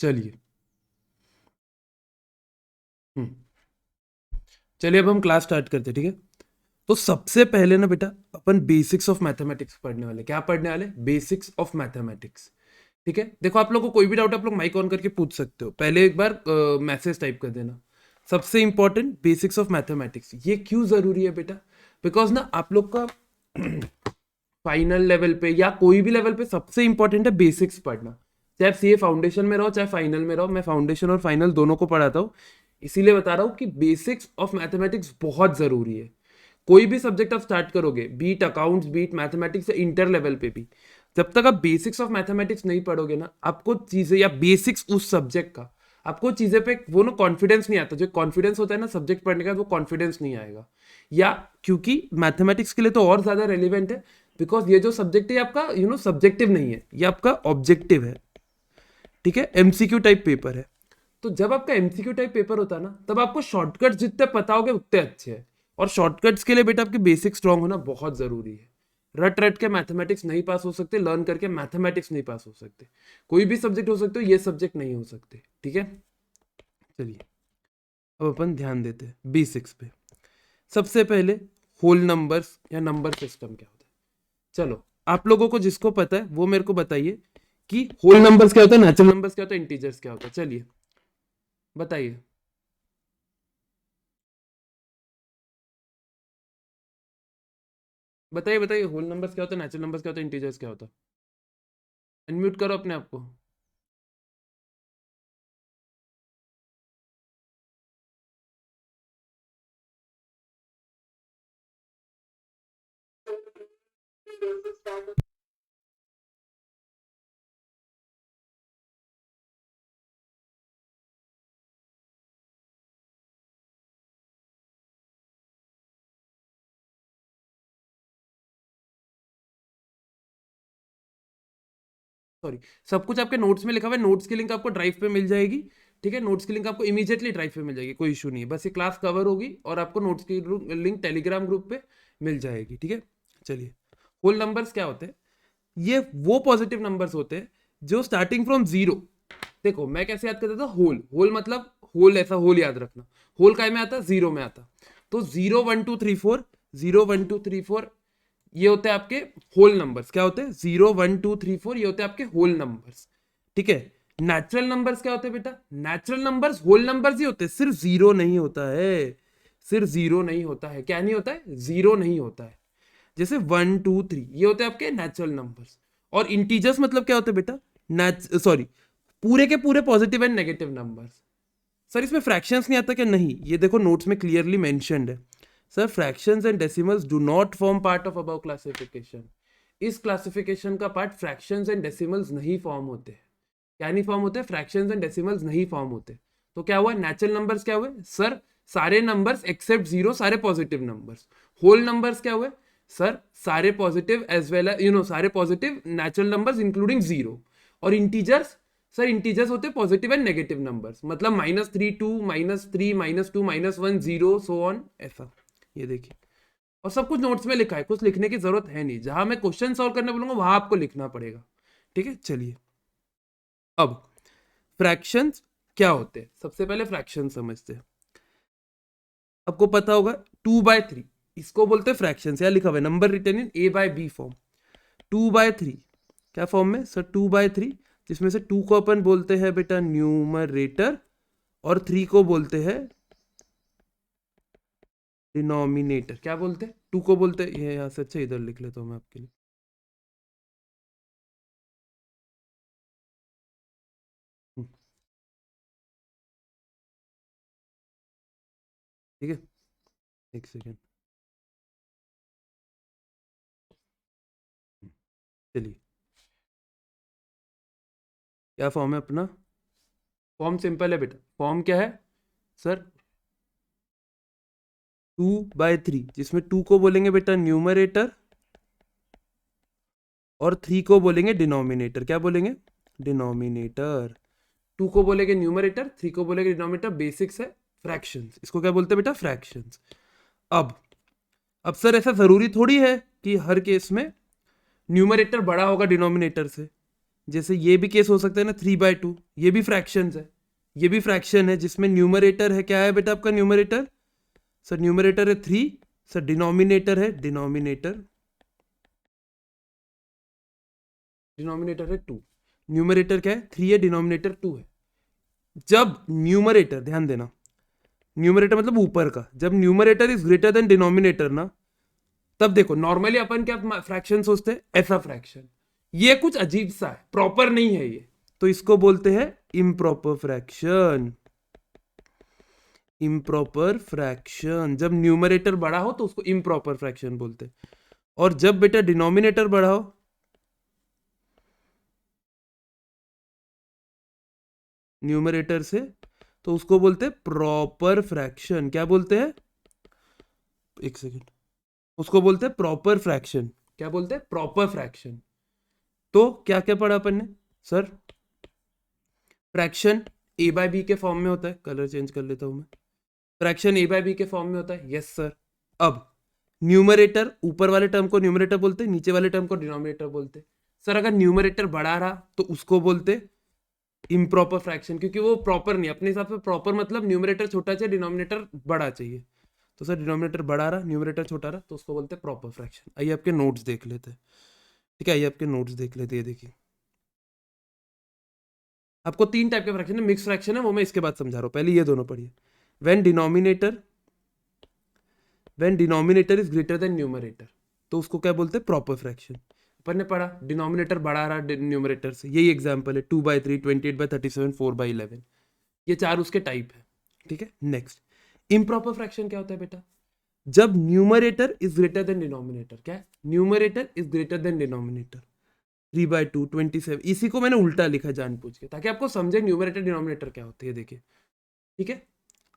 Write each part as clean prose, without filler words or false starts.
चलिए चलिए अब हम क्लास स्टार्ट करते हैं, ठीक है। तो सबसे पहले ना बेटा अपन बेसिक्स ऑफ मैथमेटिक्स पढ़ने वाले। क्या पढ़ने वाले? Basics of mathematics. ठीक है, देखो आप लोगों को कोई भी डाउट आप लोग माइक ऑन करके पूछ सकते हो। पहले एक बार मैसेज टाइप कर देना। सबसे इंपॉर्टेंट बेसिक्स ऑफ मैथमेटिक्स। ये क्यों जरूरी है बेटा? बिकॉज ना आप लोग का फाइनल लेवल पे या कोई भी लेवल पे सबसे इंपॉर्टेंट है बेसिक्स पढ़ना। चाहे सीए फाउंडेशन में रहो चाहे फाइनल में रहो, मैं फाउंडेशन और फाइनल दोनों को पढ़ाता हूँ। इसीलिए बता रहा हूँ कि बेसिक्स ऑफ मैथमेटिक्स बहुत जरूरी है। कोई भी सब्जेक्ट आप स्टार्ट करोगे, बीट अकाउंट्स बीट मैथमेटिक्स या इंटर लेवल पे भी, जब तक आप बेसिक्स ऑफ मैथमेटिक्स नहीं पढ़ोगे ना, आपको चीजें या बेसिक्स उस सब्जेक्ट का, आपको चीजें पे वो ना कॉन्फिडेंस नहीं आता। जो कॉन्फिडेंस होता है ना सब्जेक्ट पढ़ने का, वो कॉन्फिडेंस नहीं आएगा। या क्योंकि मैथमेटिक्स के लिए तो और ज्यादा रेलिवेंट है, बिकॉज ये जो सब्जेक्ट है आपका सब्जेक्टिव नहीं है, ये आपका ऑब्जेक्टिव है। ठीक है, एमसीक्यू टाइप पेपर है। तो जब आपका एमसीक्यू टाइप पेपर होता है ना, तब आपको शॉर्टकट्स जितने पता होगे उतने अच्छे हैं। और शॉर्टकट्स के लिए बेटा आपकी बेसिक स्ट्रांग होना बहुत जरूरी है। रट रट के मैथमेटिक्स नहीं पास हो सकते, लर्न करके मैथमेटिक्स नहीं पास हो सकते। कोई भी सब्जेक्ट हो सकते हो, ये सब्जेक्ट नहीं हो सकते। ठीक है, चलिए अब अपन ध्यान देते हैं बेसिक्स पे। सबसे पहले होल नंबर्स या नंबर सिस्टम क्या होता है। चलो आप लोगों को जिसको पता है वो मेरे को बताइए कि होल नंबर्स क्या होता है, नेचुरल नंबर्स क्या होता है, इंटीजर्स क्या होता है। चलिए बताइए। बताइए बताइए, होल नंबर्स क्या होता है, नेचुरल नंबर्स क्या होता है, इंटीजर्स क्या होता है। अनम्यूट करो अपने आप को। सॉरी, सब कुछ आपके नोट्स में लिखा हुआ है। नोट्स की लिंक आपको ड्राइव पे मिल जाएगी। ठीक है, नोट्स की लिंक आपको इमीडिएटली ड्राइव पे मिल जाएगी, कोई इशू नहीं है। बस ये क्लास कवर होगी और आपको नोट्स की लिंक टेलीग्राम ग्रुप पे मिल जाएगी। ठीक है, चलिए होल नंबर्स क्या होते हैं। ये वो पॉजिटिव नंबर्स होते हैं जो स्टार्टिंग फ्रॉम जीरो। देखो मैं कैसे याद करता था, होल होल मतलब होल, ऐसा होल याद रखना। होल काय में आता, जीरो में आता। तो 0 1 2 3 4, 0 1 2 3 4 ये होते हैं आपके होल नंबर्स। क्या होते हैं? 0 1 2 3 4 ये होते हैं आपके होल नंबर्स। ठीक है, नेचुरल नंबर्स क्या होते हैं बेटा? नेचुरल नंबर्स होल नंबर्स ही होते हैं, सिर्फ जीरो नहीं होता है। सिर्फ जीरो नहीं होता है। क्या नहीं होता है? जीरो नहीं होता है। जैसे 1 2 3 ये होते हैं आपके नेचुरल नंबर्स। और इंटीजर्स मतलब क्या होते हैं बेटा? सॉरी, पूरे के पूरे positive and negative numbers. Sir इसमें फ्रैक्शंस नहीं आता क्या? नहीं, ये देखो नोट्स में क्लियरली मेंशन्ड है। Sir fractions and decimals do not form part of above classification. इस क्लासिफिकेशन का पार्ट फ्रैक्शंस एंड डेसिमल्स नहीं फॉर्म होते। क्या नहीं फॉर्म होते? फ्रैक्शंस एंड डेसिमल्स नहीं फॉर्म होते। तो क्या हुआ? नेचुरल नंबर्स क्या हुए सर? सारे नंबर्स एक्सेप्ट जीरो, सारे पॉजिटिव नंबर्स। होल नंबर्स क्या हुए सर? सारे पॉजिटिव एज वेल सारे positive natural numbers including zero. और इंटीजर्स, सर इंटीजर्स होते हैं पॉजिटिव एंड नेगेटिव नंबर्स, मतलब -3 2 -3 -2 -1 0 सो ऑन, ऐसा। ये देखिए, और सब कुछ नोट्स में लिखा है, कुछ लिखने की जरूरत है नहीं। जहां मैं क्वेश्चन सॉल्व करने बोलूंगा वहां आपको लिखना पड़ेगा। ठीक है, चलिए अब फ्रैक्शंस क्या होते हैं। सबसे पहले फ्रैक्शन समझते हैं। आपको पता होगा 2/3 इसको बोलते हैं फ्रैक्शन। या लिखा हुआ है नंबर रिटर्न इन A/B फॉर्म। 2/3 क्या फॉर्म में सर? 2/3, जिसमें से 2 को अपन बोलते हैं बेटा न्यूमरेटर और 3 को बोलते हैं डिनोमिनेटर। क्या बोलते हैं? 2 को बोलते हैं, ये यहां से अच्छा इधर लिख लेता हूं मैं आपके लिए। हम्म, ठीक है, एक सेकेंड। चलिए, क्या फॉर्म है अपना? फॉर्म सिंपल है बेटा। फॉर्म क्या है सर? 2/3, जिसमें 2 को बोलेंगे बेटा न्यूमरेटर और 3 को बोलेंगे डिनोमिनेटर। क्या बोलेंगे? डिनोमिनेटर। 2 को बोलेंगे न्यूमरेटर, 3 को बोलेंगे डिनोमिनेटर। बेसिक्स है फ्रैक्शंस, इसको क्या बोलते हैं बेटा? फ्रैक्शंस। अब अब सर ऐसा जरूरी थोड़ी है कि हर केस में न्यूमरेटर बड़ा होगा डिनोमिनेटर से। जैसे ये भी केस हो सकता है ना 3/2, ये भी फ्रैक्शंस है, ये भी फ्रैक्शन है जिसमें न्यूमरेटर है, क्या है बेटा आपका न्यूमरेटर? सर न्यूमरेटर है 3, सर डिनोमिनेटर है डिनोमिनेटर है 2। न्यूमरेटर क्या है? 3 है, डिनोमिनेटर 2 है। जब न्यूमरेटर, ध्यान देना, न्यूमरेटर मतलब ऊपर का, जब numerator is greater than denominator ना, तब देखो नॉर्मली अपन क्या फ्रैक्शन सोचते हैं, ऐसा फ्रैक्शन। ये कुछ अजीब सा है, प्रॉपर नहीं है ये, तो इसको बोलते हैं इम्प्रॉपर फ्रैक्शन। इम्प्रॉपर फ्रैक्शन, जब न्यूमरेटर बड़ा हो तो उसको इम्प्रॉपर फ्रैक्शन बोलते हैं, और जब बेटा डिनोमिनेटर बड़ा हो, न्यूमरेटर से, तो उसको बोलते हैं प्रॉपर फ्रैक्शन। क्या बोलते हैं? एक सेकेंड, उसको बोलते हैं प्रॉपर फ्रैक्शन। क्या बोलते हैं? Proper fraction. तो क्या क्या पढ़ा अपन ने sir? Fraction A bye B के फॉर्म में होता है, कलर चेंज कर लेता हूं मैं, फ्रैक्शन ए बाय बी के फॉर्म में होता है, यस सर। अब न्यूमरेटर, ऊपर वाले टर्म को न्यूमरेटर बोलते हैं, नीचे वाले टर्म को डिनोमिनेटर बोलते हैं। सर अगर न्यूमरेटर बड़ा रहा तो उसको बोलते इम्प्रॉपर फ्रैक्शन, क्योंकि वो प्रॉपर नहीं, अपने हिसाब से प्रॉपर मतलब न्यूमरेटर छोटा चाहिए, डिनोमिनेटर बड़ा चाहिए। तो सर डिनोमिनेटर बड़ा रहा, न्यूमरेटर छोटा रहा, तो उसको बोलते हैं प्रॉपर फ्रैक्शन। आइए आपके नोट्स देख लेते हैं, ठीक है, आइए आपके नोट्स देख लेते हैं। देखिए आपको 3 टाइप के फ्रैक्शन है, मिक्स फ्रैक्शन है, वो मैं इसके बाद समझा रहा हूँ, पहले ये दोनों पढ़िए। When denominator is greater than numerator, तो उसको क्या बोलते हैं? Proper fraction. अपन ने पढ़ा डिनोमिनेटर बड़ा रहा न्यूमरेटर से, यही एग्जांपल है 2/3, 28/37, 4/11, ये 4 उसके टाइप है, ठीक है। नेक्स्ट, इम्प्रॉपर फ्रैक्शन क्या होता है बेटा? जब numerator is greater than denominator. क्या है? Numerator is greater than denominator. 3/2, 27, इसी को मैंने उल्टा लिखा जानबूझ के, ताकि आपको समझे न्यूमरेटर डिनोमिनेटर क्या होते हैं। देखिए ठीक है।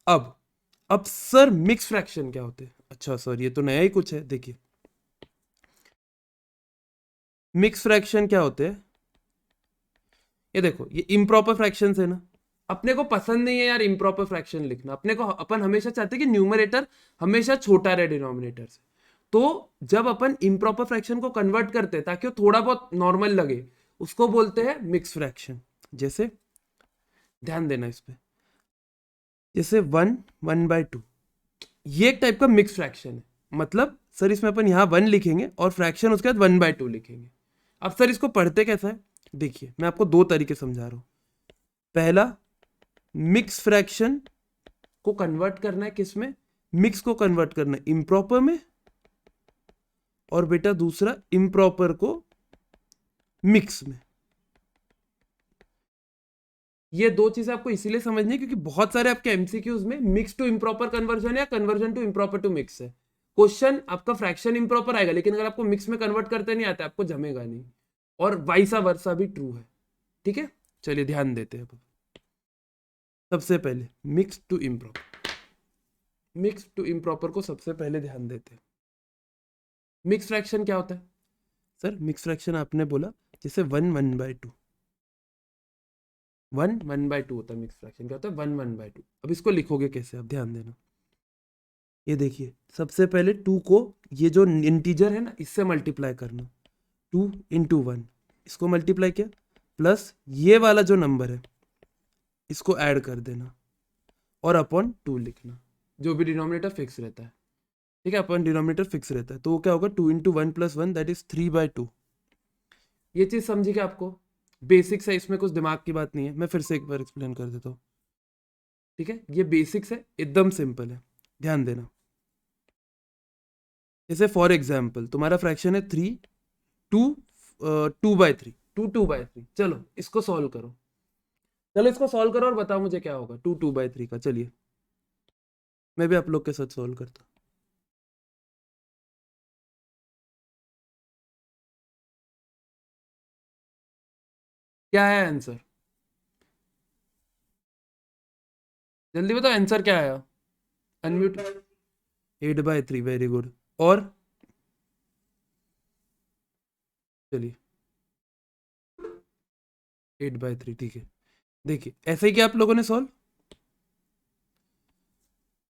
अब सर मिक्स फ्रैक्शन क्या होते हैं? अच्छा सर ये तो नया ही कुछ है। देखिए मिक्स फ्रैक्शन क्या होते हैं, ये देखो, ये इम्प्रॉपर फ्रैक्शन है ना, अपने को पसंद नहीं है यार इम्प्रॉपर फ्रैक्शन लिखना, अपने को, अपन हमेशा चाहते हैं कि न्यूमरेटर हमेशा छोटा रहे डिनोमिनेटर से। तो जब अपन इम्प्रॉपर फ्रैक्शन को कन्वर्ट करते हैं ताकि वो थोड़ा बहुत नॉर्मल लगे, उसको बोलते हैं मिक्स फ्रैक्शन। जैसे ध्यान देना इस पे, जैसे 1/2, ये एक टाइप का मिक्स फ्रैक्शन है। मतलब सर इसमें अपन यहाँ 1 लिखेंगे और फ्रैक्शन उसके बाद 1/2 लिखेंगे। अब सर इसको पढ़ते कैसा है? देखिए मैं आपको 2 तरीके समझा रहा हूँ। पहला, मिक्स फ्रैक्शन को कन्वर्ट करना है किस में? मिक्स को कन्वर्ट करना है इम्प्रॉपर में, और बेटा दूसरा इम्प्रॉपर को मिक्स में। ये 2 चीजें आपको इसीलिए समझनी है क्योंकि बहुत सारे आपके एमसीक्यूज में मिक्स टू इम्प्रॉपर कन्वर्जन या conversion to improper to mix है। क्वेश्चन आपका फ्रैक्शन इम्प्रॉपर आएगा, लेकिन अगर आपको मिक्स में कन्वर्ट करते नहीं आता आपको जमेगा नहीं, और वाइसा वर्सा भी ट्रू है, ठीक है। चलिए ध्यान देते हैं। सबसे पहले मिक्स टू इम्प्रॉपर को सबसे पहले ध्यान देते हैं। मिक्स फ्रैक्शन क्या होता है सर? मिक्स फ्रैक्शन आपने बोला जैसे 1/2, 1/2 होता है मिक्स फ्रैक्शन। क्या होता है? 1/2। अब इसको लिखोगे कैसे, आप ध्यान देना। ये देखिए सबसे पहले 2 को, ये जो इंटीजर है ना, इससे मल्टीप्लाई करना, 2 × 1, इसको मल्टीप्लाई किया, प्लस ये वाला जो नंबर है इसको ऐड कर देना, और अपॉन 2 लिखना, जो भी डिनोमिनेटर फिक्स रहता है, ठीक है। अपॉन डिनोमिनेटर फिक्स रहता है, तो वो क्या होगा? 2 × 1 + 1 दैट इज 3/2। ये चीज समझी क्या आपको? बेसिक्स है, इसमें कुछ दिमाग की बात नहीं है, मैं फिर से एक बार एक्सप्लेन कर देता हूँ, ठीक है। ये बेसिक्स है, एकदम सिंपल है, ध्यान देना। जैसे फॉर एग्जाम्पल तुम्हारा फ्रैक्शन है 3, 2/3, 2/3। चलो इसको सॉल्व करो, चलो इसको सॉल्व करो और बताओ मुझे क्या होगा 2/3 का। चलिए मैं भी आप लोग के साथ सॉल्व करता हूँ। क्या है आंसर? जल्दी बताओ आंसर क्या आया। अनम्यूट। 8/3, very good. और चलिए 8/3, ठीक है। देखिए ऐसे ही क्या आप लोगों ने सॉल्व,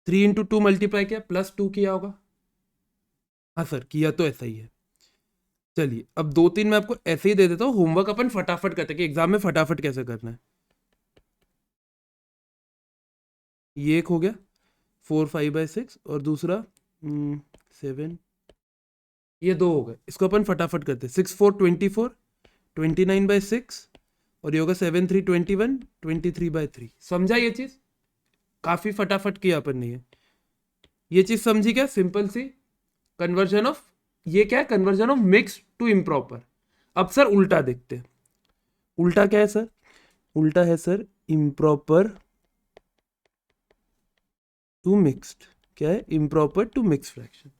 3 × 2 मल्टीप्लाई किया, +2 किया होगा। हाँ सर किया तो ऐसा ही है। चलिए अब 2-3 मैं आपको ऐसे ही दे देता हूँ, होमवर्क अपन फटाफट करते हैं कि एग्जाम में फटाफट कैसे करना है। ये एक हो गया 4 5/6 और दूसरा 7, ये 2 हो गए। इसको अपन फटाफट करते हैं। 6 4 24, 29/6 और ये होगा 7 3 21, 23/3। समझा ये चीज? काफी फटाफट किया अपन ने ये चीज समझी क्या? सिंपल सी कन्वर्जन ऑफ, ये क्या है? Conversion of mix to improper. अब सर उल्टा देखते हैं। उल्टा क्या है सर? उल्टा है सर इम्प्रॉपर टू मिक्स्ड। क्या है? Improper to mix fraction.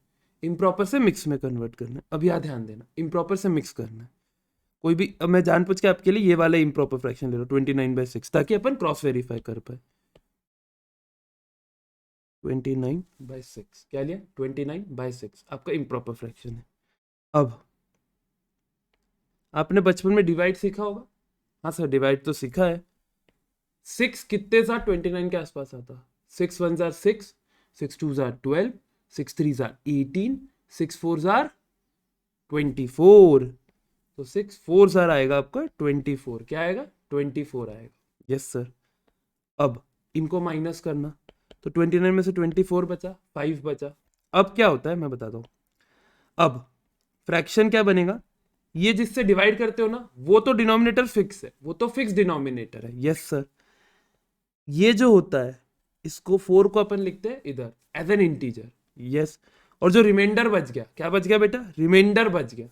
Improper से मिक्स में कन्वर्ट करना है। अब यहाँ ध्यान देना, इम्प्रॉपर से मिक्स करना है कोई भी। अब मैं जानबूझ के आपके लिए ये वाला इम्प्रॉपर फ्रैक्शन ले रहा हूँ 29/6, ताकि अपन क्रॉस वेरीफाई कर पाए। 29/6 क्या लिया? 29/6 आपका इम्प्रॉपर फ्रैक्शन है। अब आपने बचपन में डिवाइड सीखा होगा। हाँ सर डिवाइड तो सीखा है। 6 कितने जार 29 के आसपास आता? 6 1 जार 6, 6 2 जार 12, 6 3 जार 18, 6 4 जार 24। तो 6 4 जार आएगा आपका 24। क्या आएगा? 24 आएगा। Yes sir. अब इनको माइनस करना, तो 29 में से 24 बचा, 5 बचा। अब क्या होता है मैं बताता हूँ। अब फ्रैक्शन क्या बनेगा? ये जिससे डिवाइड करते हो ना, वो तो डिनोमिनेटर फिक्स है, वो तो फिक्स डिनोमिनेटर है। Yes sir. ये जो होता है, इसको 4 को अपन लिखते हैं इधर एज एन इंटीजर। यस। और जो रिमाइंडर बच गया, क्या बच गया बेटा? रिमाइंडर बच गया।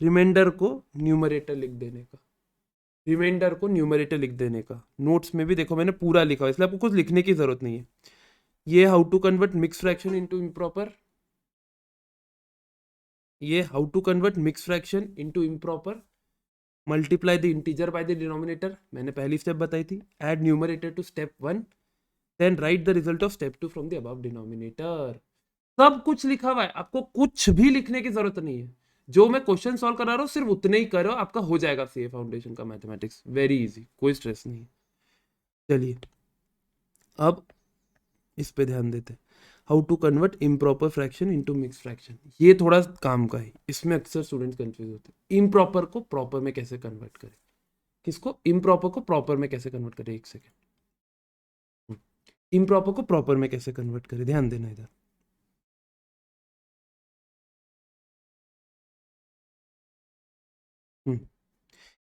रिमाइंडर को न्यूमरेटर लिख देने का। रिमाइंडर को न्यूमरेटर लिख देने का। नोट्स में भी देखो मैंने पूरा लिखा है, इसलिए आपको कुछ लिखने की जरूरत नहीं है। ये how to convert mix fraction into improper. ये how to convert mix fraction into improper. Multiply the integer by the denominator, मैंने पहली स्टेप बताई थी। Add numerator to step 1, then write the result of step 2 from the above denominator. सब कुछ लिखा हुआ है, आपको कुछ भी लिखने की जरूरत नहीं है। जो मैं क्वेश्चन सॉल्व करा रहा हूँ सिर्फ उतने ही करो, आपका हो जाएगा सीए फाउंडेशन का मैथमेटिक्स। वेरी इजी, कोई स्ट्रेस नहीं। चलिए अब इस पे ध्यान देते हैं। How to convert improper fraction into mix fraction. ये थोड़ा काम का है, इसमें अक्सर स्टूडेंट्स कंफ्यूज होते हैं। इम्प्रॉपर को प्रॉपर में कैसे कन्वर्ट करें? किसको? इम्प्रॉपर को प्रॉपर में कैसे कन्वर्ट करें? एक सेकेंड। इम्प्रॉपर को प्रॉपर में कैसे कन्वर्ट करें, ध्यान देना इधर।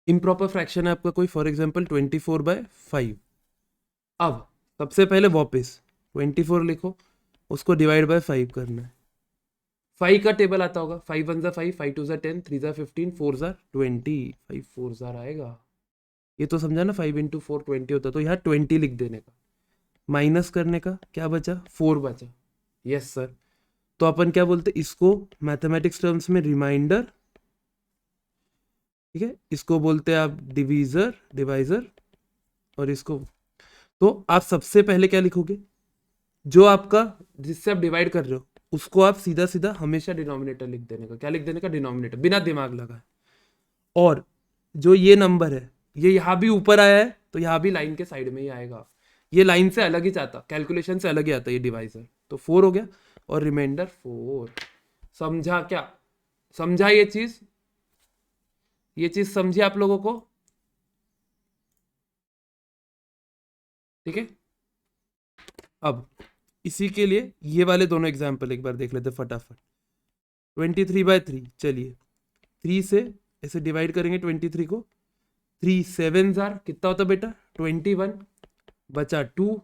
इम्प्रॉपर फ्रैक्शन है आपका कोई, फॉर एग्जाम्पल 24/5। अब सबसे पहले वापस 24 लिखो, उसको डिवाइड बाय 5 करना है। 5 का टेबल आता होगा, 5 1 5, 5 2 10, 3 15, 4 20, 5 4 आएगा। ये तो समझा ना, 5 × 4 20 होता, तो यहाँ 20 लिख देने का। माइनस करने का, क्या बचा? 4 बचा। Yes sir. तो अपन क्या बोलते हैं इसको मैथमेटिक्स टर्म्स में? रिमाइंडर। ठीक है, इसको बोलते हैं आप डिवीजर, डिवाइजर। और इसको, तो आप सबसे पहले क्या लिखोगे? जो आपका जिससे आप डिवाइड कर रहे हो उसको आप सीधा सीधा हमेशा डिनोमिनेटर लिख देने का। क्या लिख देने का? डिनोमिनेटर, बिना दिमाग लगाए। और जो ये नंबर है, ये यहां भी ऊपर आया है, तो यहां भी लाइन के साइड में ही आएगा। ये लाइन से अलग ही जाता, कैलकुलेशन से अलग ही आता ये डिवाइजर। तो 4 हो गया और रिमाइंडर 4। समझा क्या? समझा ये चीज? ये चीज समझी आप लोगों को? ठीक है। अब इसी के लिए ये वाले दोनों एग्जाम्पल एक बार देख लेते फटाफट। 23/3, चलिए 3 से ऐसे डिवाइड करेंगे 23 को। 3 7 जार कितना होता बेटा? 21 बचा 2।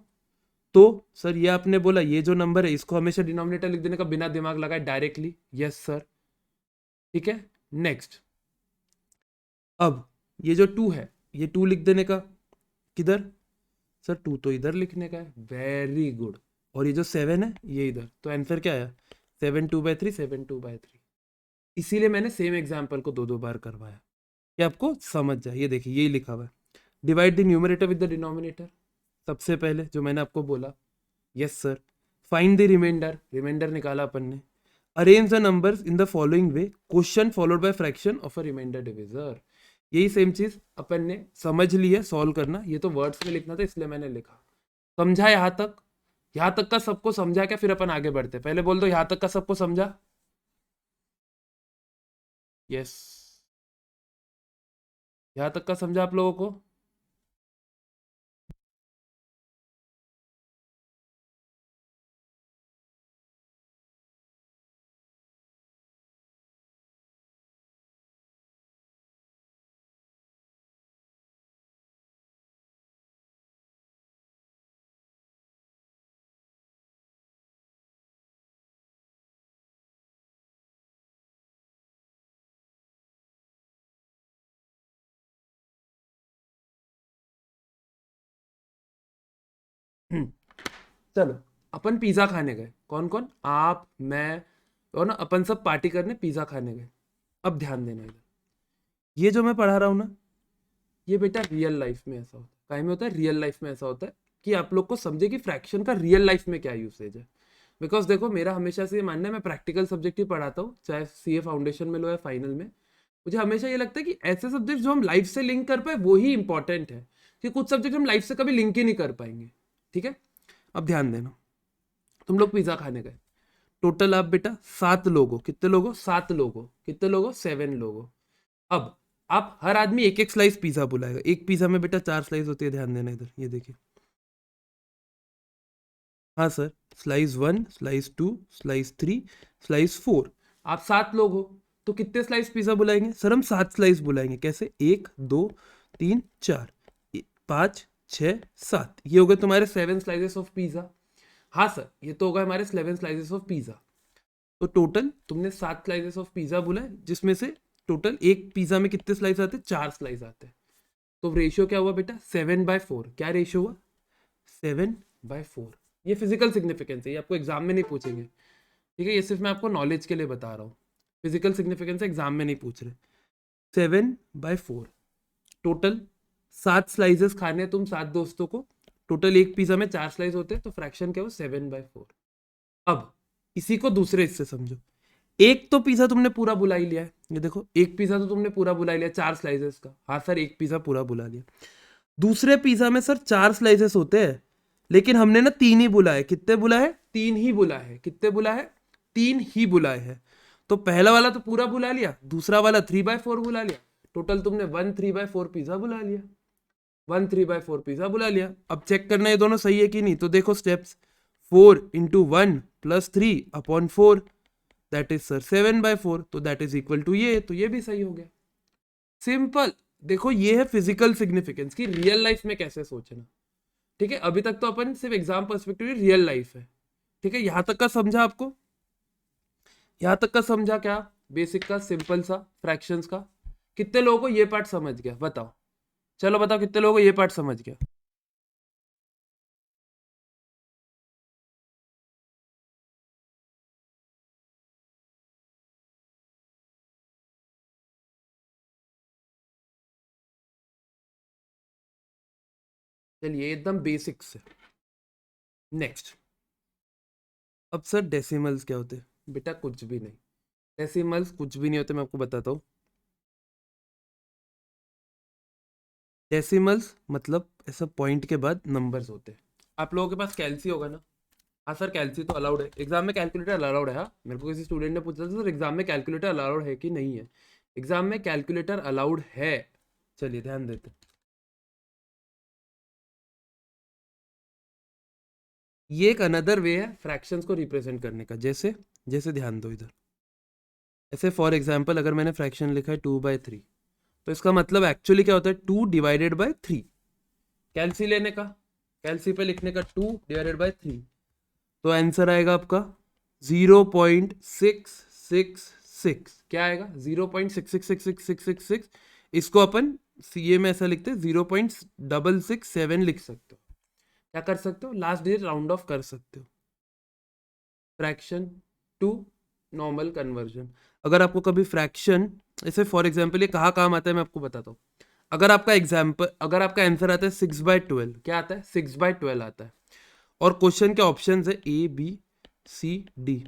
तो सर ये आपने बोला ये जो नंबर है इसको हमेशा डिनोमिनेटर लिख देने का, बिना दिमाग लगाए डायरेक्टली। Yes sir. ठीक है, नेक्स्ट। अब ये जो 2 है, ये 2 लिख देने का। किधर? सर 2 तो इधर लिखने का है। Very good. और ये जो 7 है ये इधर। तो आंसर क्या आया? 7 2/3, 7 2/3। इसीलिए मैंने सेम एग्जाम्पल को 2 बार करवाया कि आपको समझ जाए। ये देखिए यही लिखा हुआ है, divide the numerator with the denominator. सबसे पहले जो मैंने आपको बोला। Yes sir. Find the remainder, remainder निकाला अपन ने। Arrange the numbers in the following way, question followed by fraction of a remainder divisor. यही सेम चीज अपन ने समझ ली है, सॉल्व करना। ये तो वर्ड्स में लिखना था इसलिए मैंने लिखा। समझा यहां तक? यहां तक का सबको समझा क्या? फिर अपन आगे बढ़ते। पहले बोल दो यहां तक का सबको समझा। यस यहाँ तक का समझा आप लोगों को? हम्म, चलो, अपन पिज्जा खाने गए, कौन कौन, आप, मैं और ना, अपन सब पार्टी करने पिज्जा खाने गए। अब ध्यान देना इधर, ये जो मैं पढ़ा रहा हूँ ना, ये बेटा रियल लाइफ में ऐसा होता है। काहे में होता है? रियल लाइफ में ऐसा होता है कि आप लोग को समझे कि फ्रैक्शन का रियल लाइफ में क्या यूसेज है। बिकॉज देखो, मेरा हमेशा से ये मानना है, मैं प्रैक्टिकल सब्जेक्ट ही पढ़ाता हूँ, चाहे सीए फाउंडेशन में लो या फाइनल में। मुझे हमेशा ये लगता है कि ऐसे सब्जेक्ट जो हम लाइफ से लिंक कर पाए वो ही इंपॉर्टेंट है, कि कुछ सब्जेक्ट हम लाइफ से कभी लिंक ही नहीं कर पाएंगे। ठीक है, अब ध्यान देना, तुम लोग पिज्जा खाने गए, टोटल आप बेटा 7 लोग हो। कितने लोग हो? 7 लोग हो। कितने लोग हो? 7 लोग हो। अब आप हर आदमी एक एक स्लाइस पिज्जा बुलाएगा। एक पिज्जा में बेटा 4 स्लाइस होती है, ध्यान देना इधर, ये देखिए। हाँ sir, slice 1, slice 2, slice 3, slice 4। आप 7 लोग हो, तो कितने स्लाइस पिज्जा बुलाएंगे सर? हम 7 स्लाइस बुलाएंगे। कैसे? 1, 2, 3, 4, 5, 6, 7, ये हो गए तुम्हारे 7 स्लाइसेस ऑफ पिज्जा। हाँ सर, ये तो होगा हमारे 7 स्लाइसेस ऑफ पिज्जा। तो टोटल तुमने 7 स्लाइसेस ऑफ पिज्जा बोला है, जिसमें से टोटल एक पिज्जा में कितने स्लाइस आते हैं? 4 स्लाइस आते हैं। तो रेशियो क्या हुआ बेटा? 7/4। क्या रेशियो हुआ? 7/4। ये फिजिकल सिग्निफिकेंस है, ये आपको एग्जाम में नहीं पूछेंगे। ठीक है, ये सिर्फ मैं आपको नॉलेज के लिए बता रहा हूँ। फिजिकल सिग्निफिकेंस एग्जाम में नहीं पूछ रहे। 7/4 टोटल। 7 स्लाइसेस खाने हैं तुम 7 दोस्तों को। टोटल एक पिज्जा में 4 स्लाइस होते हैं, तो फ्रैक्शन क्या हो? 7/4। अब इसी को दूसरे हिस्से समझो। एक तो पिज्जा तुमने पूरा बुला ही लिया है, ये देखो, एक पिज्जा तो तुमने पूरा बुला ही लिया 4 स्लाइसेस का। हाँ सर, एक पिज्जा पूरा बुला लिया। दूसरे पिज्जा में सर 4 स्लाइसेस होते हैं, लेकिन हमने ना 3 ही बुलाए। कितने बुलाए? 3 ही बुलाए हैं। कितने बुलाए हैं? 3 ही बुलाए हैं। तो पहला वाला तो पूरा बुला लिया, दूसरा वाला 3/4 बुला लिया। टोटल तुमने 1/3/4 पिज्जा बुला लिया। 1/3/4 पिज्जा बुला लिया। अब चेक करना ये दोनों सही है कि नहीं, तो देखो स्टेप्स। 4 × 1 + 3/4, दैट इज सर 7/4, तो दैट इज इक्वल टू ये, तो ये भी सही हो गया। सिंपल। देखो, ये है फिजिकल सिग्निफिकेंस की रियल लाइफ में कैसे सोचना। ठीक है, अभी तक तो अपन सिर्फ एग्जाम पर्सपेक्टिव रियल लाइफ है। ठीक है, यहां तक का समझा आपको? यहां तक का समझा क्या? बेसिक का, सिंपल सा फ्रैक्शंस का। कितने लोगों को ये पार्ट समझ गया बताओ? चलो बताओ, कितने लोगों को ये पार्ट समझ गया? चलिए, एकदम बेसिक से नेक्स्ट। अब सर डेसिमल्स क्या होते हैं? बेटा कुछ भी नहीं, डेसिमल्स कुछ भी नहीं होते, मैं आपको बताता हूँ। डेसिमल्स मतलब ऐसा पॉइंट के बाद नंबर्स होते हैं। आप लोगों के पास कैलसी होगा ना? हाँ सर, कैलसी तो अलाउड है एग्जाम में, कैलकुलेटर अलाउड है। हाँ, मेरे को किसी स्टूडेंट ने पूछा था सर एग्जाम में कैलकुलेटर अलाउड है कि नहीं है। एग्जाम में कैलकुलेटर अलाउड है। चलिए ध्यान देते हैं। ये एक अनदर वे है फ्रैक्शंस को रिप्रेजेंट करने का। जैसे, जैसे ध्यान दो इधर, ऐसे फॉर एग्जाम्पल अगर मैंने फ्रैक्शन लिखा है 2/3, तो इसका मतलब एक्चुअली क्या होता है? 2/3। कैलसी लेने का, कैलसी पे लिखने का 2/3, तो आंसर आएगा आपका 0.666। क्या आएगा? 0.6666666। इसको अपन सीए में ऐसा लिखते हैं, 0.667 लिख सकते हो। क्या कर सकते हो? लास्ट डिजिट राउंड ऑफ कर सकते हो। Fraction to normal conversion. अगर आपको कभी फ्रैक्शन, ऐसे फॉर एग्जाम्पल ये कहाँ काम आता है मैं आपको बताता हूँ। अगर आपका आंसर आता है 6/12, क्या आता है? 6/12 आता है। और क्वेश्चन के ऑप्शन है A B C D।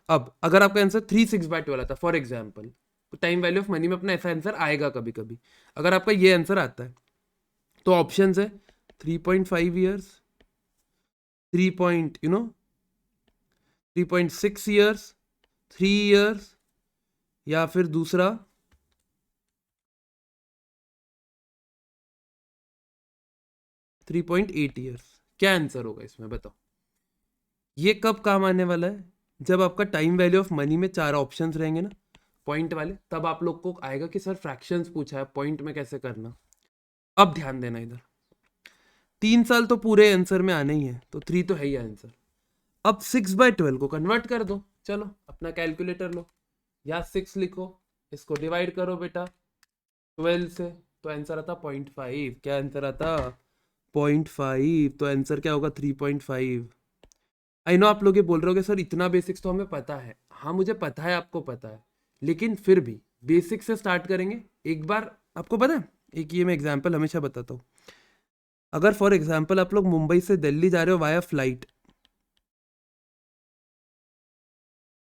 अब अगर आपका आंसर 3/6/12 आता है फॉर एग्जाम्पल, तो टाइम वैल्यू ऑफ मनी में अपना ऐसा आंसर आएगा कभी कभी। अगर आपका ये आंसर आता है, तो ऑप्शन है 3.5 ईयर्स, 3.6 ईयर्स, 3 ईयर्स, या फिर दूसरा 3.8 ईयर्स। क्या आंसर होगा इसमें बताओ। ये कब काम आने वाला है, जब आपका टाइम वैल्यू ऑफ मनी में 4 ऑप्शंस रहेंगे ना पॉइंट वाले, तब आप लोग को आएगा कि सर फ्रैक्शंस पूछा है, पॉइंट में कैसे करना। अब ध्यान देना इधर, 3 साल तो पूरे आंसर में आने ही है, तो 3 तो है ही आंसर। अब 6/12 को कन्वर्ट कर दो, चलो अपना कैलकुलेटर लो या 6 लिखो, इसको डिवाइड करो बेटा 12 से, तो आंसर आता 0.5। क्या आंसर आता 0.5, तो आंसर क्या होगा 3.5। आई नो आप लोग ये बोल रहे होगे सर इतना बेसिक्स तो हमें पता है। हाँ मुझे पता है, आपको पता है, लेकिन फिर भी बेसिक से स्टार्ट करेंगे एक बार। आपको पता है, एक ये मैं एग्जांपल हमेशा बताता हूँ। अगर फॉर एग्जांपल आप लोग मुंबई से दिल्ली जा रहे हो वाया फ्लाइट,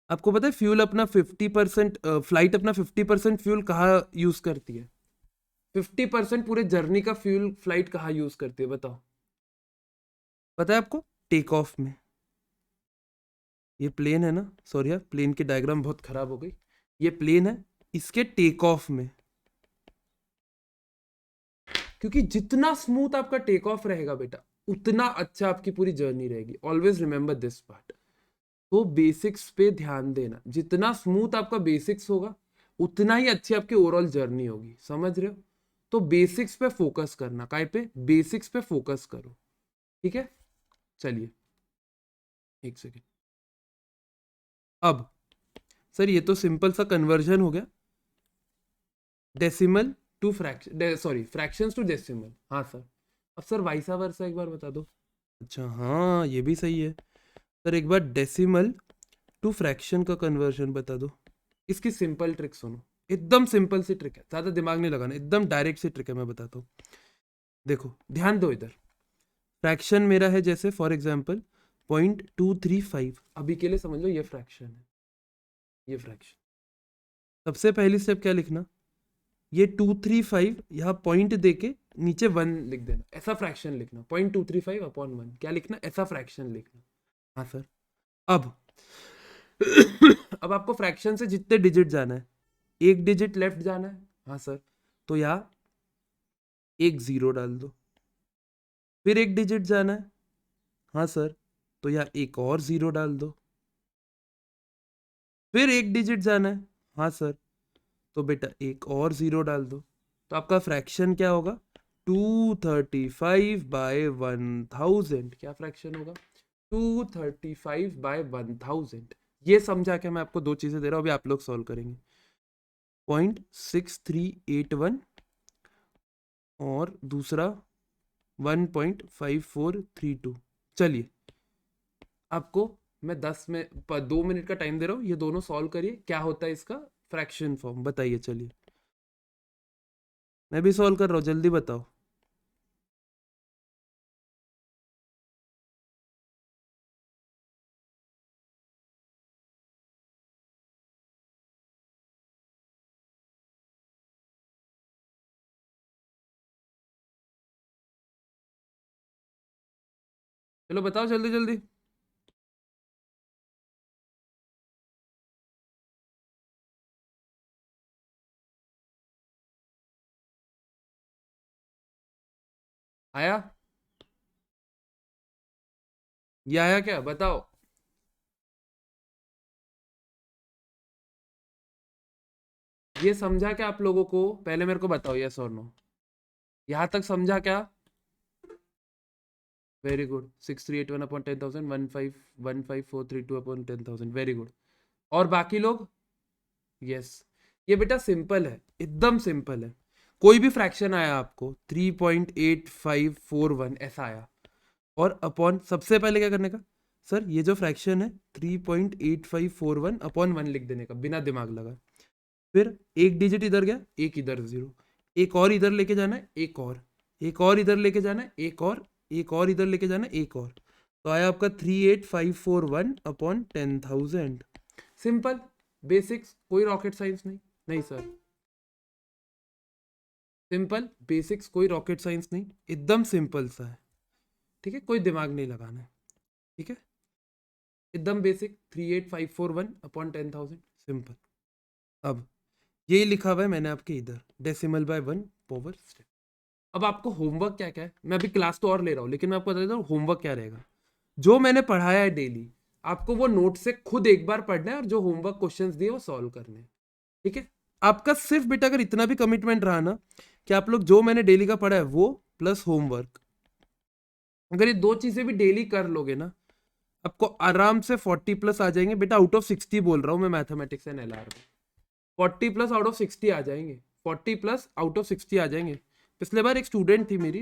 आपको पता है फ्यूल अपना 50%, फ्लाइट अपना 50% फ्यूल कहाँ यूज करती है? 50% पूरे जर्नी का फ्यूल फ्लाइट कहाँ यूज करती है बताओ? पता है आपको? टेक ऑफ में। ये प्लेन है ना, सॉरी यार प्लेन की डायग्राम बहुत खराब हो गई। ये प्लेन है, इसके टेक ऑफ में, क्योंकि जितना स्मूथ आपका टेक ऑफ रहेगा बेटा, उतना अच्छा आपकी पूरी जर्नी रहेगी। Always remember this part. तो बेसिक्स पे ध्यान देना, जितना स्मूथ आपका बेसिक्स होगा उतना ही अच्छी आपकी ओवरऑल जर्नी होगी, समझ रहे हो? तो बेसिक्स पे फोकस करना, काय पे? बेसिक्स पे फोकस करो, ठीक है? चलिए एक सेकेंड। अब सर ये तो सिंपल सा कन्वर्जन हो गया, decimal to fraction, sorry fractions to decimal. हाँ सर, अब सर वाइसा वर्सा एक बार बता दो। अच्छा हाँ ये भी सही है सर, एक बार डेसिमल टू फ्रैक्शन का कन्वर्जन बता दो। इसकी सिंपल ट्रिक सुनो, एकदम सिंपल सी ट्रिक है, ज्यादा दिमाग नहीं लगाना, एकदम डायरेक्ट सी ट्रिक है, मैं बताता हूँ। देखो ध्यान दो इधर, फ्रैक्शन मेरा है जैसे फॉर एग्जाम्पल 0.235, अभी के लिए समझ लो ये फ्रैक्शन है, ये फ्रैक्शन। सबसे पहली स्टेप क्या लिखना, ये 235 यहाँ पॉइंट देके नीचे 1 लिख देना, ऐसा फ्रैक्शन लिखना, 0.235/1। क्या लिखना? ऐसा फ्रैक्शन लिखना। हाँ सर। अब अब आपको फ्रैक्शन से जितने डिजिट जाना है, एक डिजिट लेफ्ट जाना है। हाँ सर, तो यहाँ एक जीरो डाल दो। फिर एक डिजिट जाना है। हाँ सर, तो यहाँ एक और जीरो डाल दो। फिर एक डिजिट जाना है। हाँ सर, तो बेटा एक और जीरो डाल दो। तो आपका फ्रैक्शन क्या होगा? 235/1000। क्या फ्रैक्शन होगा? 235/1000। ये समझा के मैं आपको दो चीजें दे रहा हूं, अभी आप लोग सॉल्व करेंगे। 0.6381 और दूसरा 1.5432। चलिए आपको मैं 2 मिनट का टाइम दे रहा हूँ, ये दोनों सॉल्व करिए, क्या होता है इसका फ्रैक्शन फॉर्म बताइए। चलिए मैं भी सॉल्व कर रहा हूँ, जल्दी बताओ। चलो बताओ जल्दी जल्दी। आया? ये आया क्या बताओ? ये समझा क्या आप लोगों को? पहले मेरे को बताओ यस और नो, यहां तक समझा क्या? Very good. 6381/10,000, 1515432/10,000, very good. और बाकी लोग? यस। ये बेटा सिंपल है, एकदम सिंपल है। कोई भी फ्रैक्शन आया आपको 3.8541 ऐसा आया, और अपॉन सबसे पहले क्या करने का? सर ये जो फ्रैक्शन है 3.8541/1 लिख देने का, बिना दिमाग लगा। फिर एक डिजिट इधर गया, एक इधर जीरो, एक और इधर लेके जाना है, एक और इधर लेके जाना है, एक और इधर लेके जाना है, एक और। तो आया आपका 38541/10,000। सिंपल, बेसिक्स, कोई रॉकेट साइंस नहीं। नहीं सर, सिंपल बेसिक्स, कोई रॉकेट साइंस नहीं, एकदम सिंपल सा है, ठीक है? कोई दिमाग नहीं लगाना है, ठीक है? एकदम बेसिक, 38541/10,000, सिंपल। अब यही लिखा हुआ है मैंने आपके इधर, डेसिमल बाय 1 पावर स्टेप। अब आपको होमवर्क क्या क्या है, मैं अभी क्लास तो और ले रहा हूँ लेकिन मैं आपको बता देता हूँ होमवर्क क्या रहेगा। जो मैंने पढ़ाया है डेली, आपको वो नोट से खुद एक बार पढ़ना है और जो होमवर्क क्वेश्चंस दिए वो सॉल्व करने हैं। ठीक है, आपका सिर्फ बेटा अगर इतना भी कमिटमेंट रहा ना कि आप लोग जो मैंने डेली का पढ़ा है वो प्लस होमवर्क, अगर ये दो चीजें भी डेली कर लोगे ना, आपको आराम से 40+ आ जाएंगे बेटा। आउट ऑफ 60 बोल रहा हूँ मैं मैथमेटिक्स एंड एलआर में, 40+ आउट ऑफ 60 आ जाएंगे, 40+ आउट ऑफ 60 आ जाएंगे। पिछले बार एक स्टूडेंट थी मेरी,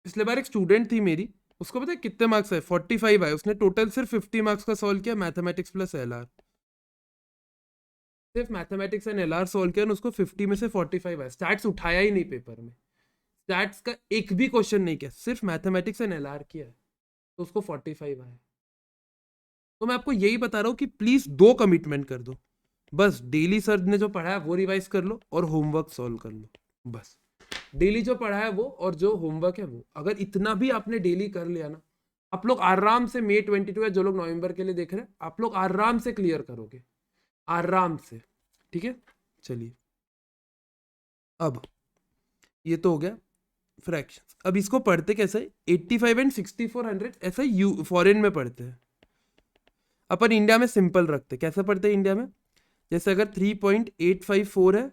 पिछले बार एक स्टूडेंट थी मेरी, उसको पता है कितने मार्क्स आए? 45 आए। उसने टोटल सिर्फ 50 मार्क्स का सॉल्व किया मैथमेटिक्स प्लस एलआर, सिर्फ मैथमेटिक्स एंड एलआर सॉल्व किया, उसको 50 में से 45 आए। स्टैट्स उठाया ही नहीं पेपर में, स्टैट्स का एक भी क्वेश्चन नहीं किया, सिर्फ मैथमेटिक्स एंड एलआर किया है, तो उसको 45 आए। तो मैं आपको यही बता रहा हूँ कि प्लीज दो कमिटमेंट कर दो, बस डेली सर ने जो पढ़ा है वो रिवाइज कर लो और होमवर्क सॉल्व कर लो। बस डेली जो पढ़ा है वो और जो होमवर्क है वो, अगर इतना भी आपने डेली कर लिया ना, आप लोग आराम से May 22 या जो लोग नवंबर के लिए देख रहे हैं, आप लोग आराम से क्लियर करोगे, आराम से। ठीक है, चलिए अब ये तो हो गया फ्रैक्शंस। अब इसको पढ़ते कैसे? 85 एंड 6400 ऐसा यू फॉरेन में पढ़ते हैं, अपन इंडिया में सिंपल रखते। कैसे पढ़ते हैं इंडिया में? जैसे अगर 3.854 है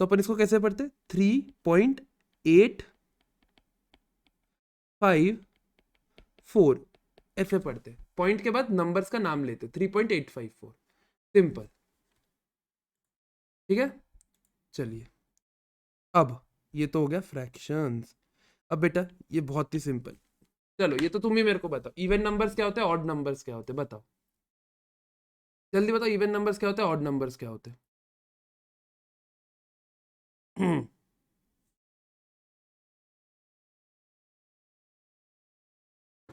तो अपन इसको कैसे पढ़ते? 3.854 ऐसे पढ़ते, पॉइंट के बाद नंबर्स का नाम लेते, 3.854 सिंपल। ठीक है, चलिए अब ये तो हो गया फ्रैक्शंस। अब बेटा ये बहुत ही सिंपल, चलो ये तो तुम ही मेरे को बताओ, इवन नंबर्स क्या होते हैं, ऑड नंबर्स क्या होते हैं, बताओ जल्दी बताओ। इवन नंबर्स क्या होते हैं, ऑड नंबर्स क्या होते हैं?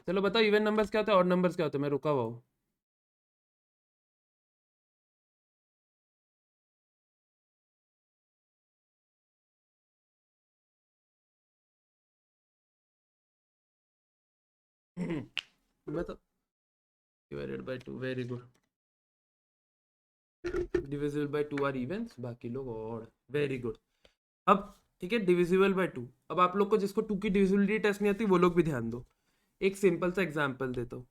चलो बताओ, इवन नंबर्स क्या होते हैं, ऑड नंबर्स क्या होते हैं? मैं रुका हुआ हूँ। मैं तो divided by 2, very good. Divisible by 2 are evens, बाकी लोग ऑड, वेरी गुड। अब ठीक है, डिविजिबल बाय 2। अब आप लोग को जिसको 2 की डिविजिबिलिटी टेस्ट नहीं आती वो लोग भी ध्यान दो, एक सिंपल सा एग्जांपल देता हूँ,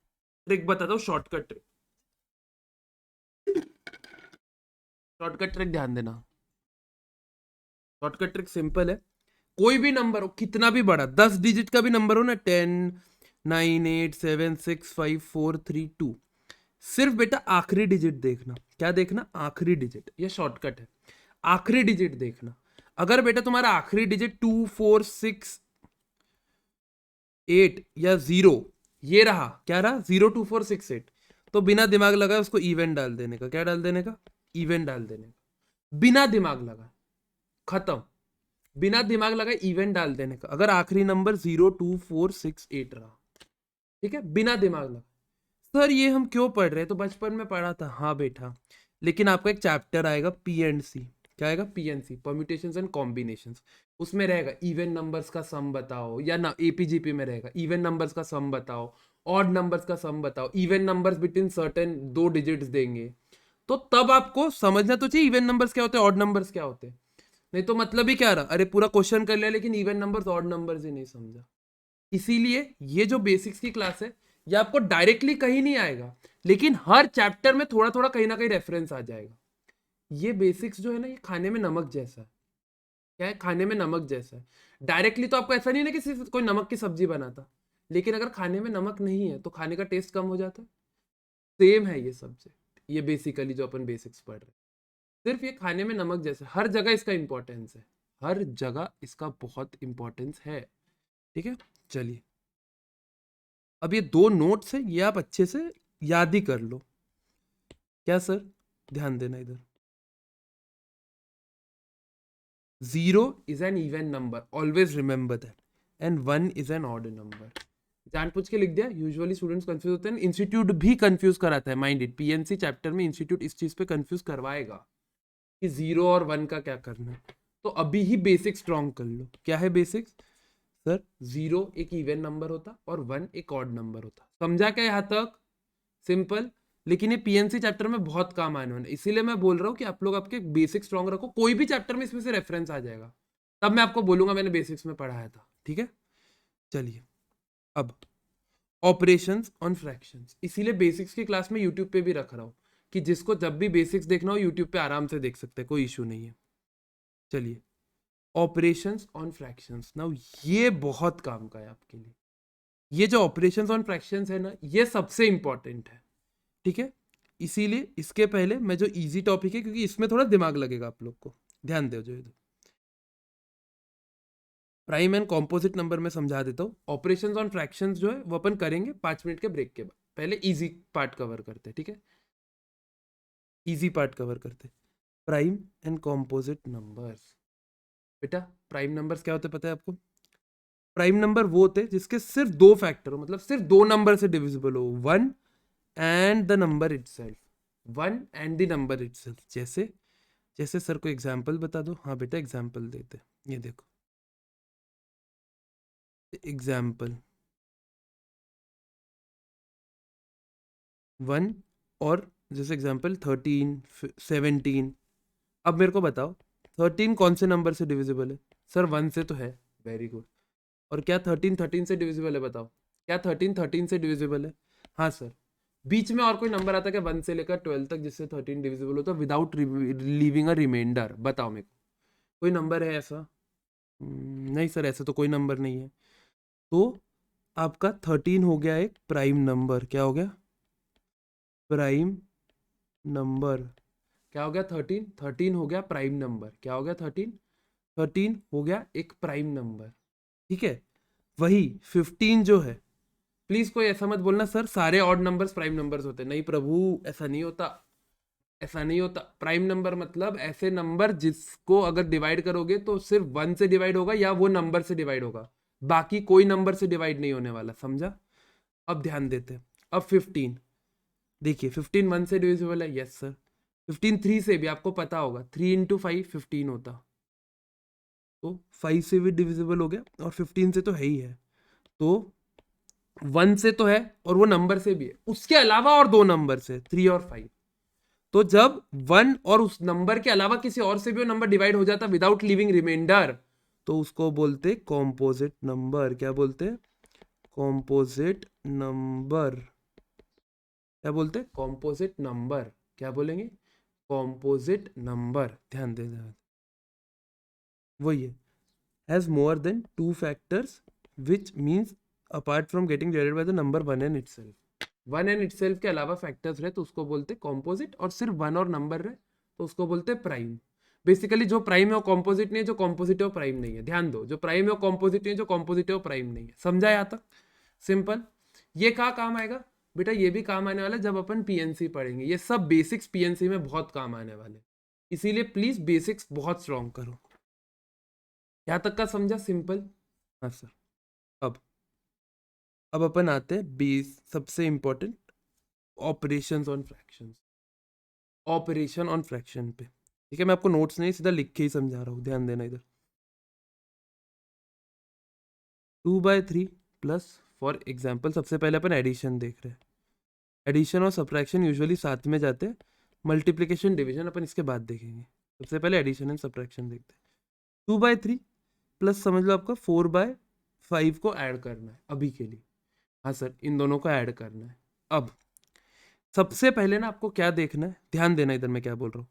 ट्रिक बताता हूँ, शॉर्टकट ट्रिक, शॉर्टकट ट्रिक ध्यान देना। शॉर्टकट ट्रिक सिंपल है, कोई भी नंबर हो, कितना भी बड़ा, 10 डिजिट का भी नंबर हो ना, 10 9 8 7 6 5 4 3 2, सिर्फ बेटा आखिरी डिजिट देखना। क्या देखना? आखिरी डिजिट, ये शॉर्टकट है, आखिरी डिजिट देखना। अगर बेटा तुम्हारा आखिरी डिजिट 2 4 6 8 या 0 ये रहा, क्या रहा? 0 2 4 6 8, तो बिना दिमाग लगाए उसको इवेंट डाल देने का। क्या डाल देने का? इवेंट डाल देने का, बिना दिमाग लगाए, खत्म। बिना दिमाग लगाए इवेंट डाल देने का, अगर आखिरी नंबर 0 2 4 6 8 रहा, ठीक है, बिना दिमाग लगा। सर ये हम क्यों पढ़ रहे हैं? तो बचपन में पढ़ा था, हाँ बेटा, लेकिन आपका एक चैप्टर आएगा पीएनसी। क्या आएगा? PNC, permutations and combinations. उसमें रहेगा इवन नंबर्स का सम बताओ, या ना एपीजीपी में रहेगा इवन नंबर्स का सम बताओ, ऑड नंबर्स का सम बताओ, even numbers between certain 2 digits देंगे। तो तब आपको समझना तो चाहिए इवन नंबर्स क्या होते हैं, ऑड नंबर्स क्या होते हैं। नहीं तो मतलब ही क्या रहा, अरे पूरा क्वेश्चन कर लिया लेकिन इवन नंबर्स ऑड नंबर्स ही नहीं समझा। इसीलिए ये जो बेसिक्स की क्लास है, ये आपको डायरेक्टली कहीं नहीं आएगा, लेकिन हर चैप्टर में थोड़ा थोड़ा कहीं ना कहीं रेफरेंस आ जाएगा। ये बेसिक्स जो है ना, ये खाने में नमक जैसा है। क्या है? खाने में नमक जैसा है। डायरेक्टली तो आपको ऐसा नहीं है कि सिर्फ कोई नमक की सब्जी बनाता, लेकिन अगर खाने में नमक नहीं है तो खाने का टेस्ट कम हो जाता है। सेम है ये सब्जेक्ट, ये बेसिकली जो अपन बेसिक्स पढ़ रहे हैं, सिर्फ ये खाने में नमक जैसा, हर जगह इसका इंपॉर्टेंस है, हर जगह इसका बहुत इंपॉर्टेंस है। ठीक है, चलिए अब ये दो नोट्स है, ये आप अच्छे से याद ही कर लो। क्या सर? ध्यान देना इधर। 0 is an even number, always remember that, and 1 is an odd number. जानबूझ के लिख दिया, यूजुअली स्टूडेंट्स कंफ्यूज होते हैं, इंस्टीट्यूट भी कंफ्यूज कराता है, माइंड इट, पीएनसी चैप्टर में इंस्टीट्यूट इस चीज पे कंफ्यूज करवाएगा कि 0 और 1 का क्या करना है। तो अभी ही बेसिक स्ट्रॉन्ग कर लो। क्या है बेसिक्स? सर 0 एक इवन नंबर होता और 1 एक ऑड नंबर होता। समझा क्या यहां तक? सिंपल। लेकिन ये पीएनसी चैप्टर में बहुत काम आने वाला है, इसीलिए मैं बोल रहा हूँ कि आप लोग आपके बेसिक स्ट्रॉन्ग रखो, कोई भी चैप्टर में इसमें से रेफरेंस आ जाएगा। तब मैं आपको बोलूंगा मैंने बेसिक्स में पढ़ाया था, ठीक है। चलिए अब ऑपरेशंस ऑन फ्रैक्शंस, इसीलिए बेसिक्स की क्लास में यूट्यूब पे भी रख रहा हूँ कि जिसको जब भी बेसिक्स देखना हो यूट्यूब पे आराम से देख सकते हैं, कोई इशू नहीं है। चलिए ऑपरेशंस ऑन फ्रैक्शंस, नाउ ये बहुत काम का है आपके लिए। ये जो ऑपरेशंस ऑन फ्रैक्शंस है ना, ये सबसे इंपॉर्टेंट है, ठीक है। इसीलिए इसके पहले मैं जो इजी टॉपिक है, क्योंकि इसमें थोड़ा दिमाग लगेगा आप लोग को, ध्यान दो। जो प्राइम एंड कॉम्पोजिट नंबर में समझा देता हूँ। ऑपरेशंस ऑन फ्रैक्शंस जो है वो अपन करेंगे 5 मिनट के ब्रेक के बाद। पहले इजी पार्ट कवर करते हैं, ठीक है। इजी पार्ट कवर करते, प्राइम एंड कॉम्पोजिट नंबर्स। बेटा प्राइम नंबर्स क्या होते हैं पता है आपको? प्राइम नंबर वो होते हैं जिसके सिर्फ दो फैक्टर हो, मतलब सिर्फ दो नंबर से डिविजिबल हो, one and the number itself, one and the number itself. जैसे जैसे सर को एग्जांपल बता दो। हाँ बेटा एग्जांपल देते, ये देखो एग्जांपल 1 और जैसे एग्जांपल 13 17। अब मेरे को बताओ 13 कौन से नंबर से डिविजिबल है? सर 1 से तो है, वेरी गुड। और क्या 13 13 से डिविजिबल है? बताओ क्या 13 13 से डिविजिबल है? हाँ सर। बीच में और कोई नंबर आता है क्या 1 से लेकर 12 तक जिससे 13 डिविजिबल होता है विदाउट लीविंग अ रिमाइंडर? बताओ मेरे को, कोई नंबर है ऐसा? नहीं सर, ऐसा तो कोई नंबर नहीं है। तो आपका 13 हो गया एक प्राइम नंबर। क्या हो गया? Prime number. क्या हो गया? 13 13 हो गया प्राइम नंबर। क्या हो गया? 13 13 हो गया एक प्राइम नंबर, ठीक है। वही 15 जो है, प्लीज कोई ऐसा मत बोलना सर सारे ऑड नंबर्स प्राइम नंबर्स होते हैं। नहीं प्रभु, ऐसा नहीं होता, ऐसा नहीं होता। प्राइम नंबर मतलब ऐसे नंबर जिसको अगर डिवाइड करोगे तो सिर्फ 1 से डिवाइड होगा या वो नंबर से डिवाइड होगा, बाकी कोई नंबर से डिवाइड नहीं होने वाला, समझा? अब ध्यान देते हैं। अब 15 देखिए, 15 1 से डिविजिबल है, यस सर। 15 3 से भी आपको पता होगा, 3 इंटू 5 15 होता, तो 5 से भी डिविजिबल हो गया और 15 से तो है ही है, तो 1 से तो है और वो नंबर से भी है, उसके अलावा और दो नंबर से 3 और 5। तो जब 1 और उस नंबर के अलावा किसी और से भी वो नंबर डिवाइड हो जाता विदाउट लिविंग रिमाइंडर, तो उसको बोलते कॉम्पोजिट नंबर। क्या बोलते? Composite number. क्या बोलते? Composite number. क्या बोलेंगे? Composite number. ध्यान देना, वही है। Has more than two factors which means apart from getting divided by the number one and itself. One and itself के अलावा फैक्टर्स रहे तो उसको बोलते कॉम्पोजिट, और सिर्फ वन और नंबर रहे तो उसको बोलते प्राइम। बेसिकली जो प्राइम है वो कॉम्पोजिट नहीं है, जो कॉम्पोजिट है वो प्राइम नहीं है। ध्यान दो, जो प्राइम है वो कॉम्पोजिट नहीं है, जो कॉम्पोजिट है वो प्राइम नहीं है। समझा यहाँ तक? सिंपल। ये कहाँ काम आएगा बेटा? ये भी काम आने वाला है जब अपन पीएनसी पढ़ेंगे। ये सब बेसिक्स पीएनसी में बहुत काम आने वाले, इसीलिए प्लीज बेसिक्स बहुत स्ट्रॉन्ग करो। यहाँ तक का समझा? सिंपल। हाँ सर। अब अपन आते हैं बेस सबसे important, operations on fractions. Operation on fraction पे, ठीक है। मैं आपको नोट्स नहीं सीधा लिख के ही समझा रहा हूँ, ध्यान देना इधर। 2/3 प्लस, फॉर एग्जाम्पल सबसे पहले अपन एडिशन देख रहे हैं। एडिशन और सब्ट्रैक्शन यूजुअली साथ में जाते हैं, मल्टीप्लिकेशन डिवीजन अपन इसके बाद देखेंगे। सबसे पहले एडिशन एंड सब्ट्रैक्शन देखते हैं। 2/3 प्लस समझ लो आपका 4/5 को ऐड करना है अभी के लिए। हाँ सर, इन दोनों को ऐड करना है। अब सबसे पहले ना आपको क्या देखना है, ध्यान देना इधर मैं क्या बोल रहा हूँ।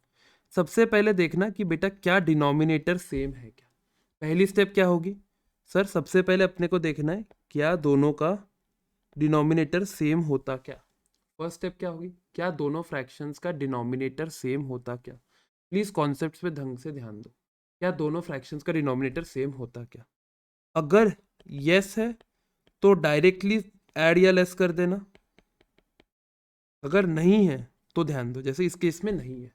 सबसे पहले देखना कि बेटा क्या डिनोमिनेटर सेम है क्या। पहली स्टेप क्या होगी सर? सबसे पहले अपने को देखना है क्या दोनों का डिनोमिनेटर सेम होता क्या। फर्स्ट स्टेप क्या होगी? क्या दोनों फ्रैक्शंस का डिनोमिनेटर सेम होता क्या। प्लीज कॉन्सेप्ट्स पे ढंग से ध्यान दो। क्या दोनों फ्रैक्शंस का डिनोमिनेटर सेम होता क्या? अगर यस है तो डायरेक्टली ऐड या लेस कर देना, अगर नहीं है तो ध्यान दो, जैसे इस केस में नहीं है,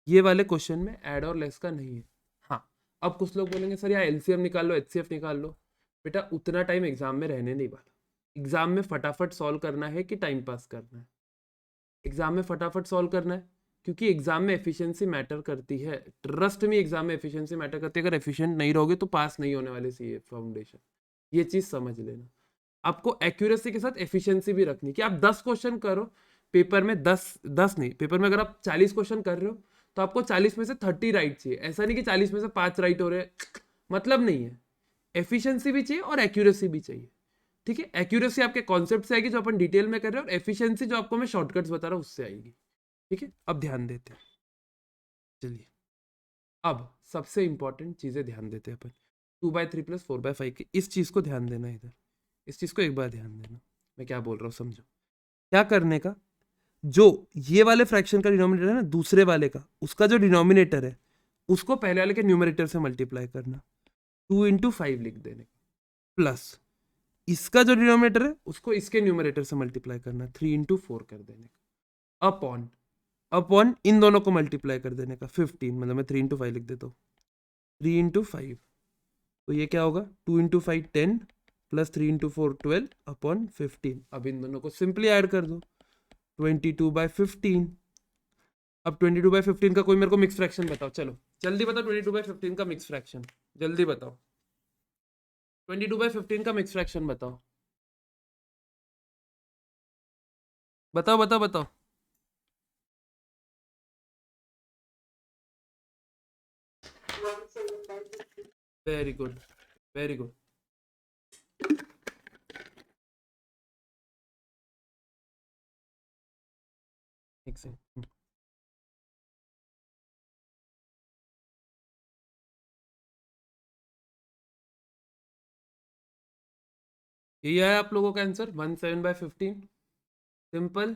ये वाले क्वेश्चन में ऐड और लेस का नहीं है। हाँ, अब कुछ लोग बोलेंगे सर यार एलसीएम निकाल लो, एचसीएफ निकाल लो। बेटा उतना टाइम एग्जाम में रहने नहीं वाला। एग्जाम में फटाफट सॉल्व करना है कि टाइम पास करना है? एग्जाम में फटाफट सॉल्व करना है, क्योंकि एग्जाम में एफिशिएंसी मैटर करती है। ट्रस्ट में, एग्जाम में एफिशिएंसी मैटर करती है। अगर एफिशिएंट नहीं रहोगे तो पास नहीं होने वाले सीए फाउंडेशन, ये चीज समझ लेना। आपको एक्यूरेसी के साथ एफिशिएंसी भी रखनी, कि आप 10 क्वेश्चन करो पेपर में, 10 नहीं, पेपर में अगर आप 40 क्वेश्चन कर रहे हो तो आपको 40 में से 30 राइट चाहिए। ऐसा नहीं कि 40 में से 5 राइट हो रहे मतलब नहीं है, एफिशिएंसी भी चाहिए और एक्यूरेसी भी चाहिए। ठीक है, एक्यूरेसी आपके कॉन्सेप्ट से आएगी जो अपन डिटेल में कर रहे हैं, और एफिशिएंसी जो आपको मैं शॉर्टकट्स बता रहा हूँ उससे आएगी। ठीक है, अब ध्यान देते हैं। चलिए, अब सबसे इंपॉर्टेंट चीजें ध्यान देते हैं अपन। 2/3 + 4/5 की इस चीज को ध्यान देना, इधर इस चीज को एक बार ध्यान देना, मैं क्या बोल रहा हूँ समझो। क्या करने का, जो ये वाले फ्रैक्शन का डिनोमिनेटर है ना, दूसरे वाले का, उसका जो डिनोमिनेटर है उसको पहले वाले के न्यूमरेटर से मल्टीप्लाई करना, 2 × 5 लिख देने का, प्लस इसका जो डिनोमिनेटर है उसको इसके न्यूमरेटर से मल्टीप्लाई करना, 3 × 4 कर देने का, अपॉन अपॉन इन दोनों को मल्टीप्लाई कर देने का, 15, मतलब मैं 3 × 5 लिख देता हूँ, 3 × 5, तो ये क्या होगा, 2 × 5 10 + 3 × 4 12 अपॉन 15। अब इन दोनों को सिंपली ऐड कर दो, 22/15। अब 22/15 का कोई मेरे को मिक्स फ्रैक्शन बताओ, चलो जल्दी बताओ, 22/15 का मिक्स फ्रैक्शन जल्दी बताओ, 22/15 का मिक्स फ्रैक्शन बताओ, बताओ बताओ बताओ। Very good, very good. एक सेकंड, यही आया आप लोगों का आंसर, 17/15। सिंपल,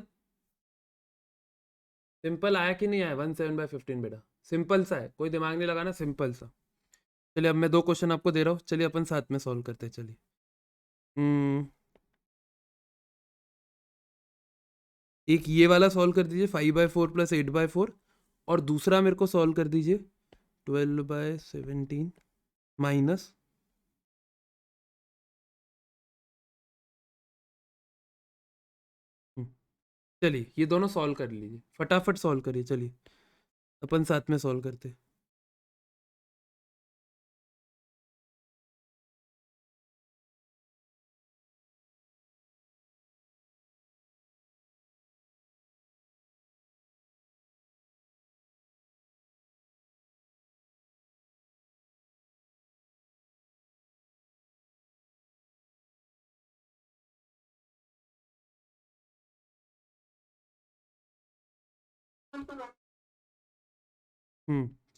सिंपल आया कि नहीं आया 17/15 बेटा, सिंपल सा है, कोई दिमाग नहीं लगाना, सिंपल सा। चलिए अब मैं 2 क्वेश्चन आपको दे रहा हूँ, चलिए अपन साथ में सॉल्व करते हैं। चलिए, एक ये वाला सॉल्व कर दीजिए, 5/4 + 8/4, और दूसरा मेरे को सॉल्व कर दीजिए 12/17 माइनस, चलिए ये दोनों सॉल्व कर लीजिए, फटाफट सॉल्व करिए, चलिए अपन साथ में सॉल्व करते हैं।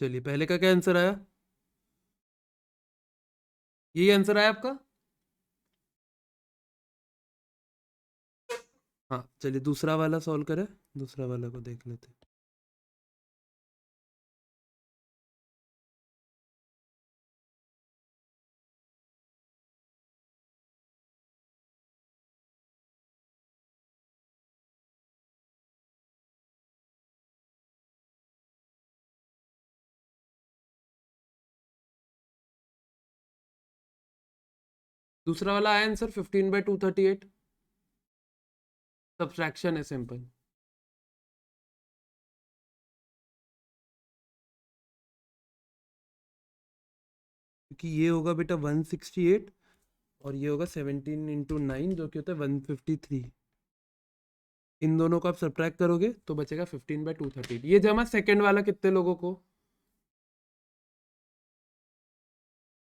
चलिए पहले का क्या आंसर आया, यही आंसर आया आपका। हाँ चलिए दूसरा वाला सॉल्व करें, दूसरा वाला को देख लेते हैं। दूसरा वाला आया आंसर 15/238, सब्ट्रैक्शन है सिंपल। क्योंकि ये होगा बेटा 168, और ये होगा 17 × 9 जो कि होता है 153। इन दोनों को आप सब्ट्रैक्ट करोगे तो बचेगा 15/238। ये जमा सेकंड वाला कितने लोगों को,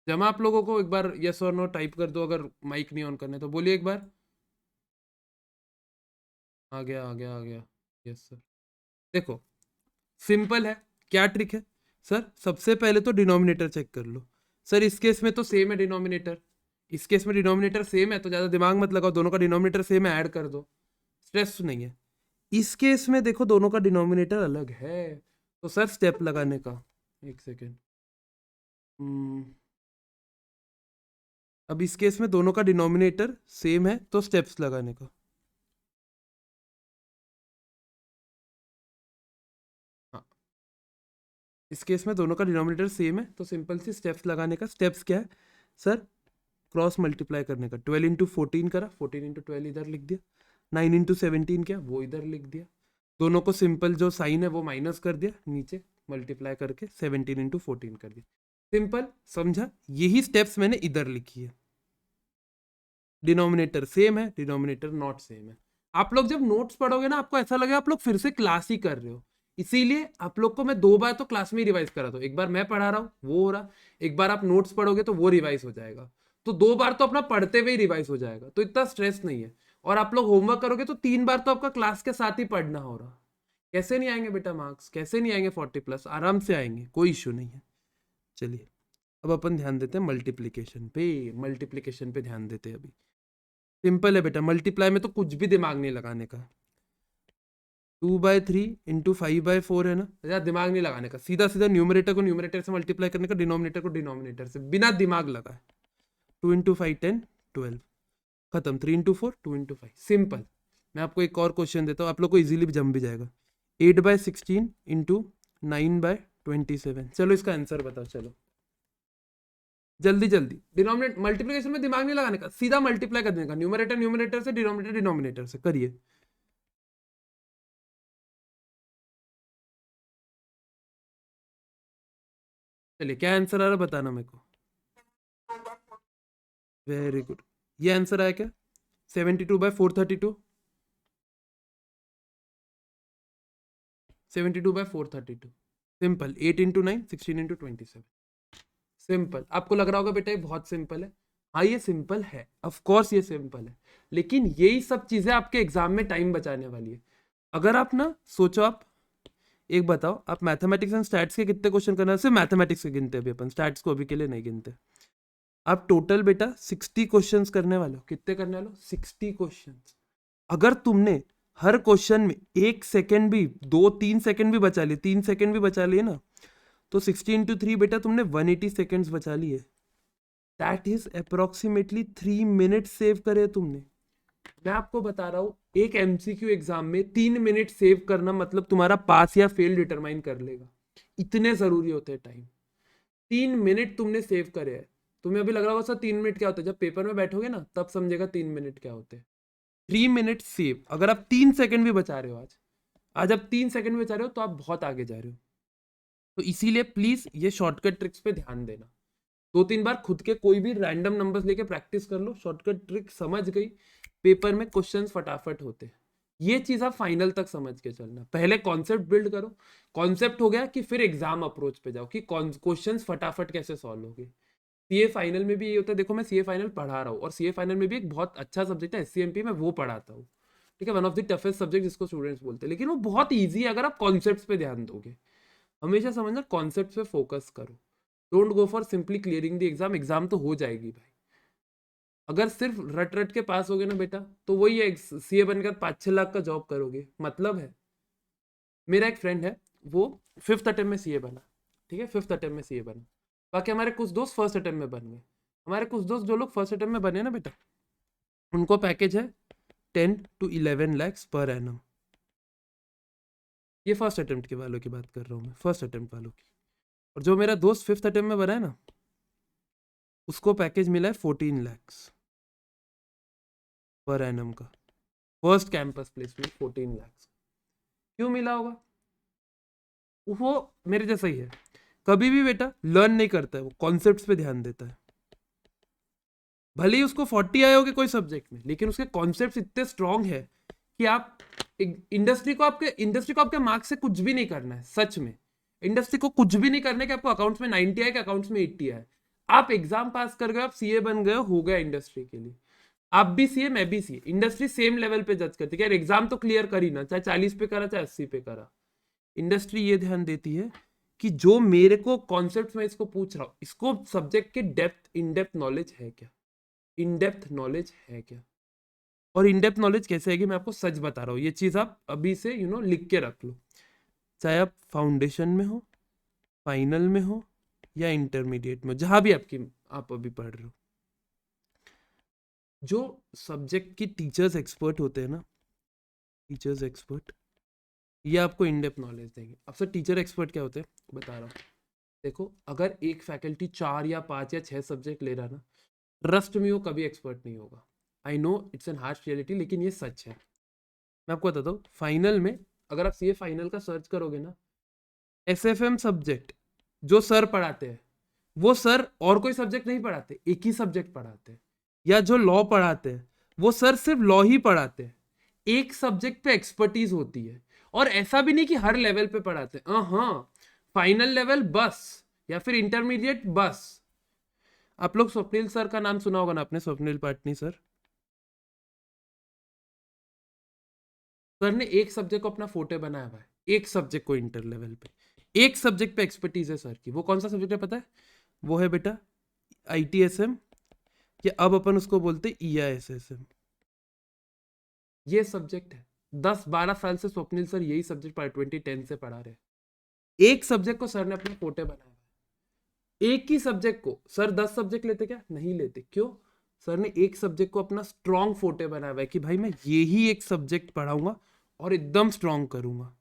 जमा आप लोगों को एक बार यस और नो टाइप कर दो, अगर माइक नहीं ऑन करने तो बोलिए एक बार। आ गया आ गया आ गया, यस सर। देखो सिंपल है, क्या ट्रिक है सर, सबसे पहले तो डिनोमिनेटर चेक कर लो। सर इस केस में तो सेम है डिनोमिनेटर, इस केस में डिनोमिनेटर सेम है, तो ज़्यादा दिमाग मत लगाओ, दोनों का डिनोमिनेटर सेम है, ऐड कर दो, स्ट्रेस नहीं है। इस केस में देखो दोनों का डिनोमिनेटर अलग है, तो सर स्टेप लगाने का, एक सेकेंड, अब इस केस में दोनों का डिनोमिनेटर सेम है तो स्टेप्स लगाने का। हाँ, इस केस में दोनों का डिनोमिनेटर सेम है तो सिंपल सी स्टेप्स लगाने का। स्टेप्स क्या है सर, क्रॉस मल्टीप्लाई करने का, 12 × 14 करा, 14 × 12 इधर लिख दिया, 9 × 17 क्या वो इधर लिख दिया, दोनों को सिंपल जो साइन है वो माइनस कर दिया, नीचे मल्टीप्लाई करके 17 × 14 कर दिया। सिंपल, समझा, यही स्टेप्स मैंने इधर लिखी है। डिनोमिनेटर सेम है, डिनोमिनेटर नॉट सेम है। आप लोग जब नोट्स पढ़ोगे ना आपको ऐसा लगेगा आप लोग फिर से क्लास ही कर रहे हो, इसीलिए आप लोग को मैं 2 बार तो क्लास में ही रिवाइज करा था, एक बार मैं पढ़ा रहा हूँ वो हो रहा, एक बार आप नोट्स पढ़ोगे तो वो रिवाइज हो जाएगा, तो 2 बार तो अपना पढ़ते हुए ही रिवाइज हो जाएगा, तो इतना स्ट्रेस नहीं है। और आप लोग होमवर्क करोगे तो 3 बार तो आपका क्लास के साथ ही पढ़ना हो रहा। कैसे नहीं आएंगे बेटा मार्क्स, कैसे नहीं आएंगे 40+, आराम से आएंगे, कोई इश्यू नहीं है। चलिए अब अपन ध्यान देते हैं मल्टीप्लीकेशन पे, मल्टीप्लीकेशन पे ध्यान देते हैं अभी। सिंपल है बेटा, मल्टीप्लाई में तो कुछ भी दिमाग नहीं लगाने का। 2/3 इंटू 5/4 है ना, ज़्यादा दिमाग नहीं लगाने का, सीधा सीधा न्यूमरेटर को न्यूमरेटर से मल्टीप्लाई करने का, डिनोमिनेटर को डिनोमिनेटर से, बिना दिमाग लगाए। 2 इंटू 5 10 12, खत्म। 3 इंटू 4 2 इंटू 5, सिंपल। मैं आपको एक और क्वेश्चन देता हूँ, आप लोग को इजीली जम भी जाएगा। 8/16 इंटू 9/27, चलो इसका आंसर बताओ, चलो जल्दी जल्दी। डिनोमिनेटर मल्टीप्लिकेशन में दिमाग नहीं लगाने का, सीधा मल्टीप्लाई कर देने का, न्यूमरेटर न्यूमरेटर से, डिनोमिनेटर डिनोमिनेटर से, करिए। चलिए क्या आंसर आ रहा है बताना मेरे को। वेरी गुड, ये आंसर आया क्या? 72/432, 72/432, सिंपल। 8 into 9 16 into 27, simple. आपको लग रहा होगा बेटा ये बहुत सिंपल है, हाँ ये सिंपल है, ऑफ कोर्स ये सिंपल है, लेकिन यही सब चीजें आपके एग्जाम में टाइम बचाने वाली है। अगर आप ना सोचो, आप एक बताओ, आप मैथमेटिक्स एंड स्टैट्स के कितने क्वेश्चन करना है? सिर्फ मैथमेटिक्स के गिनते अभी अपन, स्टैट्स को अभी के लिए नहीं गिनते। आप टोटल बेटा 60 क्वेश्चंस करने वाले हो। कितने करने वाले हो? 60 क्वेश्चंस। अगर तुमने हर क्वेश्चन में 1 सेकेंड भी, 2-3 सेकेंड भी बचा लिए, 3 सेकेंड भी बचा लिए ना, तो 60 इंटू 3 बेटा तुमने 180 सेकेंड्स बचा लिए। That is approximately 3 minute save करे तुमने। मैं आपको बता रहा हूं, एक एमसीक्यू एग्जाम में 3 मिनट सेव करना मतलब तुम्हारा पास या फेल डिटरमाइन कर लेगा, इतने जरूरी होते हैं टाइम। 3 मिनट तुमने सेव करे हैं। तुम्हें अभी लग रहा होगा सर 3 मिनट क्या होता है, जब पेपर में बैठोगे ना तब समझेगा 3 मिनट क्या होते हैं। 3 मिनट सेव, अगर आप 3 सेकंड भी बचा रहे हो आज आज आप 3 सेकंड भी बचा रहे हो तो आप बहुत आगे जा रहे हो। तो इसीलिए प्लीज ये शॉर्टकट ट्रिक्स पे ध्यान देना। 2-3 बार खुद के कोई भी रैंडम नंबर्स लेके प्रैक्टिस कर लो, शॉर्टकट ट्रिक समझ गई, पेपर में क्वेश्चंस फटाफट होते हैं। ये चीज आप फाइनल तक समझ के चलना, पहले कॉन्सेप्ट बिल्ड करो, कॉन्सेप्ट हो गया कि फिर एग्जाम अप्रोच पे जाओ कि क्वेश्चंस फटाफट कैसे सॉल्व होगे। सीए फाइनल में भी ये होता है, देखो मैं सीए फाइनल पढ़ा रहा हूँ और सीए फाइनल में भी एक बहुत अच्छा सब्जेक्ट है एससीएमपी, में वो पढ़ाता हूँ, ठीक है, one of the toughest subject जिसको स्टूडेंट्स बोलते हैं, लेकिन वो बहुत ईजी है अगर आप कॉन्सेप्ट्स पे ध्यान दोगे। हमेशा समझना कॉन्सेप्ट्स पे फोकस करो, don't go for simply clearing the exam. Exam तो हो जाएगी भाई, अगर सिर्फ रट रट के पास होगे ना बेटा तो वही है, सीए बनकर 5-6 लाख का जॉब करोगे, मतलब है। मेरा एक फ्रेंड है, वो 5th अटेम्प्ट में सीए बना, ठीक है, 5th अटेम्प्ट में सीए बना। बाकी हमारे कुछ दोस्त फर्स्ट अटेम्प्ट में बन गए। हमारे कुछ दोस्त जो लोग फर्स्ट अटेम्प्ट में बने ना बेटा, उनको पैकेज है 10 to 11 lakhs पर एनम। ये फर्स्ट अटेम्प्ट के वालों की बात कर रहा हूँ मैं, फर्स्ट अटेम्प्ट वालों की। और जो मेरा दोस्त 5th अटेम्प्ट में बना है ना, उसको पैकेज मिला है 14 lakhs पर एनम का, फर्स्ट कैंपस प्लेसमेंट 14 lakhs। क्यों मिला होगा? वो मेरे जैसा ही है, कभी भी बेटा लर्न नहीं करता है, वो कॉन्सेप्ट्स पे ध्यान देता है। भले ही उसको 40 आए होगे कोई सब्जेक्ट में, लेकिन उसके कॉन्सेप्ट्स इतने स्ट्रांग है कि आप इंडस्ट्री को आपके मार्क्स से कुछ भी नहीं करना है। सच में इंडस्ट्री को कुछ भी नहीं करना है कि आपको अकाउंट्स में 90 आए कि अकाउंट्स में 80 आए। आप एग्जाम पास कर गए, आप सीए बन गए, हो गया इंडस्ट्री के लिए। आप भी सीए, मैं भी सीए, इंडस्ट्री सेम लेवल पे जज करती है, यार एग्जाम तो क्लियर कर ही ना, चाहे 40 पे करा चाहे 80 पे करा। इंडस्ट्री ये ध्यान देती है कि जो मेरे को कॉन्सेप्ट में इसको पूछ रहा हूँ, इसको सब्जेक्ट के डेप्थ, इन डेप्थ नॉलेज है क्या, इन डेप्थ नॉलेज है क्या। और इन डेप्थ नॉलेज कैसे है कि मैं आपको सच बता रहा हूँ, ये चीज आप अभी से लिख के रख लो, चाहे आप फाउंडेशन में हो, फाइनल में हो, या इंटरमीडिएट में, जहां भी आप अभी पढ़ रहे हो। जो सब्जेक्ट की टीचर्स एक्सपर्ट होते हैं ना, टीचर्स एक्सपर्ट, ये आपको इन डेप्थ नॉलेज देंगे। अब सर टीचर एक्सपर्ट क्या होते हैं बता रहा हूँ। देखो अगर एक फैकल्टी 4 या 5 या 6 सब्जेक्ट ले रहा ना, ट्रस्ट में वो कभी एक्सपर्ट नहीं होगा। I know it's an harsh reality, लेकिन ये सच है। मैं आपको बताता हूँ, फाइनल में अगर आप सीए फाइनल का सर्च करोगे ना, एसएफएम सब्जेक्ट जो सर पढ़ाते हैं, वो सर और कोई सब्जेक्ट नहीं पढ़ाते, एक ही सब्जेक्ट पढ़ाते हैं। या जो लॉ पढ़ाते हैं, वो सर सिर्फ लॉ ही पढ़ाते हैं, एक सब्जेक्ट पे एक्सपर्टीज होती है। और ऐसा भी नहीं कि हर लेवल पे पढ़ाते हैं, हाँ, फाइनल लेवल बस, या फिर इंटरमीडिएट बस। आप लोग स्वप्निल सर का नाम सुना होगा ना आपने, स्वप्निल पाटनी सर। सर ने एक सब्जेक्ट को अपना फोटे बनाया हुआ है, एक सब्जेक्ट को इंटर लेवल पे, एक सब्जेक्ट पे एक्सपर्टीज है सर की। वो कौन सा सब्जेक्ट है पता है? वो है बेटा ITSM, या अब अपन उसको बोलते EISSM। ये सब्जेक्ट है, 10-12 साल से स्वप्निल सर यही सब्जेक्ट 2010 से पढ़ा रहे हैं। एक सब्जेक्ट को सर ने अपने फोटे बनाया है। एक ही सब्जेक्ट को सर 10 सब्जेक्ट लेते क्या? नहीं लेते। क्यों? सर ने एक सब्जेक्ट को अपना स्ट्रॉन्ग फोटे बनाया हुआ है कि भाई मैं ये ही एक सब्जेक्ट पढ़ाऊंगा और एकदम स्ट्रॉन्ग करूंगा।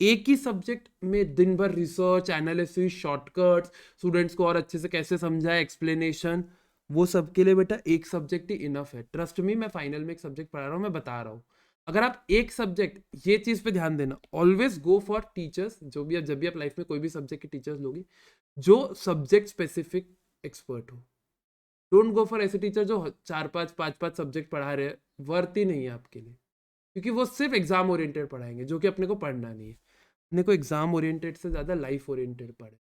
एक ही सब्जेक्ट में दिन भर रिसर्च, एनालिसिस, शॉर्टकट्स, स्टूडेंट्स को और अच्छे से कैसे समझाए, एक्सप्लेनेशन, वो सब के लिए बेटा एक सब्जेक्ट ही इनफ है। ट्रस्ट मी, मैं फाइनल में एक सब्जेक्ट पढ़ा रहा हूँ, मैं बता रहा हूँ। अगर आप एक सब्जेक्ट, ये चीज पे ध्यान देना, ऑलवेज गो फॉर टीचर्स, जो भी आप जब भी आप लाइफ में कोई भी सब्जेक्ट के टीचर्स लोगे, जो सब्जेक्ट स्पेसिफिक एक्सपर्ट हो। डोंट गो फॉर ऐसे टीचर जो 4-5 सब्जेक्ट पढ़ा रहे हैं, वर्थ ही नहीं है आपके लिए, क्योंकि वो सिर्फ एग्जाम ओरिएंटेड पढ़ाएंगे, जो कि अपने को पढ़ना नहीं है। अपने को एग्जाम ओरिएंटेड से ज्यादा लाइफ ओरिएंटेड पढ़े।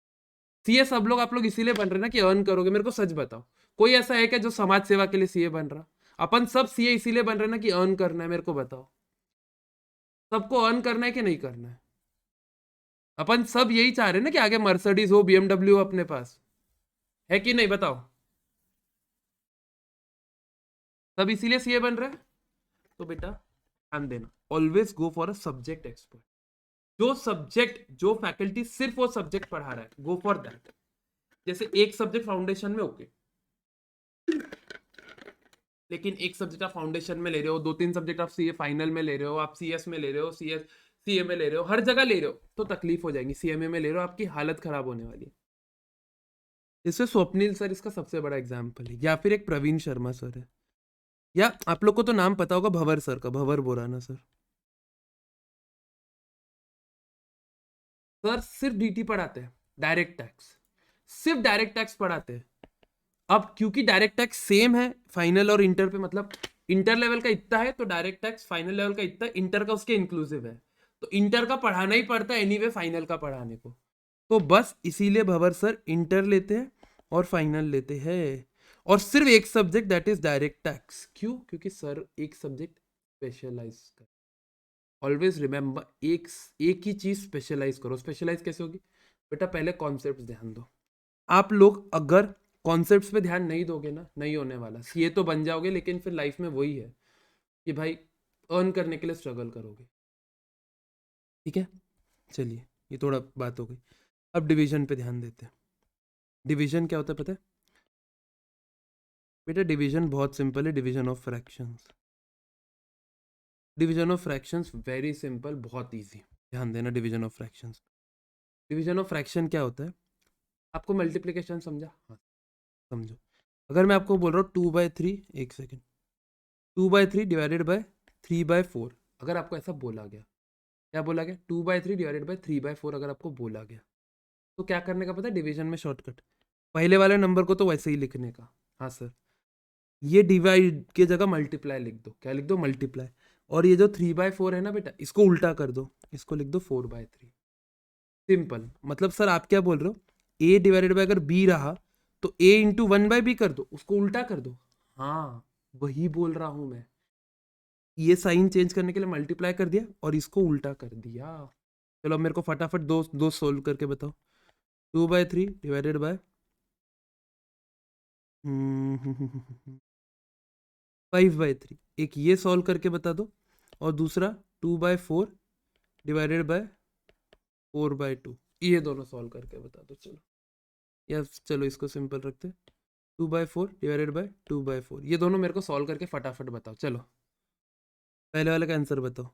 सीए सब लोग आप लोग इसीलिए बन रहे ना कि अर्न करोगे। मेरे को सच बताओ, कोई ऐसा है क्या जो समाज सेवा के लिए सीए बन रहा? अपन सब सीए इसीलिए बन रहे ना कि अर्न करना है। मेरे को बताओ, सबको अर्न करना है कि नहीं करना है? अपन सब यही चाह रहे हैं ना कि आगे मर्सिडीज हो, BMW हो अपने पास, है कि नहीं बताओ? सब इसीलिए सीए बन रहे हैं। तो बेटा ध्यान देना, always go for a subject expert. जो सब्जेक्ट, जो फैकल्टी सिर्फ वो सब्जेक्ट पढ़ा रहा है, गो फॉर दैट। जैसे एक सब्जेक्ट फाउंडेशन में, ओके, लेकिन एक सब्जेक्ट आप फाउंडेशन में ले रहे हो, 2-3 सब्जेक्ट आप सीए फाइनल में ले रहे हो, आप CS में ले रहे हो, सीए में ले रहे हो, हर जगह ले रहे हो, तो तकलीफ हो जाएगी। CMA में ले रहे हो, आपकी हालत खराब होने वाली है। इससे स्वप्निल सर इसका सबसे बड़ा एग्जाम्पल है, या फिर एक प्रवीण शर्मा सर है, या आप लोग को तो नाम पता होगा भंवर सर का, भंवर बोराना सर। सर सिर्फ DT पढ़ाते हैं, डायरेक्ट टैक्स, सिर्फ डायरेक्ट टैक्स पढ़ाते हैं। अब क्योंकि डायरेक्ट टैक्स सेम है फाइनल और इंटर पे, मतलब इंटर लेवल का इतना है तो डायरेक्ट टैक्स फाइनल लेवल का इतना, इंटर का उसके इंक्लूसिव है, तो इंटर का पढ़ाना ही पड़ता है एनीवे फाइनल का पढ़ाने को। तो बस इसीलिए भंवर सर इंटर लेते हैं और फाइनल लेते हैं, और सिर्फ एक subject, that is direct tax. क्यों? क्योंकि सर एक सब्जेक्ट स्पेशलाइज कर, ऑलवेज रिमेंबर, एक ही चीज स्पेशलाइज करो। स्पेशलाइज कैसे होगी बेटा? पहले कॉन्सेप्ट ध्यान दो। आप लोग अगर कॉन्सेप्ट्स पे ध्यान नहीं दोगे ना, नहीं होने वाला। सीए तो बन जाओगे, लेकिन फिर लाइफ में वही है कि भाई अर्न करने के लिए स्ट्रगल करोगे। ठीक है, चलिए, ये थोड़ा बात हो गई। अब डिवीजन पे ध्यान देते हैं। डिवीजन क्या होता है पता है बेटा? डिवीजन बहुत सिंपल है, division of fractions. Division of fractions very simple, बहुत इजी। ध्यान देना division of fractions. Division of fraction क्या होता है? आपको मल्टीप्लिकेशन समझा? हाँ, समझो। अगर मैं आपको बोल रहा हूँ 2/3, एक सेकेंड, 2/3 डिवाइडेड बाय 3/4, अगर आपको ऐसा बोला गया, क्या बोला गया? 2/3 डिवाइडेड बाय 3/4 अगर आपको बोला गया, तो क्या करने का पता है? डिवीजन में शॉर्टकट, पहले वाले नंबर को तो वैसे ही लिखने का। हाँ सर, ये डिवाइड की जगह मल्टीप्लाई लिख दो। क्या लिख दो? मल्टीप्लाई। और ये जो 3/4 है ना बेटा, इसको उल्टा कर दो, इसको लिख दो 4/3। सिंपल। मतलब सर आप क्या बोल रहे हो? A डिवाइडेड बाय अगर B रहा, तो A × 1/B कर दो, उसको उल्टा कर दो। हाँ, वही बोल रहा हूं मैं। ये साइन चेंज करने के लिए मल्टीप्लाई कर दिया और इसको उल्टा कर दिया। चलो अब मेरे को फटाफट दो दो सोल्व करके बताओ। 2/3 डिवाइडेड बाय 5/3, एक ये सॉल्व करके बता दो, और दूसरा 2/4 डिवाइडेड बाय 4/2, ये दोनों सॉल्व करके बता दो। चलो, या चलो इसको सिंपल रखते, 2/4 डिवाइडेड बाय 2/4, ये दोनों मेरे को सॉल्व करके फटाफट बताओ। चलो, पहले वाले का आंसर बताओ।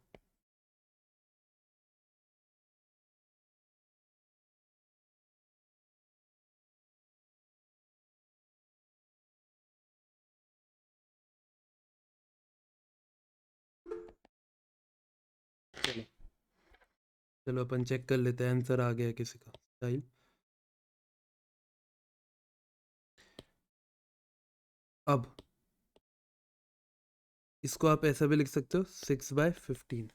चलो, चलो अपन चेक कर लेते हैं आंसर आ गया किसी का। स्टाइल, अब इसको आप ऐसा भी लिख सकते हो 6/15।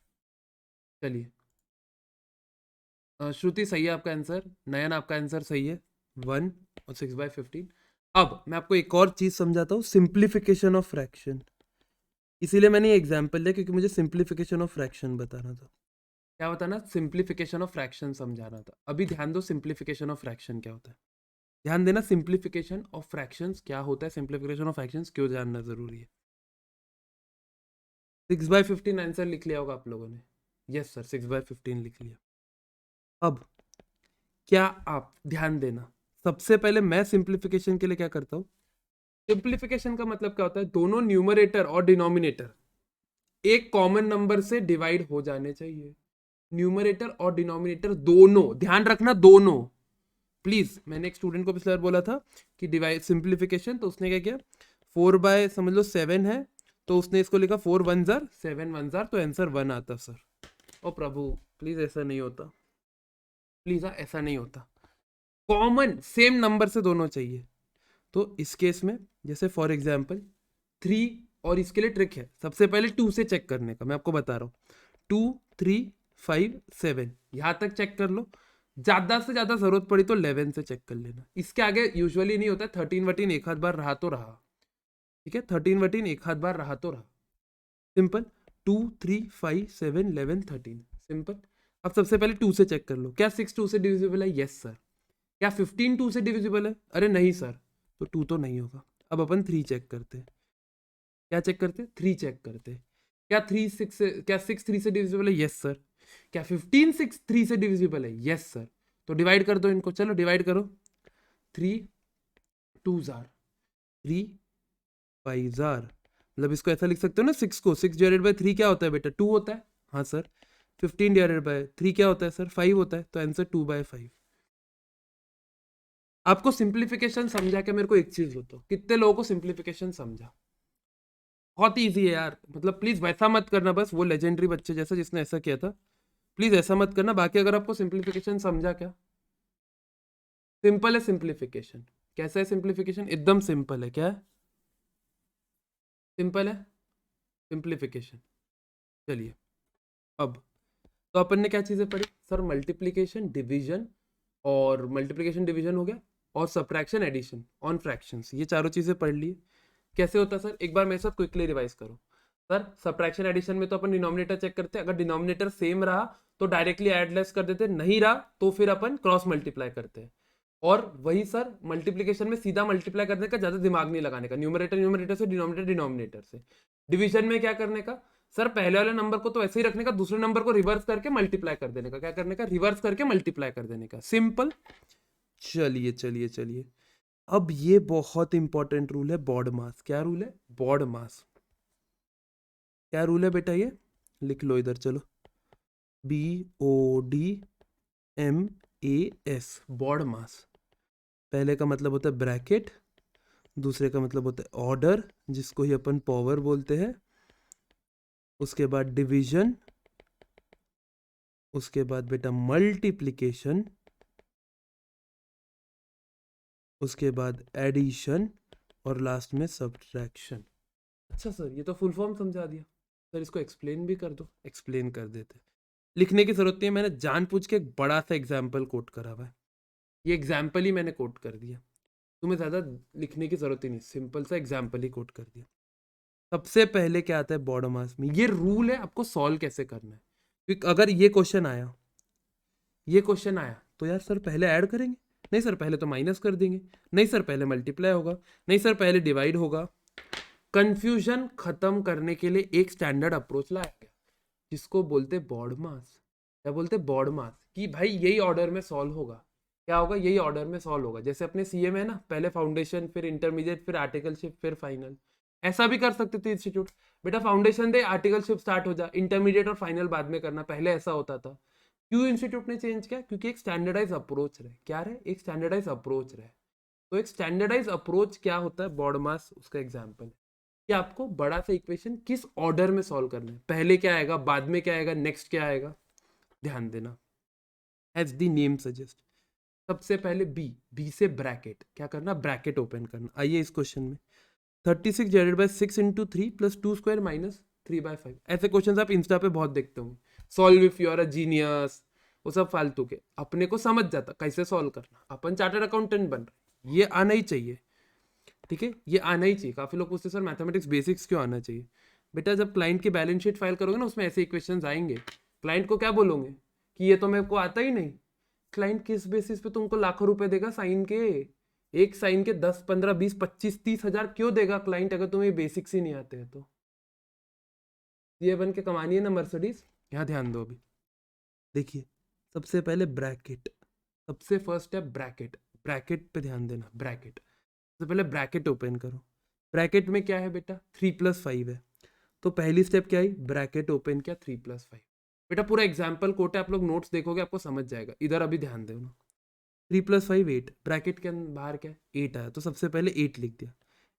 चलिए, श्रुति सही है आपका आंसर, नयन आपका आंसर सही है 1 और 6/15। अब मैं आपको एक और चीज समझाता हूँ, सिंप्लीफिकेशन ऑफ फ्रैक्शन। इसीलिए मैंने ये एग्जांपल लिया क्योंकि मुझे सिंप्लीफिकेशन ऑफ फ्रैक्शन बताना था। क्या बताना? सिंप्लीफिकेशन ऑफ फ्रैक्शन समझाना था। अभी ध्यान दो सिंप्लीफिकेशन ऑफ फ्रैक्शन क्या होता है, ध्यान देना। सिंप्लीफिकेशन ऑफ फ्रैक्शंस क्या होता है, सिंप्लीफिकेशन ऑफ फ्रैक्शंस क्यों जानना जरूरी है। 6/15 आंसर लिख लिया होगा आप लोगों ने। यस सर, 6/15 लिख लिया। अब क्या आप ध्यान देना, सबसे पहले मैं सिंप्लीफिकेशन के लिए क्या करता हूं, सिंप्लीफिकेशन का मतलब क्या होता है, दोनों न्यूमरेटर और डिनोमिनेटर एक कॉमन नंबर से डिवाइड हो जाने चाहिए। न्यूमरेटर और डिनोमिनेटर दोनों, ध्यान रखना दोनों प्लीज। मैंने एक स्टूडेंट को पिछले बार बोला था कि डिवाइड सिंप्लीफिकेशन, तो उसने क्या किया, 4 समझ लो 7 है, तो उसने इसको लिखा 4 1 जार 7 1 जार, तो आंसर 1 आता सर। ओ प्रभु प्लीज ऐसा नहीं होता, प्लीज ऐसा नहीं होता, कॉमन सेम नंबर से दोनों चाहिए। तो इस केस में जैसे फॉर एग्जाम्पल 3, और इसके लिए ट्रिक है, सबसे पहले 2 से चेक करने का, मैं आपको बता रहा हूँ। 2 3 5 7 यहां तक चेक कर लो, ज्यादा से ज्यादा जरूरत पड़ी तो 11 से चेक कर लेना, इसके आगे यूजुअली नहीं होता। 13 वर्टीन एक आध बार रहा तो रहा, ठीक है, 13 वर्टीन एक आध बार रहा तो रहा, सिंपल। 2 3 5 7 11 13 सिंपल। अब सबसे पहले 2 से चेक कर लो, क्या 6 2 से डिविजिबल है? Yes sir. क्या 15 2 से डिविजिबल है? अरे नहीं सर, तो 2 तो नहीं होगा। अब अपन 3 चेक करते हैं, क्या चेक करते हैं? 3 चेक करते हैं। क्या 3 6 से, क्या 6 3 से डिविजिबल है? Yes sir. क्या 15 6 3 से डिविजिबल है? Yes sir. तो डिवाइड कर दो इनको, चलो डिवाइड करो। 3 2 जार 3 5 जार, मतलब इसको ऐसा लिख सकते हो ना, 6 को 6 डिवाइडेड बाय 3 क्या होता है बेटा? 2 होता है। हाँ सर। 15 डिवाइडेड बाय 3 क्या होता है सर? 5 होता है, तो आंसर 2/5। आपको सिंप्लीफिकेशन समझा के मेरे को एक चीज बताओ, कितने लोगों को सिंप्लीफिकेशन समझा? बहुत इजी है यार, मतलब प्लीज वैसा मत करना, बस वो लेजेंडरी बच्चे जैसा जिसने ऐसा किया था, प्लीज ऐसा मत करना। बाकी अगर आपको सिंप्लीफिकेशन समझा, क्या सिंपल है सिंप्लीफिकेशन? कैसा है सिंप्लीफिकेशन? एकदम सिंपल है। क्या है? सिंपल है सिंप्लीफिकेशन। चलिए अब, तो अपन ने क्या चीजें पढ़ी सर? मल्टीप्लीकेशन डिवीजन, और मल्टीप्लीकेशन डिवीजन हो गया, और सब्ट्रैक्शन एडिशन ऑन फ्रैक्शंस, ये चारों चीजें पढ़ ली। कैसे होता है सर? एक बार मेरे साथ क्विकली रिवाइज करो सर। सब्ट्रैक्शन एडिशन में तो अपन डिनोमिनेटर चेक करते हैं, अगर डिनोमिनेटर सेम रहा तो डायरेक्टली ऐड लेस कर देते, नहीं रहा तो फिर अपन क्रॉस मल्टीप्लाई करते हैं। और वही सर मल्टीप्लीकेशन में सीधा मल्टीप्लाई करने का, ज्यादा दिमाग नहीं लगाने का, न्यूमरेटर न्यूमरेटर से, डिनोमिनेटर डिनोमिनेटर से। डिवीजन में क्या करने का सर? पहले वाले नंबर को तो ऐसे ही रखने का, दूसरे नंबर को रिवर्स करके मल्टीप्लाई कर देने का। क्या करने का? रिवर्स करके मल्टीप्लाई कर देने का, सिंपल। चलिए चलिए चलिए, अब ये बहुत इंपॉर्टेंट रूल है, बॉड मास। क्या रूल है? बॉड मास। क्या रूल है बेटा? ये लिख लो इधर, चलो। BODMAS, बॉड मास। पहले का मतलब होता है ब्रैकेट, दूसरे का मतलब होता है ऑर्डर, जिसको ही अपन पावर बोलते हैं, उसके बाद डिवीजन, उसके बाद बेटा मल्टीप्लिकेशन, उसके बाद एडिशन, और लास्ट में सब्ट्रैक्शन। अच्छा सर, ये तो फुल फॉर्म समझा दिया सर, इसको एक्सप्लेन भी कर दो। एक्सप्लेन कर देते, लिखने की जरूरत नहीं है, मैंने जानबूझ के एक बड़ा सा एग्जाम्पल कोट करा हुआ है, ये एग्जाम्पल ही मैंने कोट कर दिया, तुम्हें ज्यादा लिखने की जरूरत ही नहीं, सिंपल सा एग्जाम्पल ही कोट कर दिया। सबसे पहले क्या आता है बॉड मास में? ये रूल है, आपको सॉल्व कैसे करना है। क्योंकि अगर ये क्वेश्चन आया, ये क्वेश्चन आया तो यार सर पहले ऐड करेंगे, नहीं सर पहले तो माइनस कर देंगे, नहीं सर पहले मल्टीप्लाई होगा, नहीं सर पहले डिवाइड होगा। कंफ्यूजन खत्म करने के लिए एक स्टैंडर्ड अप्रोच लाया गया, जिसको बोलते बॉड मास। क्या बोलते? बॉड मास, कि भाई यही ऑर्डर में सॉल्व होगा। क्या होगा? यही ऑर्डर में सॉल्व होगा। जैसे अपने सीए में है ना, पहले फाउंडेशन, फिर इंटरमीडिएट, फिर आर्टिकलशिप, फिर फाइनल। ऐसा भी कर सकते थे इंस्टीट्यूट, बेटा फाउंडेशन दे, आर्टिकलशिप स्टार्ट हो जा, इंटरमीडिएट और फाइनल बाद में करना, पहले ऐसा होता था। क्यों इंस्टीट्यूट ने चेंज किया? क्योंकि एक स्टैंडर्डाइज अप्रोच रहे। क्या रहे? एक स्टैंडर्डाइज अप्रोच रहे। तो एक स्टैंडर्डाइज अप्रोच क्या होता है? बॉड मास उसका एग्जाम्पल है, कि आपको बड़ा सा इक्वेशन किस ऑर्डर में सॉल्व करना है, पहले क्या आएगा, बाद में क्या आएगा, नेक्स्ट क्या आएगा, ध्यान देना। एज द नेम सजेस्ट, सबसे पहले बी से ब्रैकेट, क्या करना? ब्रैकेट ओपन करना। आइए इस क्वेश्चन में 36 divided by 6 into 3 plus 2 square minus 3/5, ऐसे क्वेश्चन आप इंस्टा पे बहुत देखते होंगे। Solve if you are a genius, वो सब फालतू के, अपने को समझ जाता कैसे सॉल्व करना, अपन चार्टर्ड अकाउंटेंट बन रहे, ये आना ही चाहिए। ठीक है, ये आना ही चाहिए। काफी लोग पूछते सर मैथमेटिक्स बेसिक्स क्यों आना चाहिए? बेटा जब क्लाइंट की बैलेंस शीट फाइल करोगे ना, उसमें ऐसे इक्वेशंस आएंगे, क्लाइंट को क्या बोलोगे कि ये तो मेरे को आता ही नहीं। क्लाइंट किस बेसिस पे तुमको लाखों रुपए देगा साइन के? एक साइन के 10 15 20 25 30 हजार क्यों देगा क्लाइंट, अगर तुम्हें बेसिक्स ही नहीं आते हैं तो? ये बन के कमानी है ना मर्सिडीज। यहाँ ध्यान दो अभी, देखिए सबसे पहले ब्रैकेट, सबसे फर्स्ट है ब्रैकेट। ब्रैकेट पे ध्यान देना, ब्रैकेट। सबसे पहले ब्रैकेट ओपन करो। ब्रैकेट में क्या है बेटा? 3+5 है। तो पहली स्टेप क्या आई? ब्रैकेट ओपन किया, 3+5। बेटा पूरा एग्जाम्पल कोट है, आप लोग नोट्स देखोगे आपको समझ जाएगा, इधर अभी ध्यान देना। 3+5 8, ब्रैकेट के बाहर क्या है? 8 आया, तो सबसे पहले 8 लिख दिया।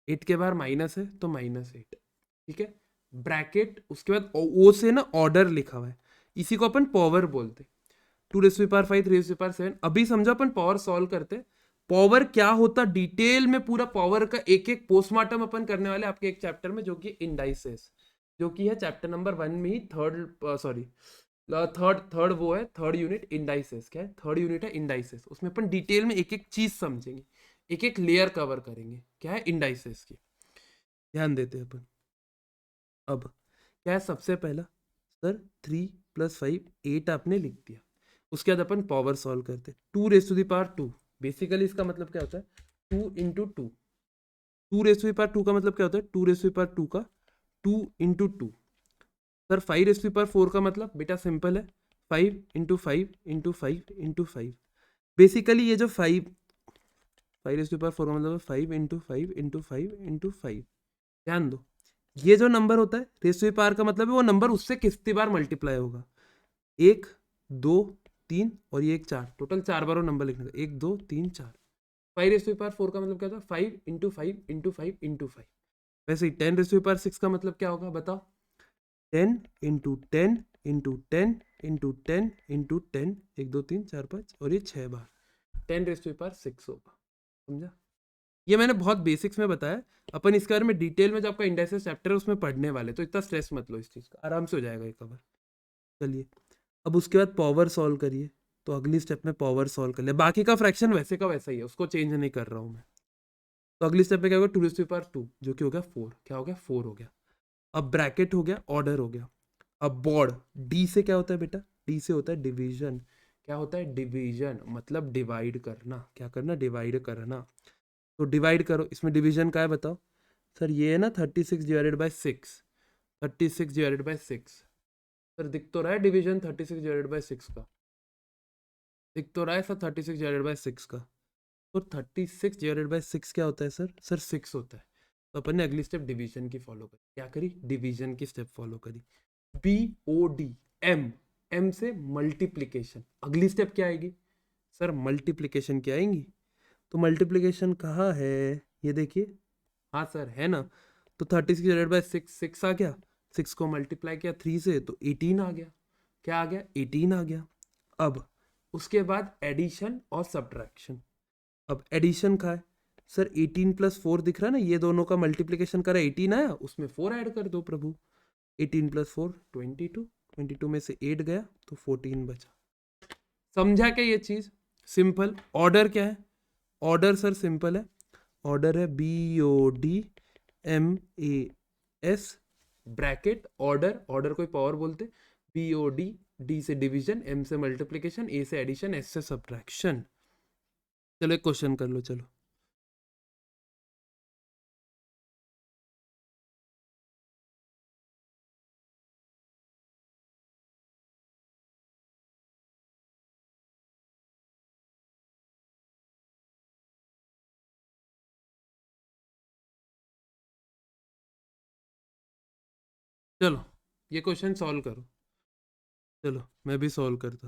8 के बाहर माइनस है तो -8। ठीक है, ब्रैकेट, उसके बाद ओ से ना ऑर्डर लिखा हुआ है, इसी को अपन पावर बोलते। 2⁵, 3⁵7। अभी समझो अपन पावर सॉल्व करते, पावर क्या होता डिटेल में, पूरा पावर का एक एक पोस्टमार्टम अपन करने वाले आपके एक चैप्टर में, जो कि इंडाइसेस, जो कि है चैप्टर नंबर 1 में ही, थर्ड सॉरी थर्ड थर्ड वो है, थर्ड यूनिट इंडाइसेस। क्या है? थर्ड यूनिट है इंडाइसेस। उसमें अपन डिटेल में एक एक चीज समझेंगे, एक एक लेयर कवर करेंगे। क्या है? इंडाइसेस की। ध्यान देते हैं अपन। अब क्या है? सबसे पहला सर 3+5 8 आपने लिख दिया। उसके बाद अपन पावर सॉल्व करते, 2⁵2। बेसिकली इसका मतलब क्या होता है? 2 × 2। 2⁵2 का मतलब क्या होता है? 2⁵2 का 2 × 2। सर 5⁴ का मतलब बेटा सिंपल है, 5 × 5 × 5 × 5। बेसिकली ये जो 5⁴ का मतलब 5 × 5 × 5 × 5 ध्यान दो, ये जो नंबर होता है रेशियो पावर का मतलब है वो नंबर उससे कितनी बार मल्टीप्लाई होगा। 1 2 3 और ये एक 4, टोटल 4 बार वो नंबर लिखने का, 1 2 3 4। 5⁴ का मतलब क्या था? 5 × 5 × 5 × 5। वैसे ही 10⁶6 का मतलब क्या होगा बताओ? 10 × 10 × 10 × 10 × 10 1 2 3 4 5 और ये 6 बार 10⁶6 होगा। समझा? ये मैंने बहुत बेसिक्स में बताया, अपन इसके बारे में डिटेल में जो आपका इंडाइसेस चैप्टर है उसमें पढ़ने वाले, तो इतना स्ट्रेस मत लो इस चीज़ का, आराम से हो जाएगा ये कवर। चलिए अब उसके बाद पावर सॉल्व करिए, तो अगली स्टेप में पावर सॉल्व कर लिया, बाकी का फ्रैक्शन वैसे का वैसा ही है, उसको चेंज नहीं कर रहा हूँ मैं। तो अगली स्टेप में क्या होगा? 2⁵2 जो कि हो गया 4। क्या हो गया? 4 हो गया। अब ब्रैकेट हो गया, ऑर्डर हो गया। अब बॉर्ड, डी से क्या होता है बेटा? डी से होता है डिवीजन। क्या होता है? डिवीजन, मतलब डिवाइड करना। क्या करना? डिवाइड करना। तो डिवाइड करो, इसमें डिवीजन का है बताओ? सर ये है ना 36/6। 36/6। सर दिख तो रहा है डिवीजन 36/6 का, दिख तो रहा है सर 36/6 का। तो 36/6 क्या होता है सर? सर 6 होता है। तो अपन ने अगली स्टेप डिवीजन की फॉलो करी। क्या करी? डिवीजन की स्टेप फॉलो करी। BOD, एम, एम से मल्टीप्लीकेशन। अगली स्टेप क्या आएगी? सर मल्टीप्लीकेशन की आएंगी। तो मल्टीप्लीकेशन कहाँ है? ये देखिए, हाँ सर है ना। तो 36/6 6 आ गया, 6 को मल्टीप्लाई किया 3 से तो 18 आ गया। क्या आ गया? 18 आ गया। अब उसके बाद एडिशन और सब्ट्रैक्शन। अब एडिशन का है सर 18+4 दिख रहा है ना, ये दोनों का मल्टीप्लीकेशन करा 18 आया, उसमें 4 ऐड कर दो प्रभु। 18+4 22, 22 में से 8 गया तो 14 बचा। समझा क्या ये चीज? सिंपल। ऑर्डर क्या है? ऑर्डर सर सिंपल है, ऑर्डर है BODMAS ब्रैकेट ऑर्डर। ऑर्डर कोई पावर बोलते, BOD, डी से डिवीजन, एम से मल्टीप्लीकेशन, ए से एडिशन, एस से सब्ट्रैक्शन। चलो एक क्वेश्चन कर लो, चलो। चलो ये क्वेश्चन सॉल्व करो। चलो मैं भी सॉल्व करता।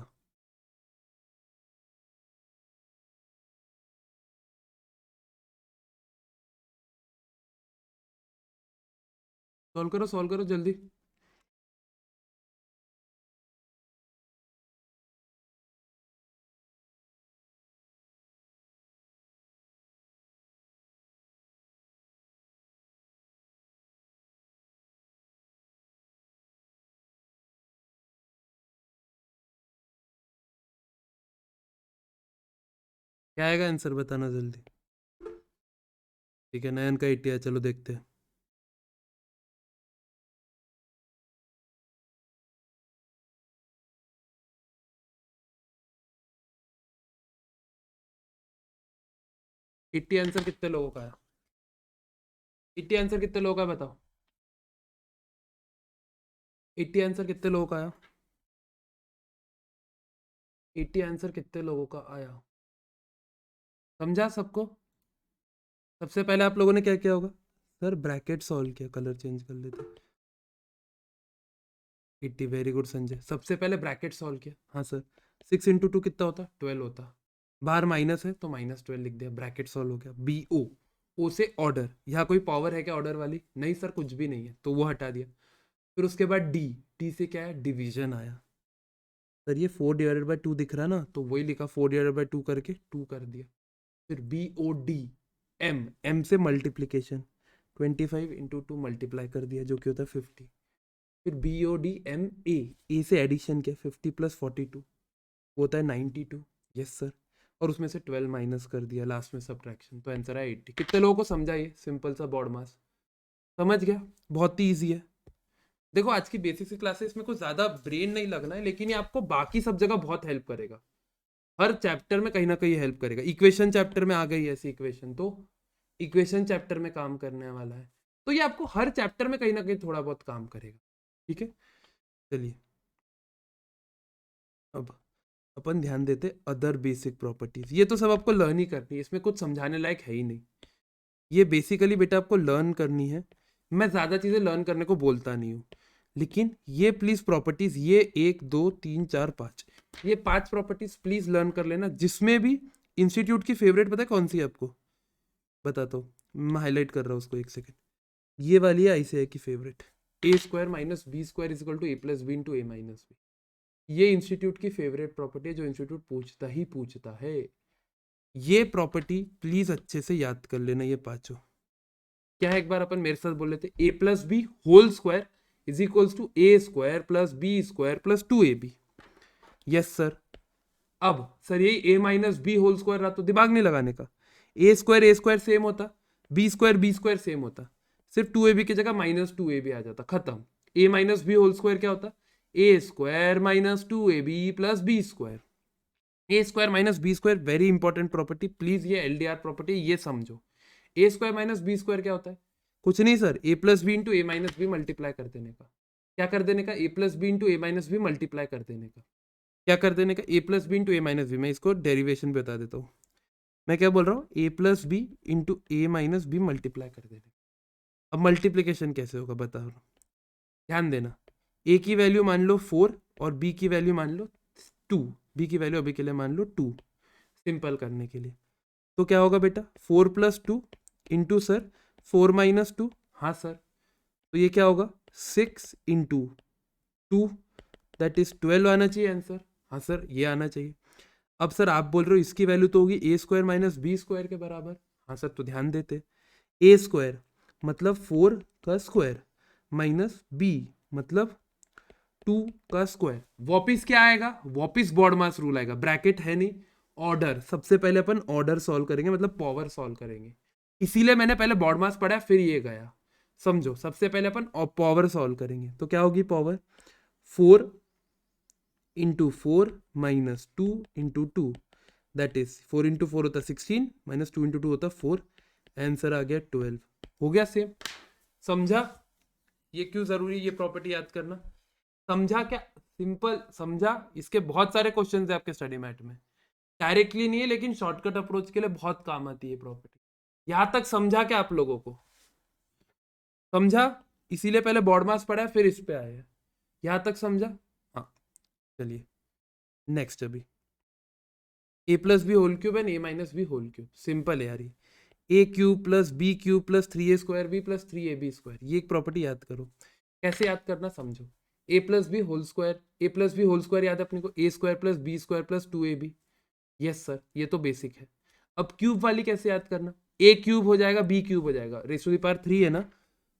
सॉल्व करो जल्दी। क्या आएगा आंसर, बताना जल्दी। ठीक है, नयन का 80 है, चलो देखते हैं। एट्टी आंसर कितने लोगों का है? 80 आंसर कितने लोगों का है बताओ। 80 आंसर कितने लोगों का आया? 80 आंसर कितने लोगों का आया? समझा सबको? सबसे पहले आप लोगों ने क्या किया होगा? सर ब्रैकेट सॉल्व किया, कलर चेंज कर लेते। 80, वेरी गुड संजय। सबसे पहले ब्रैकेट सॉल्व किया, हाँ सर। 6 × 2 कितना होता? 12 होता। बाहर माइनस है तो -12 लिख दिया, ब्रैकेट सॉल्व हो गया। BO, ओ से ऑर्डर, यहाँ कोई पावर है क्या ऑर्डर वाली? नहीं सर, कुछ भी नहीं है, तो वो हटा दिया। फिर उसके बाद डी से क्या है? डिवीजन आया। सर ये 4/2 दिख रहा ना, तो वही लिखा 4/2 करके 2 कर दिया। फिर BOD, एम से मल्टीप्लीकेशन, 25 × 2 मल्टीप्लाई कर दिया, जो कि होता है 50। फिर BODMA, ए से एडिशन किया, 50 + 42 वो होता है 92। Yes sir. और उसमें से 12 माइनस कर दिया, लास्ट में सब्ट्रैक्शन, तो आंसर है 80। कितने लोगों को समझा? ये सिंपल सा बॉड मास समझ गया? बहुत ही ईजी है। देखो आज की बेसिक सी क्लासेस में कुछ ज्यादा ब्रेन नहीं लगना है, लेकिन ये आपको बाकी सब जगह बहुत हेल्प करेगा। हर चैप्टर में कहीं ना कहीं हेल्प करेगा। इक्वेशन चैप्टर में आ गई ऐसी इक्वेशन, तो इक्वेशन चैप्टर में काम करने वाला है, तो ये आपको हर चैप्टर में कहीं ना कहीं थोड़ा बहुत काम करेगा। ठीक है, चलिए अब अपन ध्यान देते अदर बेसिक प्रॉपर्टीज। ये तो सब आपको लर्न ही करनी है, इसमें कुछ समझाने लायक है ही नहीं। ये बेसिकली बेटा आपको लर्न करनी है। मैं ज्यादा चीजें लर्न करने को बोलता नहीं हूँ, लेकिन ये प्लीज प्रॉपर्टीज, ये 1 2 3 4 5, ये 5 प्रॉपर्टीज प्लीज लर्न कर लेना। जिसमें भी इंस्टीट्यूट की फेवरेट पता है कौन सी है आपको? बताता हूँ, मैं हाईलाइट कर रहा हूँ उसको, एक सेकेंड। ये वाली है ICAI की favourite, A² - B² = A+B × A-B। ये इंस्टीट्यूट की फेवरेट प्रॉपर्टी है, जो इंस्टीट्यूट पूछता ही पूछता है। ये प्रॉपर्टी प्लीज अच्छे से याद कर लेना, ये पांचों। क्या है, एक बार अपन मेरे साथ बोल लेते। A+B² = A² + B² + 2AB। Yes sir. अब सर ये A-B² रहा, तो दिमाग नहीं लगाने का। A² सेम होता, B² सेम होता, सिर्फ 2AB की जगह -2AB आ जाता, खत्म। A-B² क्या होता? A² - 2AB + B²। A² - B² very important property, please ये LDR प्रॉपर्टी ये समझो। A² - B² क्या होता है? कुछ नहीं सर, A+B × A-B मल्टीप्लाई कर देने का। क्या कर देने का? A+B × A-B मल्टीप्लाई कर देने का। क्या कर देने का? A+B × A-B। मैं इसको डेरिवेशन बता देता हूँ। मैं क्या बोल रहा हूँ? A+B × A-B मल्टीप्लाई कर देने। अब मल्टीप्लीकेशन कैसे होगा बता रहा हूँ, ध्यान देना। A की वैल्यू मान लो 4 और B की वैल्यू मान लो 2। B की वैल्यू अभी के लिए मान लो 2, सिंपल करने के लिए। तो क्या होगा बेटा? 4 + 2 × सर 4 - 2, हाँ सर। तो ये क्या होगा? 6 × 2 दैट इज 12 आना चाहिए आंसर। हाँ सर, ये आना चाहिए। अब सर आप बोल रहे हो इसकी वैल्यू तो होगी A² - B² के बराबर। हाँ सर, तो ध्यान देते। A² मतलब 4 का स्क्वायर माइनस B मतलब 2 का स्क्वायर। वापिस क्या आएगा? वापिस बॉड मास रूल आएगा, ब्रैकेट है नहीं, ऑर्डर। सबसे पहले अपन ऑर्डर सॉल्व करेंगे, मतलब पावर सॉल्व करेंगे। इसीलिए मैंने पहले बॉड मास पढ़ा, फिर ये गया। समझो, सबसे पहले अपन पावर सॉल्व करेंगे, तो क्या होगी पावर? 4 × 4 - 2 × 2, दैट इज 4 × 4 होता 16 -2 × 2 होता 4। आंसर आ गया 12। हो गया सेम। समझा ये क्यों जरूरी ये प्रॉपर्टी याद करना? समझा क्या? सिंपल समझा। इसके बहुत सारे क्वेश्चन है आपके स्टडी मैट में, डायरेक्टली नहीं है, लेकिन शॉर्टकट अप्रोच के लिए बहुत काम आती है प्रॉपर्टी। यहां तक समझा क्या आप लोगों को? समझा? इसीलिए पहले बॉड मास पढ़ा है, फिर इस पे आया है। यहां तक समझा? हाँ, चलिए नेक्स्ट। अभी A+B³ एंड A-B³, सिंपल है यार। ये A³ + B³ + 3A² B + 3AB², ये एक प्रॉपर्टी याद करो। कैसे याद करना समझो। A+B² याद है अपने को, A² + B² + 2AB। Yes sir, ये तो बेसिक है। अब क्यूब वाली कैसे याद करना? A³ हो जाएगा, B³ हो जाएगा, raised to the power 3 है ना,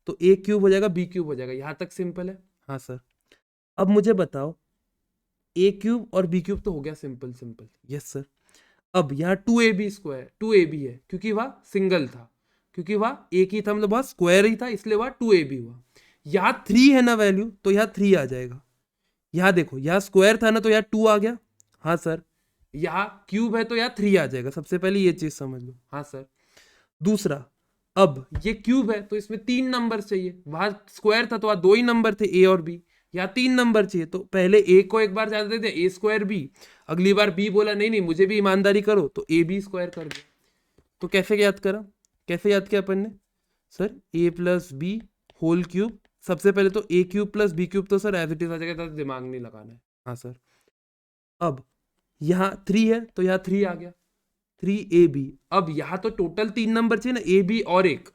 तो A³ हो जाएगा, B³ हो जाएगा। यहां तक सिंपल है? हाँ सर। अब मुझे बताओ, A³ और B³ तो हो गया सिंपल सिंपल। Yes sir. अब यहाँ 2ab² 2ab है क्योंकि वह सिंगल था, क्योंकि वह एक ही था, मतलब वह स्क्वायर ही था, इसलिए वह 2ab हुआ। यहाँ 3 है ना वैल्यू, तो यहाँ 3 आ जाएगा। यहाँ देखो, यहाँ स्क्वायर था ना, तो यहाँ 2 आ गया। हाँ सर। यहाँ क्यूब है तो यहाँ 3 आ जाएगा। सबसे पहले ये चीज समझ लो। हाँ सर। दूसरा, अब ये क्यूब है तो इसमें 3 नंबर चाहिए, वहां स्क्वायर था तो वहां 2 ही नंबर थे, ए और बी। यहाँ 3 नंबर चाहिए, तो पहले ए को एक बार ज्यादा दे दे, a²b। अगली बार बी बोला नहीं नहीं मुझे भी ईमानदारी करो, तो ab² कर दिया। तो कैसे याद करा, कैसे याद किया अपन ने? Sir a+b whole cube. सबसे पहले तो a³ + b³ तो सर एज इट इज आ जाएगा, तो दिमाग नहीं लगाना है। हाँ सर। अब यहाँ 3 है तो यहाँ 3 आ गया, 3ab। अब यहाँ तो टोटल 3 नंबर चाहिए ना, ए बी और एक।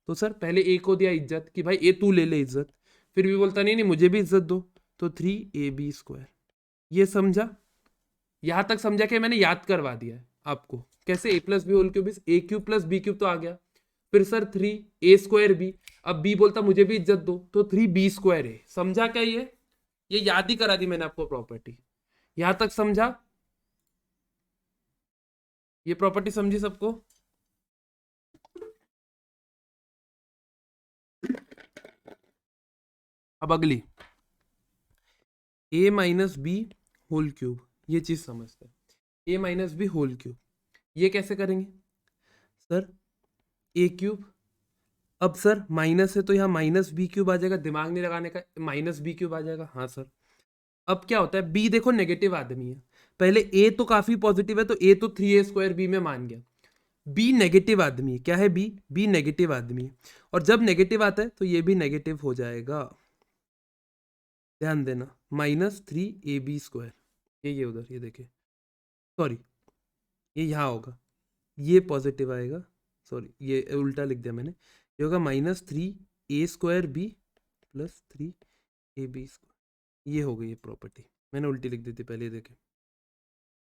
तो सर पहले ए को दिया इज्जत कि भाई ए तू ले ले इज्जत, फिर भी बोलता नहीं नहीं मुझे भी इज्जत दो, तो 3ab²। ये समझा? यहां तक समझा कि मैंने याद करवा दिया है आपको कैसे a+b whole cube is a³ + b³ तो आ गया। फिर सर 3a²b। अब b बोलता मुझे भी इज्जत दो, तो 3b²a। समझा क्या ये याद ही करा दी मैंने आपको प्रॉपर्टी। यहां तक समझा? ये प्रॉपर्टी समझी सबको? अब अगली, a-b होल क्यूब। ये चीज समझते हैं, a-b होल क्यूब। ये कैसे करेंगे सर? a³। अब सर माइनस है तो यहाँ -b³ आ जाएगा, दिमाग नहीं लगाने का, -b³ आ जाएगा। हाँ सर। अब क्या होता है, b देखो नेगेटिव आदमी है, पहले a तो काफी पॉजिटिव है, तो a तो 3a² b में मान गया। b नेगेटिव आदमी है, क्या है b नेगेटिव आदमी है, और जब नेगेटिव आता है तो ये भी नेगेटिव हो जाएगा। ध्यान देना, -3ab²। ये उधर, ये देखिए, सॉरी ये यहाँ होगा, ये पॉजिटिव आएगा, सॉरी ये उल्टा लिख दिया मैंने। ये होगा -3a²b + 3ab²। ये हो गई ये प्रॉपर्टी, मैंने उल्टी लिख दी थी पहले, ये देखे,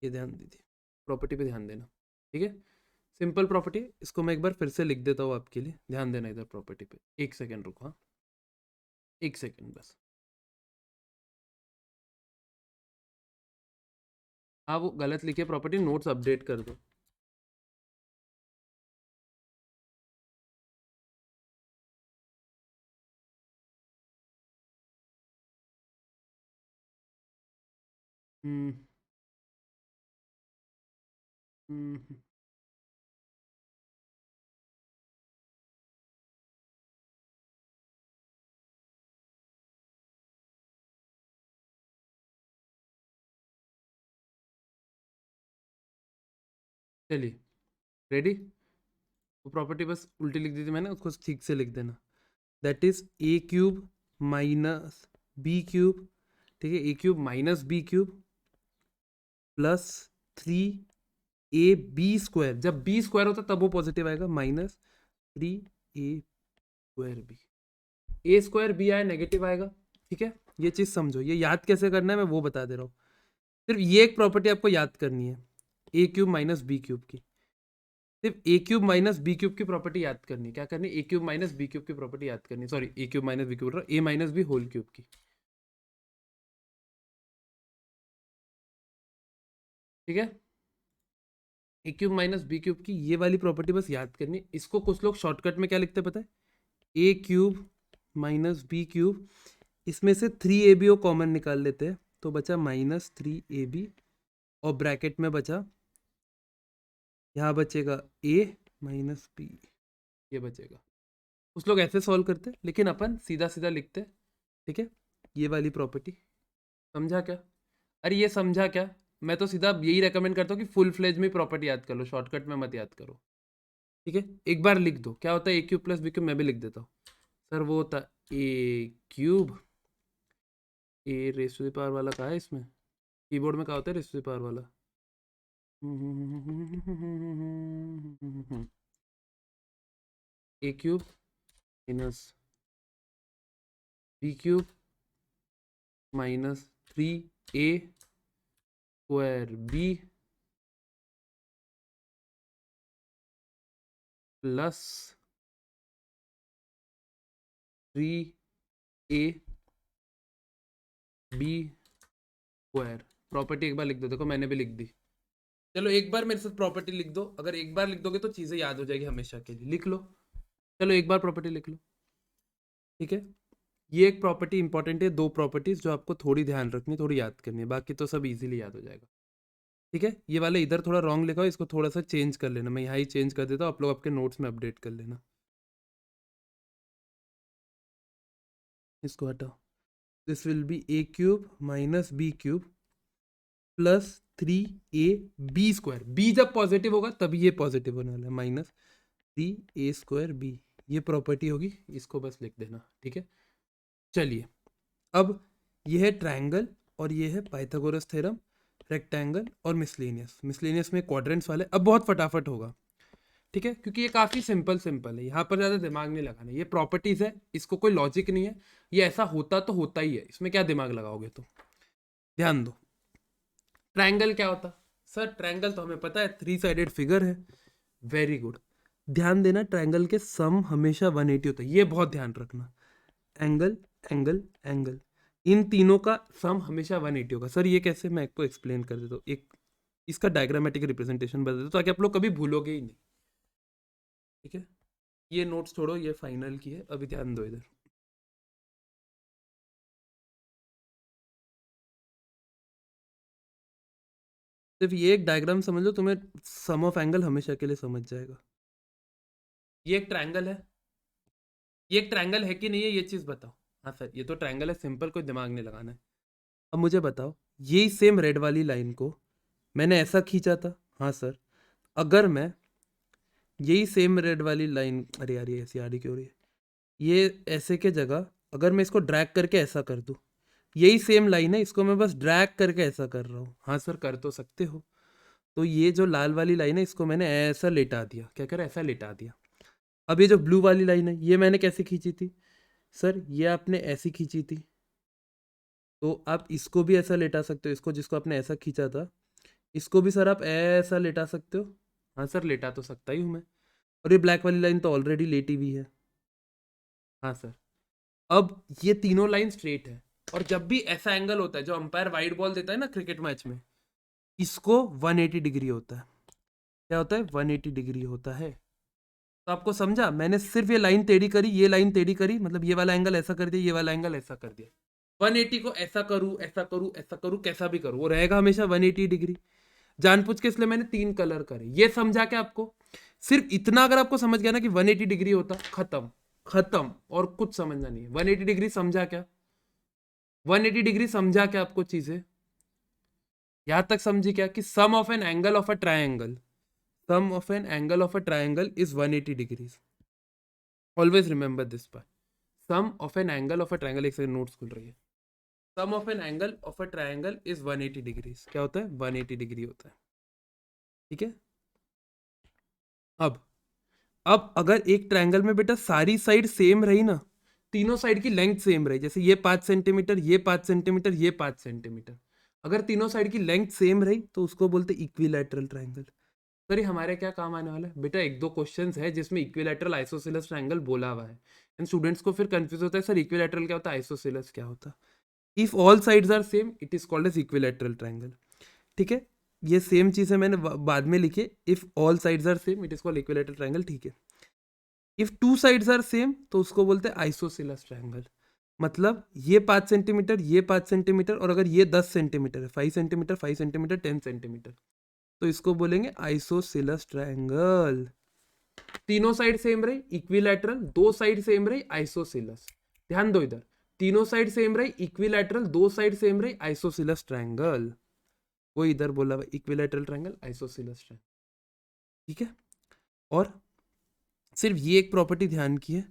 ये ध्यान दीजिए, प्रॉपर्टी पे ध्यान देना। ठीक है, सिंपल प्रॉपर्टी। इसको मैं एक बार फिर से लिख देता हूँ आपके लिए, ध्यान देना इधर प्रॉपर्टी पे। एक सेकेंड रुको, हाँ 1 सेकेंड बस। हाँ वो गलत लिखे प्रॉपर्टी, नोट्स अपडेट कर दो। हम्म हम्म, चलिए रेडी। वो प्रॉपर्टी बस उल्टी लिख दी थी मैंने, उसको ठीक से लिख देना। That is a³ - b³। ठीक है, a³ - b³ +3ab²। जब b² होता तब वो पॉजिटिव आएगा, -3a²b। a²b आया नेगेटिव आएगा। ठीक है, ये चीज समझो, ये याद कैसे करना है मैं वो बता दे रहा हूँ। सिर्फ ये एक प्रॉपर्टी आपको याद करनी है, a³ - b³ की। सिर्फ a³ - b³ की प्रॉपर्टी याद करनी है। क्या करनी है? a³ - b³ की प्रॉपर्टी याद करनी है, sorry a³ - b³ a - b whole cube की। ठीक है, a³ - b³ की ये वाली प्रॉपर्टी बस याद करनी है। इसको कुछ लोग शॉर्टकट में क्या लिखते हैं पता है? a³ - b³। इसमें से 3ab को कॉमन निकाल लेते हैं, तो बचा -3ab, और ब्रैकेट में बचा, यहाँ बचेगा a - b, ये बचेगा। कुछ लोग ऐसे सॉल्व करते हैं, लेकिन अपन सीधा सीधा लिखते हैं। ठीक है, ये वाली प्रॉपर्टी समझा क्या? अरे ये समझा क्या? मैं तो सीधा यही रेकमेंड करता हूँ कि फुल फ्लेज में प्रॉपर्टी याद कर लो, शॉर्टकट में मत याद करो। ठीक है, एक बार लिख दो क्या होता है a³ + b³। मैं भी लिख देता हूँ सर, वो होता a³, a⁻⁴ वाला कहा है इसमें, कीबोर्ड में कहा होता है ⁻⁴ वाला? a³ - b³ -3a² b +3ab²। Property एक बार लिख दो, देखो मैंने भी लिख दी। चलो एक बार मेरे साथ प्रॉपर्टी लिख दो, अगर एक बार लिख दोगे तो चीजें याद हो जाएगी हमेशा के लिए, लिख लो। चलो एक बार प्रॉपर्टी लिख लो, ठीक है। ये एक प्रॉपर्टी इंपॉर्टेंट है, दो प्रॉपर्टीज जो आपको थोड़ी ध्यान रखनी, थोड़ी याद करनी है, बाकी तो सब इजीली याद हो जाएगा, ठीक है। ये वाले इधर थोड़ा रॉन्ग लिखा हो, इसको थोड़ा सा चेंज कर लेना, मैं यहाँ ही चेंज कर देता हूँ, आप लोग आपके नोट्स में अपडेट कर लेना। इसको हटाओ, this will be A cube minus B cube plus 3ab²। B जब पॉजिटिव होगा तभी ये पॉजिटिव होने वाला है, माइनस 3a²b, ये प्रॉपर्टी होगी, इसको बस लिख देना, ठीक है। चलिए अब ये है ट्रायंगल और ये है पाइथागोरस थ्योरम, रेक्टेंगल और मिसलेनियस। मिसलेनियस में क्वाड्रेंट्स वाले, अब बहुत फटाफट होगा, ठीक है, क्योंकि ये काफ़ी सिंपल सिंपल है, यहाँ पर ज़्यादा दिमाग नहीं लगाना। ये प्रॉपर्टीज़ है, इसको कोई लॉजिक नहीं है, ये ऐसा होता तो होता ही है, इसमें क्या दिमाग लगाओगे। तो ध्यान दो, ट्रायंगल क्या होता सर? ट्रायंगल तो हमें पता है 3 साइडेड फिगर है, वेरी गुड। ध्यान देना, ट्रायंगल के सम हमेशा 180 होता है, ये बहुत ध्यान रखना। एंगल एंगल एंगल, इन तीनों का सम हमेशा 180 होगा। सर ये कैसे? मैं आपको एक्सप्लेन कर देता हूँ, एक इसका डायग्रामेटिक रिप्रेजेंटेशन बता देता हूँ ताकि आप लोग कभी भूलोगे ही नहीं, ठीक है। ये नोट्स छोड़ो, ये फाइनल की है, अभी ध्यान दो इधर। सिर्फ ये एक डायग्राम समझ लो, तुम्हें सम ऑफ एंगल हमेशा के लिए समझ जाएगा। ये एक ट्रायंगल है, ये एक ट्रायंगल है कि नहीं है, ये चीज़ बताओ। हाँ सर ये तो ट्रायंगल है, सिंपल, कोई दिमाग नहीं लगाना है। अब मुझे बताओ, यही सेम रेड वाली लाइन को मैंने ऐसा खींचा था, हाँ सर। अगर मैं यही सेम रेड वाली लाइन, अरे यार ये ऐसी आ रही क्यों रही है, ये ऐसे के जगह अगर मैं इसको ड्रैग करके ऐसा कर दूँ, यही सेम लाइन है, इसको मैं बस ड्रैग करके ऐसा कर रहा हूँ, हाँ सर कर तो सकते हो। तो ये जो लाल वाली लाइन है इसको मैंने ऐसा लेटा दिया, क्या कर ऐसा लेटा दिया। अब ये जो ब्लू वाली लाइन है ये मैंने कैसे खींची थी? सर ये आपने ऐसी खींची थी, तो आप इसको भी ऐसा लेटा सकते हो, इसको जिसको आपने ऐसा खींचा था इसको भी सर आप ऐसा लेटा सकते हो। हाँ सर लेटा तो सकता ही हूँ मैं। और ये ब्लैक वाली लाइन तो ऑलरेडी लेटी हुई है। हाँ सर। अब ये तीनों लाइन स्ट्रेट है, और जब भी ऐसा एंगल होता है जो अंपायर वाइड बॉल देता है ना क्रिकेट मैच में, इसको 180 डिग्री होता है। क्या होता है? 180 डिग्री होता है। तो आपको समझा, मैंने सिर्फ ये लाइन टेढ़ी करी, ये लाइन टेढ़ी करी, मतलब ये वाला एंगल ऐसा कर दिया, ये वाला एंगल ऐसा कर दिया। 180 को ऐसा करूं, ऐसा करूं, ऐसा करूं, कैसा भी करूं, वो रहेगा हमेशा 180 डिग्री। जानबूझ के इसलिए मैंने 3 कलर करे, ये समझा क्या आपको? सिर्फ इतना अगर आपको समझ गया ना कि 180 डिग्री होता, खत्म खत्म, और कुछ समझना नहीं है। 180 डिग्री समझा क्या? 180 डिग्री समझा क्या आपको चीजें? यहां तक समझी क्या कि sum of an angle of a triangle, sum of an angle of a triangle is 180 degrees. Always remember this part, sum of an angle of a triangle, एक सेकंड नोट्स खुल रही है। Sum of an angle of a triangle is 180 degrees. क्या होता है? 180 degree होता है, ठीक है। अब अगर एक ट्रायंगल में बेटा सारी साइड सेम रही ना, तीनों साइड की लेंथ सेम रही, जैसे ये 5 सेंटीमीटर, ये 5 सेंटीमीटर, ये 5 सेंटीमीटर, अगर तीनों साइड की लेंथ सेम रही तो उसको बोलते इक्विलैटरल ट्रायंगल। सर ये हमारे क्या काम आने वाला है बेटा? एक दो क्वेश्चंस है जिसमें इक्विलैटरल आइसोसेलेस ट्रायंगल बोला हुआ है, एंड स्टूडेंट्स को फिर कंफ्यूज होता है सर इक्विलैटरल क्या होता है, आइसोसेलेस क्या होता है। If all sides are same it is called as equilateral triangle, ठीक है। ये सेम चीज़ है, मैंने बाद में लिखे, if all sides are same it is called equilateral triangle, ठीक है। If two sides are same तो उसको बोलते हैं आइसोसेलेस ट्रायंगल। मतलब ये 5 सेंटीमीटर, ये 5 सेंटीमीटर, और अगर ये 10 सेंटीमीटर है, 5 सेंटीमीटर, 5 सेंटीमीटर, 10 सेंटीमीटर, तो इसको बोलेंगे आइसोसेलेस ट्रायंगल। तीनों साइड सेम रही इक्विलैटरल, दो साइड सेम रही आइसोसेलेस। ध्यान दो इधर, तीनों साइड सेम रही इक्विलैटरल, दो साइड सेम रही आइसोसेलेस ट्रायंगल। वो इधर बोला इक्विलैटरल ट्रायंगल, आइसोसेलेस ट्रायंगल, ठीक है। और सिर्फ ये एक प्रॉपर्टी ध्यान की है,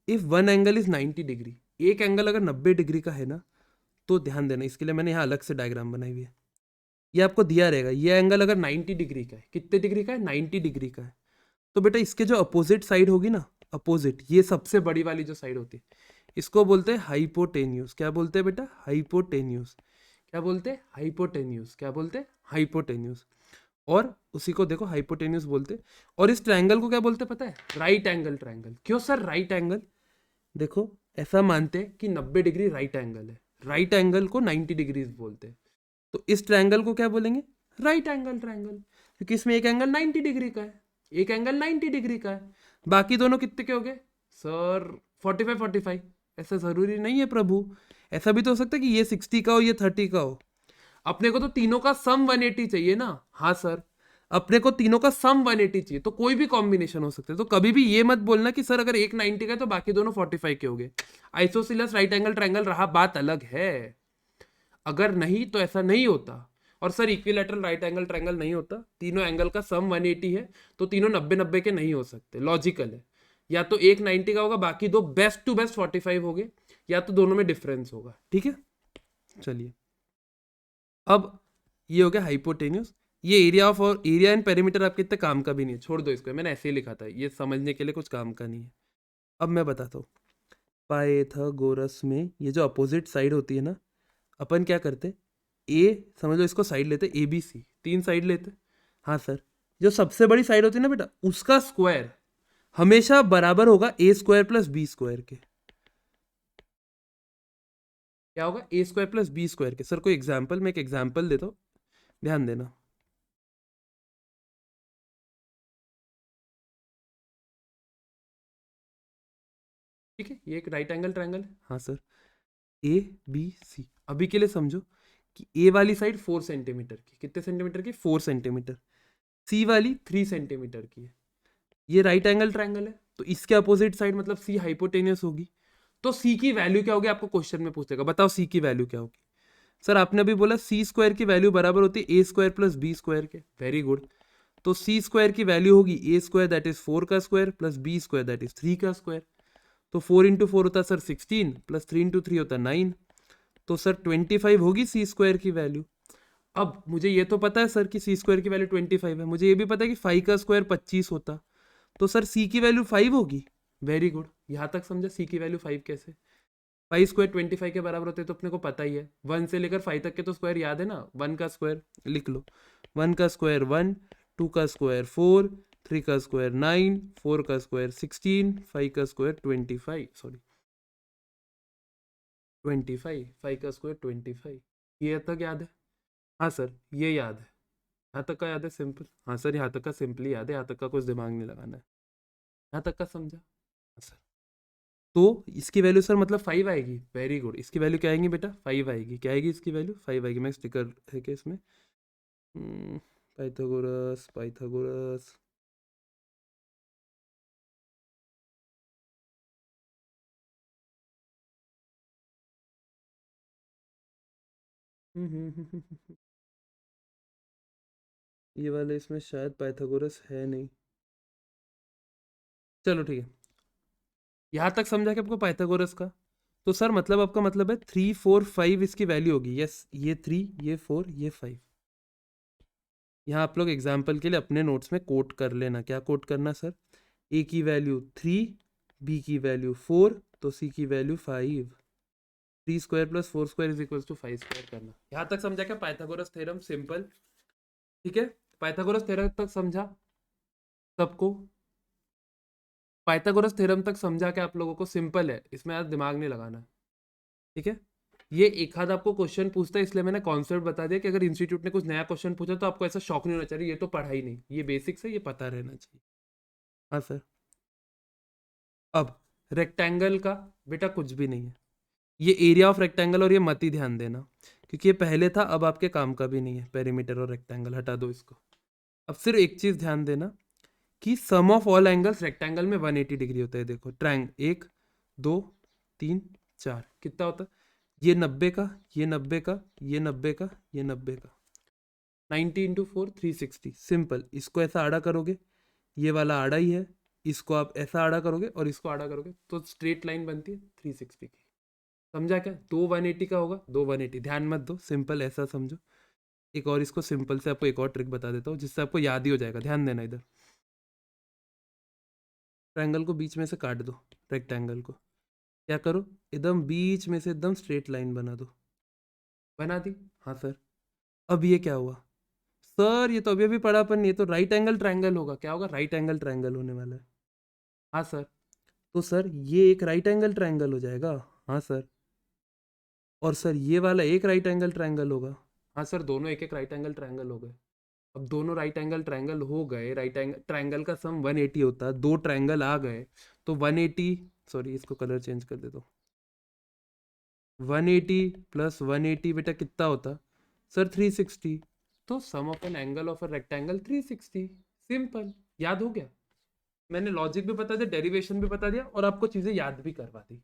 if one angle is 90 degree, एक एंगल अगर 90 डिग्री का है ना, तो ध्यान देना, इसके लिए मैंने यहाँ अलग से डायग्राम बनाई हुई है। ये आपको दिया रहेगा, ये एंगल अगर 90 डिग्री का है, कितने डिग्री का है? 90 डिग्री का है, तो बेटा इसके जो अपोजिट साइड होगी ना, अपोजिट, ये सबसे बड़ी वाली जो साइड होती है, इसको बोलते हैं हाइपोटेन्यूज। क्या बोलते हैं बेटा? हाइपोटेन्यूज। क्या बोलते हैं? हाइपोटेन्यूज। क्या बोलते हैं? हाइपोटेन्यूज। और उसी को देखो हाइपोटेन्यूज बोलते। और इस ट्रायंगल को क्या बोलते पता है? Right angle triangle. क्यों सर राइट एंगल? देखो ऐसा मानते हैं कि 90 डिग्री राइट एंगल है, राइट एंगल को 90 डिग्रीज बोलते हैं, तो इस ट्रायंगल को क्या बोलेंगे? Right angle triangle. क्योंकि इसमें एक एंगल 90 डिग्री का है, एक एंगल 90 डिग्री का है, बाकी दोनों कितने के हो गए सर 45 45। ऐसा जरूरी नहीं है प्रभु, ऐसा भी तो हो सकता है कि ये 60 का हो ये 30 का हो। अपने को तो तीनों का सम 180 चाहिए ना। हाँ सर, अपने को तीनों का सम 180 चाहिए, तो कोई भी कॉम्बिनेशन हो सकता है। तो कभी भी ये मत बोलना कि सर अगर एक 90 का है तो बाकी दोनों 45 के हो गए। आइसोसिलस राइट एंगल ट्रायंगल रहा, बात अलग है। अगर नहीं तो ऐसा नहीं होता। और sir equilateral right angle triangle नहीं होता, तीनों एंगल का सम 180 है, तो तीनों 90 90 के नहीं हो सकते, लॉजिकल है। या तो एक 90 का होगा, बाकी दो बेस्ट टू बेस्ट 45 हो गए, या तो दोनों में डिफरेंस होगा। ठीक है, चलिए अब ये हो गया हाइपोटेन्यूस। ये एरिया ऑफ, और एरिया एंड पेरीमीटर आपके इतने काम का भी नहीं है, छोड़ दो इसको, मैंने ऐसे ही लिखा था, ये समझने के लिए कुछ काम का नहीं है। अब मैं बताता हूँ, पाइथागोरस में ये जो अपोजिट साइड होती है ना, अपन क्या करते, ए समझ लो इसको साइड लेते, ए बी सी, तीन साइड लेते। हाँ सर, जो सबसे बड़ी साइड होती है ना बेटा, उसका स्क्वायर हमेशा बराबर होगा ए स्क्वायर प्लस बी स्क्वायर के। क्या होगा, ए स्क्वायर प्लस बी स्क्वायर के। सर कोई एग्जाम्पल, मैं एक एग्जाम्पल देता हूँ, ध्यान देना। ठीक है, ये एक राइट एंगल ट्रायंगल है। हाँ सर, ए बी सी, अभी के लिए समझो कि ए वाली साइड 4 सेंटीमीटर की, कितने सेंटीमीटर की, 4 सेंटीमीटर। सी वाली 3 सेंटीमीटर की है। ये राइट एंगल ट्रायंगल है, तो इसके अपोजिट साइड मतलब सी हाइपोटेनियस होगी। तो सी की वैल्यू क्या होगी, आपको क्वेश्चन में पूछेगा, बताओ सी की वैल्यू क्या होगी। सर आपने अभी बोला सी स्क्वायर की वैल्यू बराबर होती है A square plus B square के, वेरी गुड। तो सी स्क्वायर की वैल्यू होगी ए स्क्वायर दैट इज 4 का square plus B square that is 3 का स्क्वायर। तो 4 इंटू 4 होता है सर 16, प्लस 3 इंटू 3 होता है 9। तो सर 25 होगी सी स्क्वायर की वैल्यू। अब मुझे ये तो पता है सर कि सी स्क्वायर की वैल्यू 25 है, मुझे ये भी पता है कि 5 का स्क्वायर 25 होता, तो सर सी की वैल्यू 5 होगी। वेरी गुड, यहाँ तक समझा, सी की वैल्यू 5 कैसे, 5 स्क्वायर 25 के बराबर होते हैं, तो अपने को पता ही है 1 से लेकर 5 तक के तो स्क्वायर याद है ना, 1 का स्क्वायर लिख लो, 1 का स्क्वायर 1, 2 का स्क्वायर 4, 3 का स्क्वायर 9, 4 का स्क्वायर 16, 5 का स्क्वायर 25, सॉरी 25, 5 का स्क्वायर 25। ये तक याद है? हाँ सर ये याद है, यहाँ तक का याद है सिंपल। हाँ सर यहाँ तक का सिंपली याद है, यहाँ तक का कुछ दिमाग नहीं लगाना है, यहाँ तक का समझा। हाँ सर, तो इसकी वैल्यू सर मतलब 5 आएगी, वेरी गुड। इसकी वैल्यू क्या आएगी बेटा, 5 आएगी। क्या आएगी इसकी वैल्यू, 5 आएगी। मैं स्टिकर है क्या इसमें, पाइथागोरस पाइथागोरस, ये वाले इसमें शायद पाइथागोरस है नहीं, चलो ठीक है। यहाँ तक समझा कि आपको पाइथागोरस का, तो सर मतलब आपका मतलब है 3 4 5 इसकी वैल्यू होगी। यस, ये 3 ये 4 ये 5। यहाँ आप लोग एग्जाम्पल के लिए अपने नोट्स में कोट कर लेना, क्या कोट करना सर, ए की वैल्यू 3, बी की वैल्यू 4, तो सी की value 5। 3 square plus 4 square is equal to 5 square करना। यहाँ तक समझा क्या पाइथागोरस थ्योरम, सिंपल। ठीक है, पाइथागोरस थ्योरम तक समझा सबको, पाइथागोरस थ्योरम तक समझा क्या आप लोगों को, सिंपल है, इसमें आज दिमाग नहीं लगाना। ठीक है, ये एक आध आपको क्वेश्चन पूछता है, इसलिए मैंने कॉन्सेप्ट बता दिया कि अगर इंस्टीट्यूट ने कुछ नया क्वेश्चन पूछा तो आपको ऐसा शौक नहीं होना चाहिए, ये तो पढ़ा ही नहीं, ये बेसिक्स है, ये पता रहना चाहिए। हाँ सर, अब रेक्टेंगल का बेटा कुछ भी नहीं है, ये एरिया ऑफ रेक्टेंगल, और ये मत ही ध्यान देना क्योंकि ये पहले था, अब आपके काम का भी नहीं है। पेरीमीटर और रेक्टेंगल हटा दो इसको। अब सिर्फ एक चीज ध्यान देना कि sum of all angles rectangle में 180 डिग्री होता है। देखो ट्रायंगल 1 2 3 4 कितना होता है, ये 90 का, ये 90 का, ये 90 का, ये 90 का, 90 इंटू 4 360। सिंपल, इसको ऐसा आड़ा करोगे, ये वाला आड़ा ही है, इसको आप ऐसा आड़ा करोगे और इसको आड़ा करोगे तो स्ट्रेट लाइन बनती है 360 की। समझा क्या, दो 180 का होगा, दो 180, ध्यान मत दो, सिंपल ऐसा समझो। एक और इसको सिंपल से आपको एक और ट्रिक बता देता हूँ जिससे आपको याद ही हो जाएगा, ध्यान देना इधर। ट्रायंगल को बीच में से काट दो, रेक्टेंगल को क्या करो, एकदम बीच में से एकदम स्ट्रेट लाइन बना दो। बना दी, हाँ सर। अब ये क्या हुआ सर, ये तो अभी अभी पढ़ा अपन, ये तो राइट एंगल ट्रायंगल होगा। क्या होगा, राइट एंगल ट्रायंगल होने वाला है। हाँ सर, तो सर ये एक राइट एंगल ट्रायंगल हो जाएगा। हाँ सर, और सर ये वाला एक राइट एंगल ट्रायंगल होगा। हाँ सर, दोनों एक एक राइट एंगल ट्रायंगल हो गए। अब दोनों राइट एंगल ट्रायंगल हो गए, राइट एंगल ट्रायंगल का सम 180 होता है, दो ट्रायंगल आ गए तो 180, सॉरी इसको कलर चेंज कर देता हूँ, 180 प्लस 180 बेटा कितना होता सर 360, तो sum of an angle of a rectangle 360, simple, याद हो गया। मैंने लॉजिक भी बता दिया, डेरिवेशन भी बता दिया और आपको चीजें याद भी करवा दी।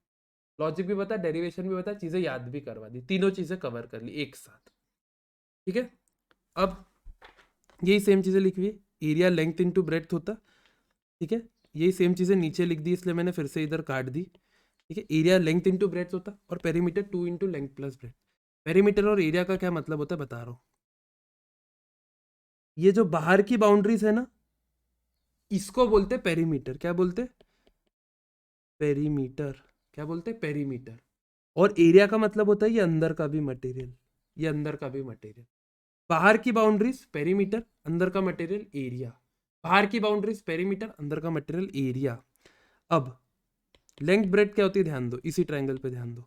लॉजिक भी बता, डेरिवेशन भी बता, चीजें याद भी करवा दी, तीनों चीजें कवर कर ली एक साथ। ठीक है, अब यही सेम चीजें लिखी हुई, एरिया लेंथ इनटू ब्रेड्थ होता। ठीक है, यही सेम चीजें नीचे लिख दी, इसलिए मैंने फिर से इधर काट दी। ठीक है, एरिया लेंथ इनटू ब्रेड्थ होता और perimeter 2 into length plus breadth. Perimeter और एरिया का क्या मतलब होता है बता रहा हूं। ये जो बाहर की बाउंड्रीज है ना, इसको बोलते पेरीमीटर। क्या बोलते? पेरीमीटर। क्या बोलते? पेरीमीटर। और एरिया का मतलब होता है ये अंदर का भी मटेरियल, ये अंदर का भी मटेरियल। बाहर की बाउंड्रीज पेरीमीटर, अंदर का मटेरियल एरिया। बाहर की बाउंड्रीज पेरीमीटर, अंदर का मटेरियल एरिया। अब लेंथ ब्रेड क्या होती है ध्यान दो, इसी ट्रायंगल पे ध्यान दो,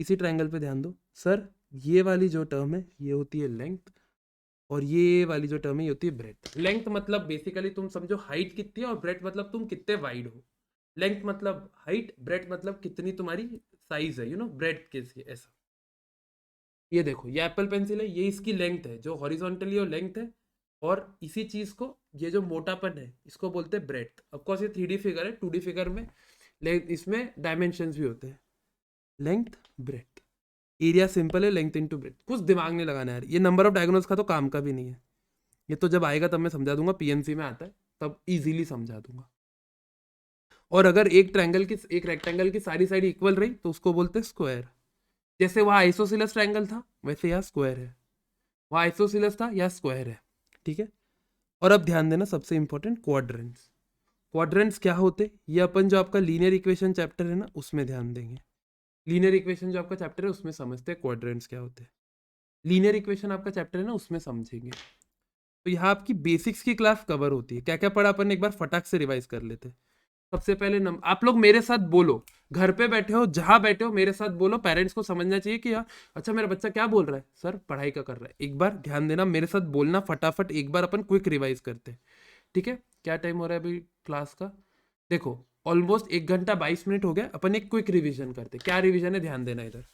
इसी ट्रायंगल पे ध्यान दो। सर ये वाली जो टर्म है ये होती है लेंथ, और ये वाली जो टर्म है ये होती है ब्रेड्थ। लेंथ मतलब बेसिकली तुम समझो हाइट कितनी है, और ब्रेड्थ मतलब तुम कितने वाइड हो। लेंथ मतलब हाइट, ब्रेड्थ मतलब कितनी तुम्हारी साइज है, यू नो ब्रेड्थ के ऐसा। ये देखो ये एप्पल पेंसिल है, ये इसकी लेंथ है, जो हॉरिजॉन्टली और लेंथ है, और इसी चीज को ये जो मोटापन है इसको बोलते हैं ब्रेड्थ। ऑफकोर्स ये 3D फिगर है, 2D फिगर में इसमें डायमेंशंस भी होते हैं। लेंथ ब्रेड्थ, एरिया सिंपल है, लेंथ इनटू ब्रेड्थ। कुछ दिमाग नहीं लगाना यार, ये नंबर ऑफ डायगोनल्स का तो काम का भी नहीं है, ये तो जब आएगा तब मैं समझा दूंगा, पीएनसी में आता है तब इजीली समझा दूंगा। और अगर एक ट्रायंगल की, एक रेक्टेंगल की सारी साइड इक्वल रही तो उसको बोलते हैं स्क्वायर। जैसे वहां आइसोसिलस ट्रायंगल था वैसे यहाँ स्क्वायर है, वहां आइसोसिलस था, यहाँ स्क्वायर है। ठीक है, और अब ध्यान देना सबसे इंपॉर्टेंट क्वाड्रेंट्स। क्वाड्रेंट्स क्या होते, ये अपन जो आपका लीनियर इक्वेशन चैप्टर है ना उसमें ध्यान देंगे। लीनियर इक्वेशन जो आपका चैप्टर है उसमें समझते हैं क्वाड्रेंट्स क्या होते हैं। लीनियर इक्वेशन आपका चैप्टर है ना उसमें समझेंगे। तो यहाँ आपकी बेसिक्स की क्लास कवर होती है। क्या क्या पढ़ा अपन एक बार फटाक से रिवाइज कर लेते हैं। सबसे पहले आप लोग मेरे साथ बोलो, घर पे बैठे हो जहां बैठे हो मेरे साथ बोलो। पेरेंट्स को समझना चाहिए कि यार अच्छा मेरा बच्चा क्या बोल रहा है, सर पढ़ाई का कर रहा है। एक बार ध्यान देना, मेरे साथ बोलना फटाफट, एक बार अपन क्विक रिवाइज करते हैं। ठीक है, क्या टाइम हो रहा है अभी क्लास का? देखो ऑलमोस्ट 1 घंटा 22 मिनट हो गया। अपन एक क्विक रिवीजन करते हैं। क्या रिवीजन है ध्यान देना इधर।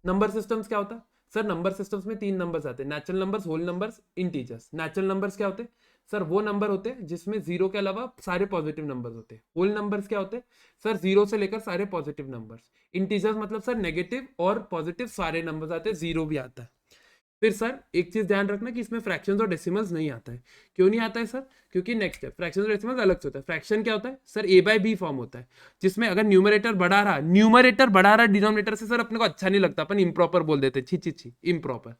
नंबर सिस्टम्स क्या होता है सर? नंबर सिस्टम्स में 3 नंबर्स आते हैं, natural numbers, whole numbers, integers. Natural numbers क्या होते हैं सर? वो नंबर होते हैं जिसमें जीरो के अलावा सारे पॉजिटिव नंबर्स होते हैं। होल नंबर्स क्या होते हैं सर? जीरो से लेकर सारे पॉजिटिव नंबर्स। इंटीजर्स मतलब सर नेगेटिव और पॉजिटिव सारे नंबर्स आते हैं, जीरो भी आता है। फिर सर एक चीज ध्यान रखना कि इसमें फ्रैक्शंस और डेसिमल्स नहीं आता है। क्यों नहीं आता है सर? क्योंकि नेक्स्ट है फ्रैक्शंस और डेसिमल्स अलग से होता है। फ्रैक्शन क्या होता है सर? A/B फॉर्म होता है, जिसमें अगर न्यूमरेटर बढ़ा रहा डिनोमिनेटर से, सर अपने को अच्छा नहीं लगता, अपन इम्प्रॉपर बोल देते, छी छी छी इम्प्रॉपर।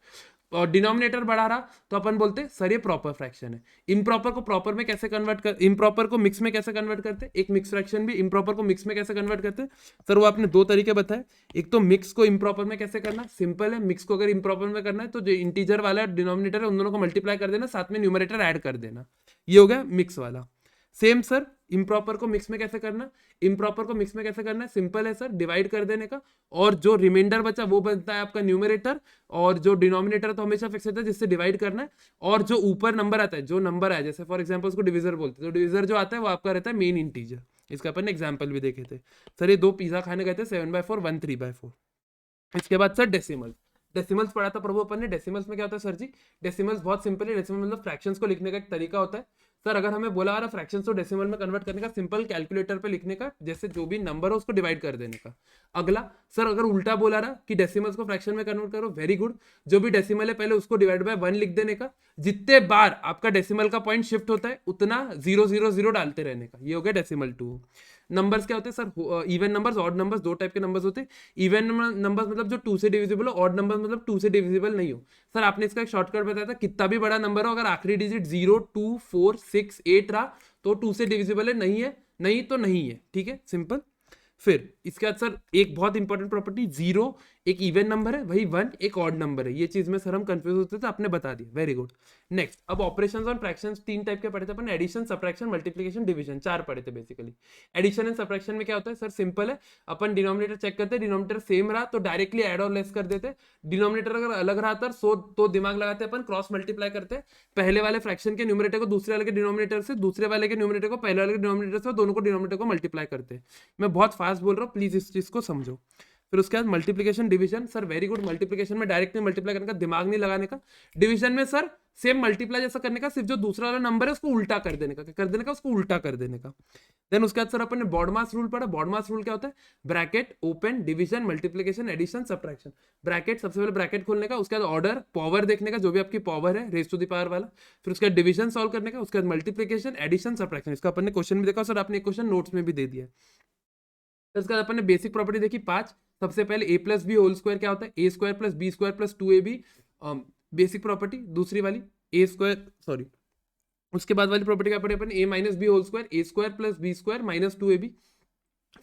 और डिनोमिनेटर बढ़ा रहा तो अपन बोलते सर ये प्रॉपर फ्रैक्शन है। इम्प्रॉपर को प्रॉपर में कैसे कन्वर्ट कर, इम्प्रॉपर को मिक्स में कैसे कन्वर्ट करते, एक मिक्स फ्रैक्शन भी इम्प्रॉपर को मिक्स में कैसे कन्वर्ट करते सर? वो आपने 2 तरीके बताए। एक तो मिक्स को इम्प्रॉपर में कैसे करना, सिंपल है, मिक्स को अगर इम्प्रॉपर में करना है तो जो इंटीजर वाला डिनोमिनेटर है उन दोनों को मल्टीप्लाई कर देना, साथ में न्यूमरेटर ऐड कर देना, ये हो गया मिक्स वाला। सेम सर इम्प्रॉपर को मिक्स में कैसे करना, इम्प्रॉपर को मिक्स में कैसे करना है, सिंपल है सर, डिवाइड कर देने का, और जो रिमाइंडर बचा वो बनता है आपका न्यूमरेटर, और जो डिनोमिनेटर तो हमेशा फिक्स रहता है जिससे डिवाइड करना है, और जो ऊपर नंबर आता है, जो नंबर है जैसे फॉर एग्जांपल उसको डिविजर बोलते हैं, तो डिविजर जो आता है वो आपका रहता है मेन इंटीजर। इसका अपन एग्जाम्पल भी देखे थे सर, ये 2 पिज्जा खाने गए थे, 7/4 1 3/4। इसके बाद सर डेसिमल, डेसिमल्स पढ़ा था प्रभु अपन ने। डेसिमल्स में क्या होता है सर जी? डेसिमल्स बहुत सिंपल है, डेसिमल मतलब फ्रैक्शंस को लिखने का एक तरीका होता है। सर अगर हमें बोला आ रहा फ्रैक्शंस को डेसिमल में कन्वर्ट करने का, सिंपल कैलकुलेटर पे लिखने का, जैसे जो भी नंबर हो उसको डिवाइड कर देने का। अगला सर अगर उल्टा बोला रहा कि डेसिमल्स को फ्रैक्शन में कन्वर्ट करो, वेरी गुड, जो भी डेसिमल है पहले उसको डिवाइड बाय 1 लिख देने का, जितने बार आपका डेसिमल का पॉइंट शिफ्ट होता है उतना 0 0 0 डालते रहने का, ये हो गया डेसिमल 2। नंबर्स क्या होते हैं sir? Even numbers, odd numbers, 2 type के नंबर्स होते हैं। इवन नंबर्स मतलब जो 2 से डिविजिबल हो, ऑड नंबर्स मतलब 2 से डिविजिबल नहीं हो। सर आपने इसका एक शॉर्टकट बताया था, कितना भी बड़ा नंबर हो अगर आखिरी डिजिट 0 2 4 6 8 रहा तो 2 से डिविजिबल है, नहीं है, नहीं तो नहीं है। ठीक है, सिंपल। फिर इसके बाद सर एक बहुत इंपॉर्टेंट प्रॉपर्टी, जीरो एक इवन नंबर है वही 1, एक ऑड नंबर है। ये चीज में सर हम कंफ्यूज होते थे, आपने बता दिया, वेरी गुड। नेक्स्ट, अब ऑपरेशंस ऑन फ्रैक्शंस 3 टाइप के पढ़े थे अपन, एडिशन, सब्ट्रैक्शन, मल्टीप्लिकेशन, डिवीजन, 4 पढ़े थे बेसिकली। एडिशन एंड सब्ट्रैक्शन में क्या होता है सर, सिंपल है, अपन डिनोमिनेटर चेक करते हैं, डिनोमिनेटर सेम रहा तो डायरेक्टली ऐड और लेस कर देते, डिनोमिनेटर अगर अलग रहा तो दिमाग लगाते अपन क्रॉस मल्टीप्लाई करते हैं, पहले वाले फ्रैक्शन के न्यूमरेटर को दूसरे वाले के डिनोमिनेटर से, दूसरे वाले के न्यूमरेटर को पहले वाले के डिनोमिनेटर से, दोनों को डिनोमिनेटर को मल्टीप्लाई करते हैं। मैं बहुत फास्ट बोल रहा हूँ, प्लीज इस चीज को समझो। फिर उसके बाद multiplication division, sir very good, multiplication में डायरेक्ट नहीं मल्टीप्लाई करने का, दिमाग नहीं लगाने का। डिवीजन में सर सेम मल्टीप्लाई जैसा करने का, सिर्फ जो दूसरा वाला नंबर है उसको उल्टा कर देने का, कर देने का उसको उल्टा कर देने का। देन उसके बाद सर अपन ने बॉडमास रूल पढ़ा। बॉडमास रूल क्या होता है, bracket open, division, multiplication, addition, subtraction. Bracket, सबसे पहले ब्रैकेट खोलने का, उसके बाद ऑर्डर, पावर देखने का, जो भी आपकी पावर है रेज टू द पावर वाला, फिर उसके बाद डिवीजन सॉल्व करने का, उसके बाद मल्टीप्लिकेशन, एडिशन, सब्ट्रैक्शन। इसका अपन ने क्वेश्चन भी देखा सर, आपने एक क्वेश्चन नोट्स में भी दे दिया। फिर उसके बाद अपन ने बेसिक प्रॉपर्टी देखी 5। सबसे पहले A plus B whole square क्या होता है, A square plus B square plus 2ab, basic property. दूसरी वाली ए स्क्वायर, सॉरी उसके बाद वाली प्रॉपर्टी क्या पढ़ी अपन, A minus B whole square, A square plus B square minus 2ab।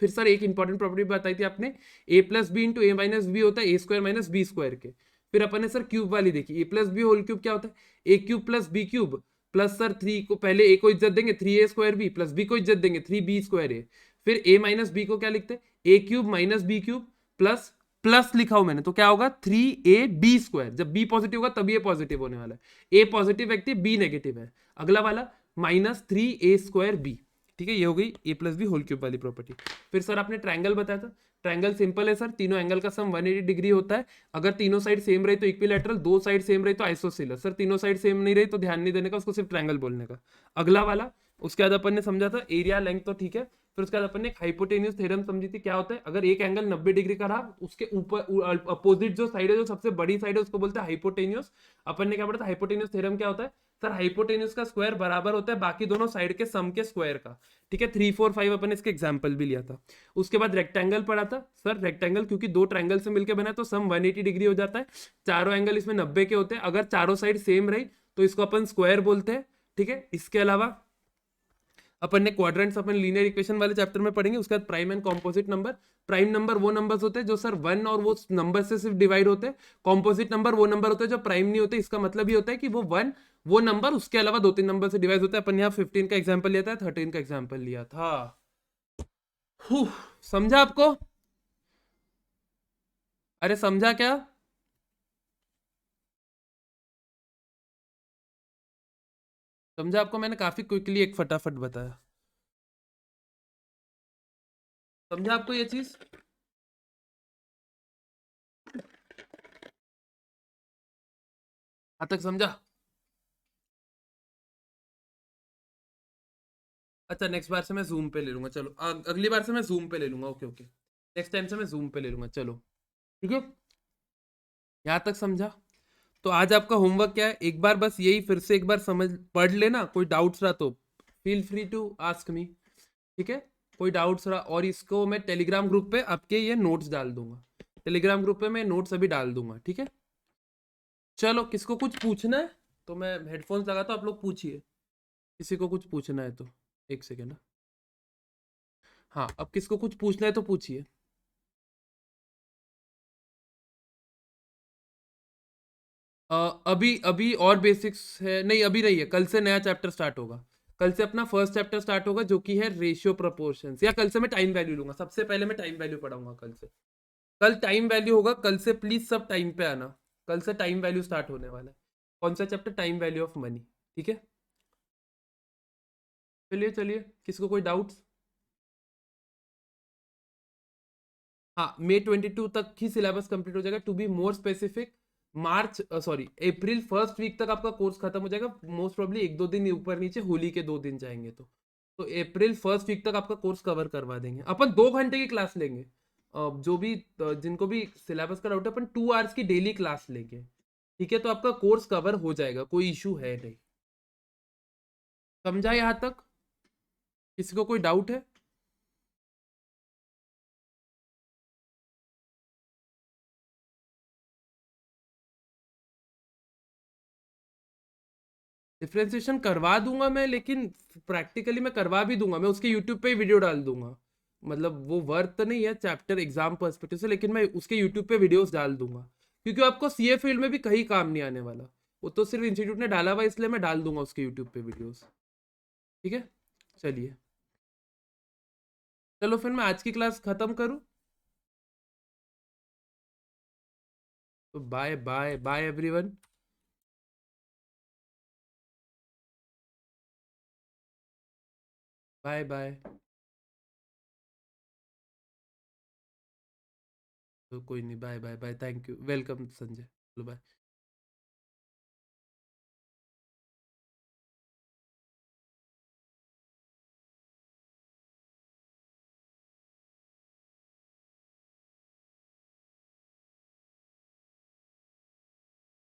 फिर सर एक इंपॉर्टेंट प्रॉपर्टी बताई थी आपने, A plus B into A minus B होता है A square minus B square के। फिर अपन ने सर क्यूब वाली देखी, A plus B whole cube क्या होता है, A cube plus B cube plus sir 3 को पहले ए को इज्जत देंगे 3a square B, plus B को इज्जत देंगे 3b स्क्वायर ए। फिर a माइनस बी को क्या लिखते हैं, A cube minus B cube plus plus लिखा हूं मैंने, तो क्या होगा 3ab स्क्वायर। जब b पॉजिटिव होगा तभी ये पॉजिटिव होने वाला है, a पॉजिटिव व्यक्ति b नेगेटिव है। अगला वाला माइनस 3a स्क्वायर बी, ठीक है, ये हो गई ए प्लस बी होल क्यूब वाली प्रॉपर्टी। फिर सर आपने ट्रायंगल बताया था, ट्रायंगल सिंपल है सर, तीनों एंगल का सम 180 डिग्री होता है। अगर तीनों साइड सेम रही तो इक्विलैटरल, दो साइड सेम रही तो आइसोसेलेस। सर तीनों साइड सेम नहीं रही तो ध्यान नहीं देने का, उसको सिर्फ ट्रायंगल बोलने का। अगला वाला, उसके बाद अपन ने समझा था एरिया लेंथ, तो ठीक है। फिर उसके बाद अपन ने हाइपोटेन्यूज थ्योरम समझी थी, क्या होता है, अगर एक एंगल 90 डिग्री का रहा, उसके ऊपर अपोजिट जो साइड है, जो सबसे बड़ी साइड है, उसको बोलते हैं हाइपोटेन्यूज। अपन ने क्या पढ़ा था, हाइपोटेन्यूज थ्योरम क्या होता है सर, हाइपोटेन्यूज का स्क्वायर बराबर होता है बाकी दोनों साइड के सम के स्क्वायर का, ठीक है। 3 4 5 अपन ने इसके एग्जांपल भी लिया था। उसके बाद रेक्टेंगल पढ़ा था सर, रेक्टेंगल क्योंकि दो ट्रायंगल से मिलकर बना है तो सम 180 डिग्री हो जाता है। चारों एंगल इसमें 90 के होते हैं, अगर चारों साइड सेम रही तो इसको अपन स्क्वायर बोलते हैं, ठीक है। इसके अलावा अपन ने क्वाड्रेंट्स अपन लीनियर इक्वेशन वाले चैप्टर में पढ़ेंगे। उसके बाद prime and composite number. Prime number वो नंबर्स होते हैं जो सर 1 और वो नंबर से सिर्फ डिवाइड होते हैं। कॉम्पोजिट नंबर वो नंबर होते हैं जो प्राइम नहीं होते। इसका मतलब ये होता है कि वो 1 वो नंबर उसके अलावा 2 3 नंबर से डिवाइड होते हैं। अपन यहाँ 15 का एग्जाम्पल लिया था, 13 का एग्जाम्पल लिया था। समझा आपको? अरे समझा क्या? समझा आपको? मैंने काफी क्विकली एक फटाफट बताया। समझा आपको ये चीज? हाँ तक समझा? अच्छा नेक्स्ट बार से मैं जूम पे ले लूंगा, चलो अगली बार से मैं जूम पे ले लूंगा। ओके ओके, नेक्स्ट टाइम से मैं जूम पे ले लूंगा, चलो ठीक है। यहाँ तक समझा? तो आज आपका होमवर्क क्या है, एक बार बस यही फिर से एक बार समझ पढ़ लेना। कोई डाउट्स रहा तो feel free to ask me, ठीक है। कोई डाउट्स रहा, और इसको मैं टेलीग्राम ग्रुप पे आपके ये नोट्स डाल दूंगा। टेलीग्राम ग्रुप पे मैं नोट्स अभी डाल दूंगा, ठीक है। चलो, किसको कुछ पूछना है तो मैं हेडफोन्स लगाता हूँ, आप लोग पूछिए। किसी को कुछ पूछना है तो एक सेकेंड। हाँ, अब किसको कुछ पूछना है तो पूछिए। अभी अभी और बेसिक्स है नहीं, अभी नहीं है, कल से नया चैप्टर स्टार्ट होगा। कल से अपना फर्स्ट चैप्टर स्टार्ट होगा जो कि है रेशियो प्रोपोर्शंस, या कल से मैं टाइम वैल्यू लूंगा। सबसे पहले मैं टाइम वैल्यू पढ़ाऊंगा कल से। कल टाइम वैल्यू होगा, कल से प्लीज सब टाइम पे आना। कल से टाइम वैल्यू स्टार्ट होने वाला है। कौन सा chapter, time value of money, ठीक है। चलिए चलिए, किसको कोई डाउट्स? हाँ, मई 22 तक ही सिलेबस कंप्लीट हो जाएगा। To be more specific, March sorry April first week तक आपका कोर्स खत्म हो जाएगा। मोस्ट प्रॉब्ली 1 2 दिन ऊपर नीचे, होली के 2 दिन जाएंगे तो अप्रैल फर्स्ट वीक तक आपका कोर्स कवर करवा देंगे। अपन 2 घंटे की क्लास लेंगे। जो भी जिनको भी सिलेबस का डाउट है, अपन 2 आवर्स की डेली क्लास लेंगे, ठीक है। तो आपका कोर्स कवर हो जाएगा, कोई इशू है नहीं। समझा यहाँ तक? किसी को कोई डाउट है? डिफ्रेंसिएशन करवा दूंगा मैं, लेकिन प्रैक्टिकली मैं करवा भी दूंगा, मैं उसके यूट्यूब पे ही वीडियो डाल दूंगा। मतलब वो वर्थ तो नहीं है चैप्टर एग्जाम पर्सपेक्टिव से, लेकिन मैं उसके यूट्यूब पे वीडियोस डाल दूंगा, क्योंकि आपको सीए फील्ड में भी कहीं काम नहीं आने वाला। वो तो सिर्फ इंस्टीट्यूट ने डाला हुआ है, इसलिए मैं डाल दूंगा उसके यूट्यूब पे वीडियोस। ठीक है, चलिए, चलो फिर मैं आज की क्लास खत्म करूँ। तो bye bye bye everyone. Bye bye. तो कोई नहीं, bye bye bye, thank you, welcome Sanjay, चलो बाय।